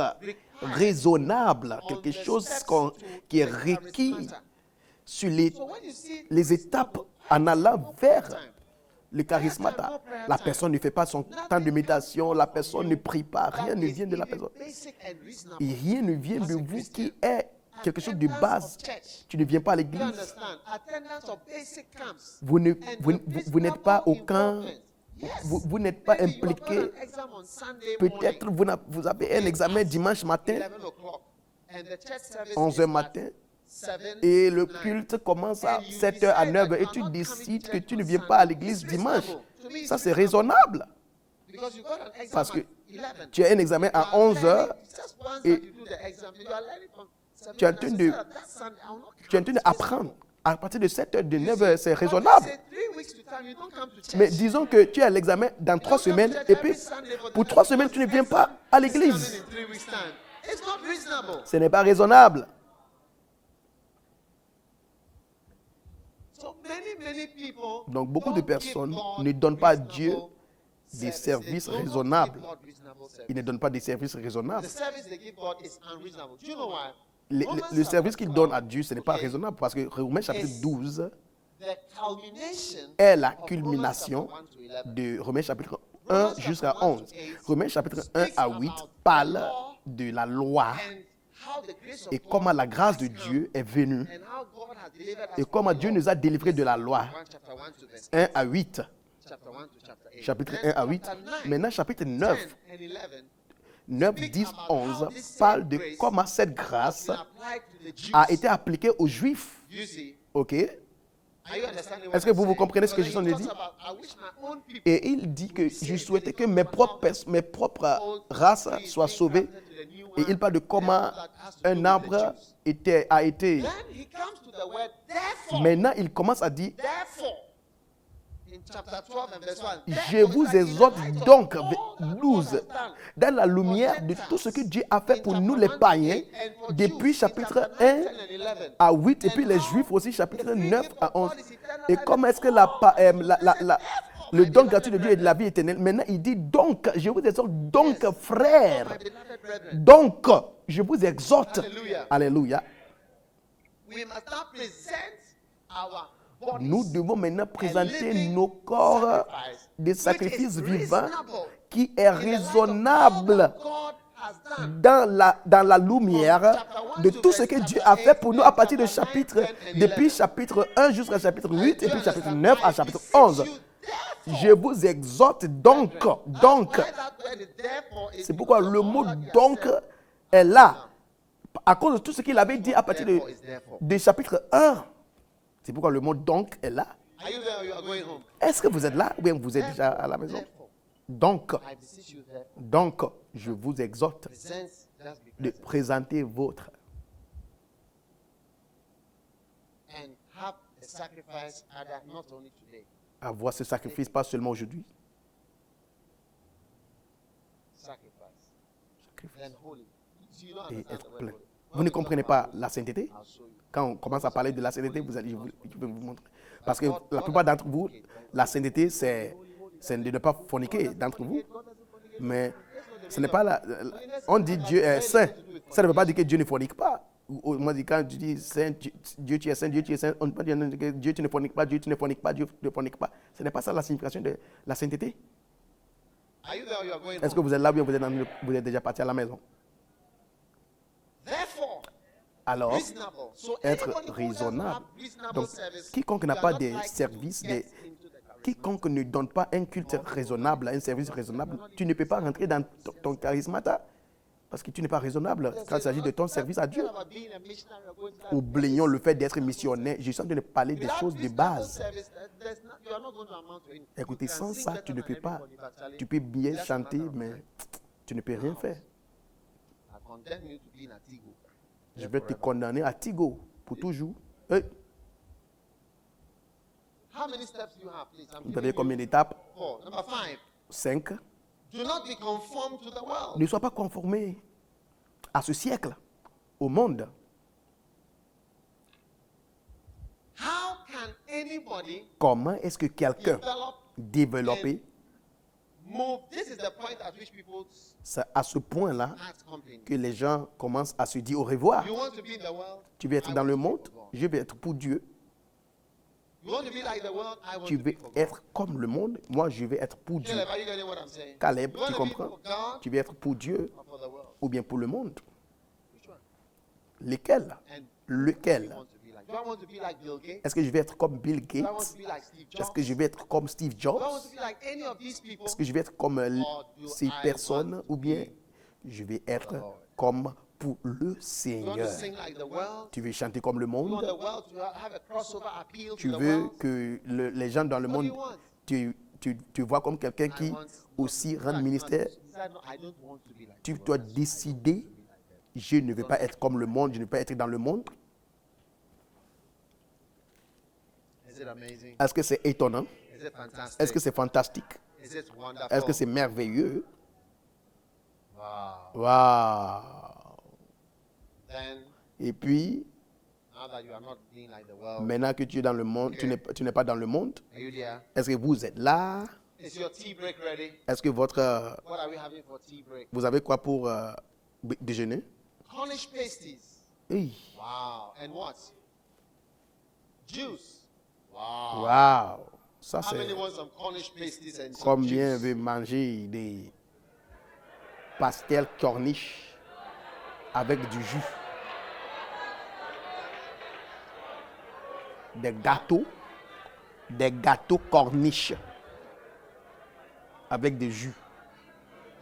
raisonnables, on quelque the chose steps qui est to the requis charismata. sur les So when you see étapes en allant vers time, le charismata. La personne ne fait pas son temps de méditation, la personne ne prie pas, rien ne vient de la personne. basic and reasonable. Et rien ne vient de vous qui est quelque chose de base. Tu ne viens pas à You l'église. understand? Attendance of basic camps. Vous ne- And vous- the vous- vous n'êtes pas reasonable au camp. involvement. Yes. Vous n'êtes pas Maybe you have impliqué. got an exam on Sunday Peut-être morning, vous avez un examen dimanche matin, 11 o'clock, and the church service 11 is h at matin, 7, et le 9. culte commence à And you 7 h à decide 9 that h, et you are tu not coming décides to que church tu on ne viens pas à Sunday. l'église It's dimanche. reasonable. To me, it's Ça, c'est reasonable. raisonnable. Because you got an exam Parce que at 11. tu as un examen à You are 11 learning h, just once et that you do the exam, you are learning from 7 tu es en to train 9. de- So that Sunday, I will not tu es en come. train It's d'apprendre. À partir de 7 h, de 9 h, c'est But let's raisonnable. say 3 weeks to time, you don't come to church. Mais disons que tu as l'examen dans 3 semaines, et puis pour 3 semaines, tu ne viens pas à l'église. In 3 weeks' time. It's not reasonable. Ce n'est pas raisonnable. So many people Donc, beaucoup de don't personnes give God ne donnent pas à reasonable Dieu des service. services They do not raisonnables. give God reasonable service. Ils ne donnent pas des services The raisonnables. service they give God is unreasonable. Do you know why? Le Romans service chapter qu'ils 12, donnent à Dieu, ce n'est pas okay, raisonnable parce que Romains chapitre Yes. 12 The culmination est la of culmination Romans chapter 1 to 11. de Romains chapitre 1 jusqu'à 11. Romains chapitre 1 à 8 parle de la loi And how the grace of et God comment la grâce de has come, Dieu est venue and how God has delivered us et from comment the Dieu law. nous a délivrés de la loi. 1 chapter 1 to verse 1 à 8. chapter 1 to chapter 8. Chapitre Then 1 à 8. chapter 9, Maintenant, chapitre 9, 10 and 11 9, 10, 11 parle de comment cette grâce been applied to the Jews. a été appliquée aux Juifs. You see, OK? Are you understanding what Est-ce que I'm vous saying? comprenez ce que je Because suis en he train de talks dire? about, I wish my own people Et il dit que je souhaitais que mes propres races soient sauvées. Et il parle de comment un arbre a été. Then he comes to the word therefore. Maintenant, il commence à dire, Therefore, in chapter 12 and verse 1, je vous exhorte donc, 12, dans la lumière de tout ce que Dieu a fait pour nous les païens, depuis chapitre 1 à 8, et puis les Juifs aussi, chapitre 9 à 11. Et comment est-ce que le don gratuit de Dieu est de la vie éternelle? Maintenant, il dit donc, je vous exhorte donc, frères, donc, je vous exhorte. Alléluia. we must now present our bodies Nous devons maintenant présenter nos corps des sacrifices vivants qui est raisonnable God has done. dans la lumière de tout ce que Dieu a fait pour nous à partir de depuis chapitre 1 jusqu'à chapitre 8 et puis chapitre 9 à chapitre 11. Je vous exhorte donc. C'est pourquoi le mot donc est là. À cause de tout ce qu'il avait dit à partir de chapitre 1. C'est pourquoi le mot donc est là. Are you there or you are going home? Est-ce que vous êtes là ou bien vous êtes déjà à la maison? Donc, I beseech you therefore, donc, je vous exhorte present, just be de present, présenter votre and have a sacrifice other, not only today. avoir ce sacrifice, pas seulement aujourd'hui. Sacrifice. Then holy. So you don't Et understand être the word plein. holy. Vous ne comprenez pas la sainteté? I'll show you. Quand on commence à parler de la sainteté, je vais vous montrer. Parce que la plupart d'entre vous, la sainteté, c'est de ne pas forniquer d'entre vous. Mais ce n'est pas on dit Dieu est saint. Ça ne veut pas dire que Dieu ne fornique pas. Moi, quand tu dis saint, Dieu tu es saint, Dieu tu es saint, on ne peut pas dire que Dieu tu ne forniques pas, Dieu tu ne forniques pas, Dieu ne fornique pas. Ce n'est pas ça la signification de la sainteté. Are you there or you are going Est-ce que home? vous êtes là ou bien vous êtes déjà parti à la maison? Therefore, Alors, reasonable. So être anybody who doesn't raisonnable. have reasonable Donc, service, quiconque you n'a are pas not des likely to services, get into the charisma. quiconque ne donne pas un culte raisonnable, un service raisonnable, tu ne peux pas rentrer dans ton charismata parce que tu n'es pas raisonnable quand il s'agit de ton service à Dieu. Forget about being a missionary or going to that Oublions le fait d'être missionnaire. Je suis en train de parler des Without choses de reasonable base. service, you are not going to amount to anything. Écoutez, You can sans sing ça, better tu ne than peux pas. everybody, but Charlie, Tu peux bien that's chanter, another mais matter. tu ne peux rien faire. I condemn you to be in a Tigo. Je vais te condamner à Tigo pour toujours. Hey, How many steps do you have, please? I'm vous giving avez you combien d'étapes? 4. Number 5. 5. Do not be conformed to the world. Ne sois pas conformé à ce siècle, au monde. How can anybody Comment est-ce que quelqu'un develop développé, move? This is the point at which people's c'est à ce point-là hearts complain. que les gens commencent à se dire au revoir. You want to be in the world? Tu veux être I dans want le to be monde, for God. je vais être pour Dieu. You want to be like the world? I want Tu to be veux for God. être comme le monde, moi je vais être pour Dieu. Caleb, are you getting what I'm saying? Caleb, You want tu to be comprends? for God Tu veux être pour Dieu or for the world? ou bien pour le monde? Which one? Lequel? And Lequel? you want to be like? Do I want to be like Bill Gates? Est-ce que je vais être comme Bill Do I want Gates? to be like Steve Est-ce Jobs? que je vais être comme Steve Jobs? Do I want to be like any of these people? Est-ce que je vais être comme ces I personnes want to ou bien be je vais être Lord? comme pour le You want to Seigneur? sing like the world? Tu veux chanter comme le You want monde? the world to have a crossover appeal Tu to the veux world? que les gens dans le What do monde, you want? tu vois comme quelqu'un I qui want aussi rend not- ministère. decide, no, I don't want to be like Tu the dois world. décider, je ne veux pas être comme le monde, je ne veux pas être dans le monde. Is it amazing? Est-ce que c'est étonnant? Is it fantastic? Est-ce que c'est fantastique? Is it wonderful? Est-ce que c'est merveilleux? Wow. Waouh! Then, Et puis, now that you are not being like the world, maintenant que tu es dans le monde, tu n'es pas dans le monde, are you there? est-ce que vous êtes là? Is your tea break ready? Est-ce que What are we having for tea break? vous avez quoi pour déjeuner? Cornish pasties. Hey. Wow. And what? Juice. Wow. Waouh! Ça, How many c'est want some Cornish pasties and some combien juice? veut manger des pastels corniches avec du jus? Des gâteaux corniches avec des jus.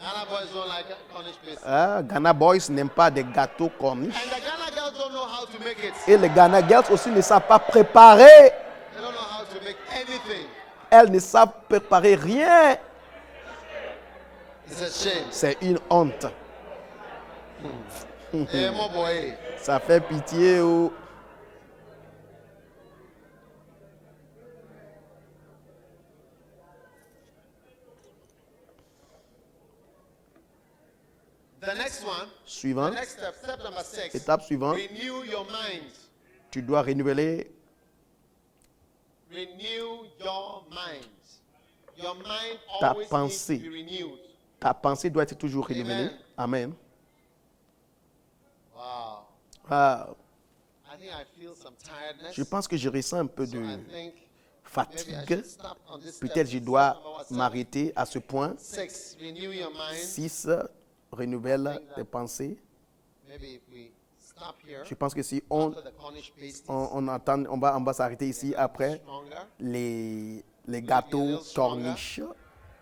Ghana boys don't like Cornish pasties. Ah, Ghana Boys n'aiment pas des gâteaux corniches. And the Ghana girls don't know how to make it. Et les Ghana Girls aussi ne savent pas préparer They don't know elles ne savent préparer rien. It's a shame. C'est une honte. Eh, mon boy. Ça fait pitié. Oh. The next one. Suivant. The next step, step number 6. Étape suivante. Renew your mind. Tu dois renouveler. Renew your mind. Your mind Ta always needs pensée. to be renewed. Ta pensée doit être toujours renouvelée. Amen. Wow. Ah, I think I feel some tiredness. je pense que je ressens un peu So de I think maybe I fatigue. should stop on this step. Peut-être je Step dois number 7. m'arrêter à ce point. 6. Renew your mind. 6. Renouvelle tes pensées. Maybe if we stop here. Je pense que si on, After the Cornish pasties, on va s'arrêter ici après stronger. les gâteaux corniches.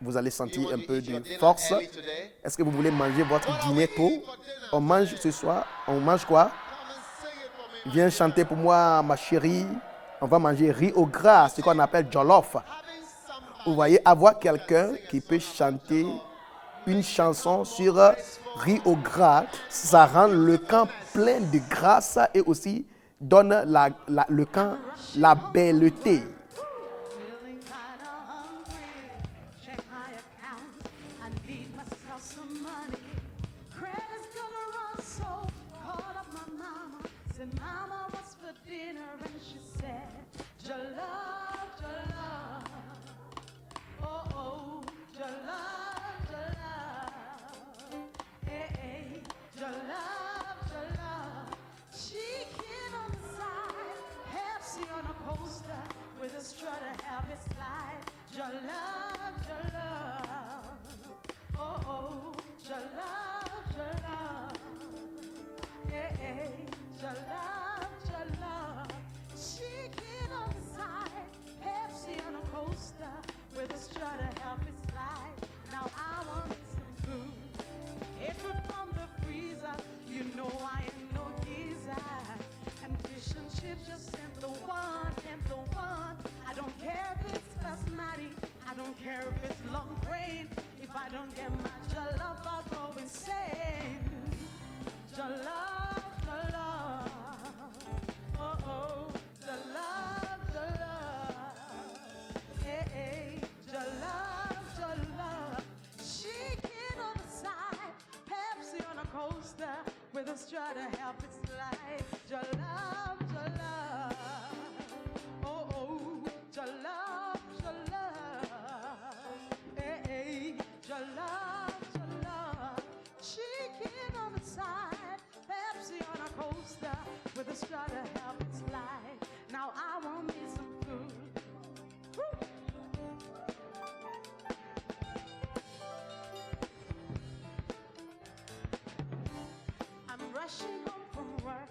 Vous allez sentir un peu de force. Early today. Est-ce que vous voulez manger votre dîner tôt? On mange ce soir. On mange quoi? Come and sing it for me. Viens chanter pour moi, ma chérie. On va manger riz au gras, ce qu'on appelle jollof. Having somebody Vous voyez, avoir quelqu'un qui peut chanter une chanson sur riz au gras, ça rend le camp plein de grâce et aussi donne le camp la belleté. Feeling kinda hungry. Check my account. I need myself some money. Credit's gonna run so. Called up my mama. Said, Mama, what's for dinner? And she said, jollof, jollof. Oh, oh, jollof, jollof. Hey, hey, jollof, jollof. Chicken on the side. Pepsi on a poster with a straw to help it slide. Jollof, jollof. Oh, oh, jollof, jollof. Hey, hey, jollof, jollof. Chicken on the side. Pepsi on a coaster with a straw to help it slide. Now I want some food. It food from the freezer. You know I ain't no geezer. And fish and chips just ain't the one, ain't the one. I don't care if it's basmati. I don't care if it's long grain. If I don't get my jollof, I'll go insane. Jollof, jollof. Oh, oh, jollof, jollof. Hey, hey, jollof, jollof. Chicken on the side. Pepsi on a coaster with a straw to help it slide. Jollof, jollof. Oh, oh, jollof, jollof. Hey, hey, jollof, jollof. Chicken on the side. Pepsi on a coaster with a straw to help it slide. Now I want me some food. Woo. I'm rushing home from work,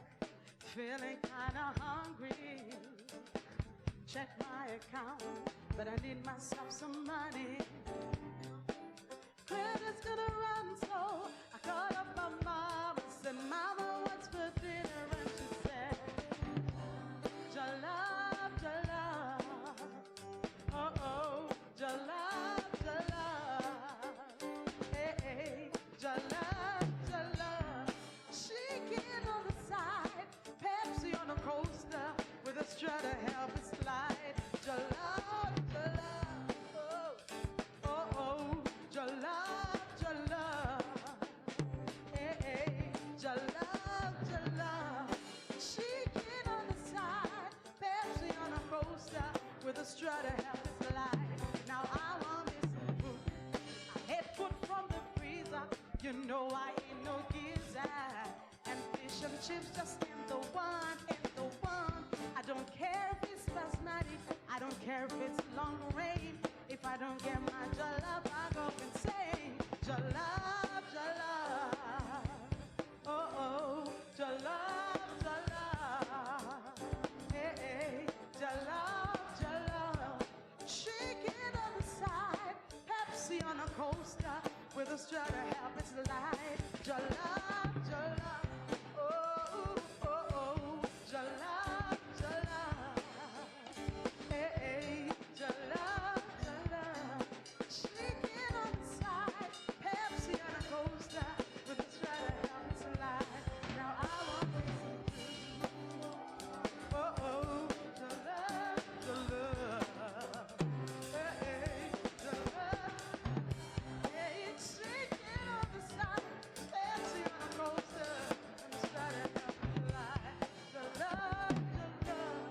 feeling kinda hungry. Check my account, but I need myself some money. Credit's gonna run so I called up my mom and said, Mama, what's for dinner? And she said, jollof, jollof. Oh, oh, jollof, jollof. Hey, hey, jollof, jollof. Chicken on the side, Pepsi on a coaster with a straw to help it slide. Jollof, jollof. Oh, oh, oh, jollof, jollof. Hey, hey, jollof, jollof. Chicken on the side, Pepsi on a coaster with a straw to help it slide. Now I want me some food. I hate food from the freezer. You know I ain't no geezer. And fish and chips just ain't the one, ain't the one. I don't care if it's basmati. I don't care if it's long rain. If I don't get my jollof, I go insane. Jollof, jollof. Oh, oh, jollof, jollof. Hey, hey, jollof, jollof. Chicken on the side, Pepsi on a coaster with a straw to help it slide. Jollof.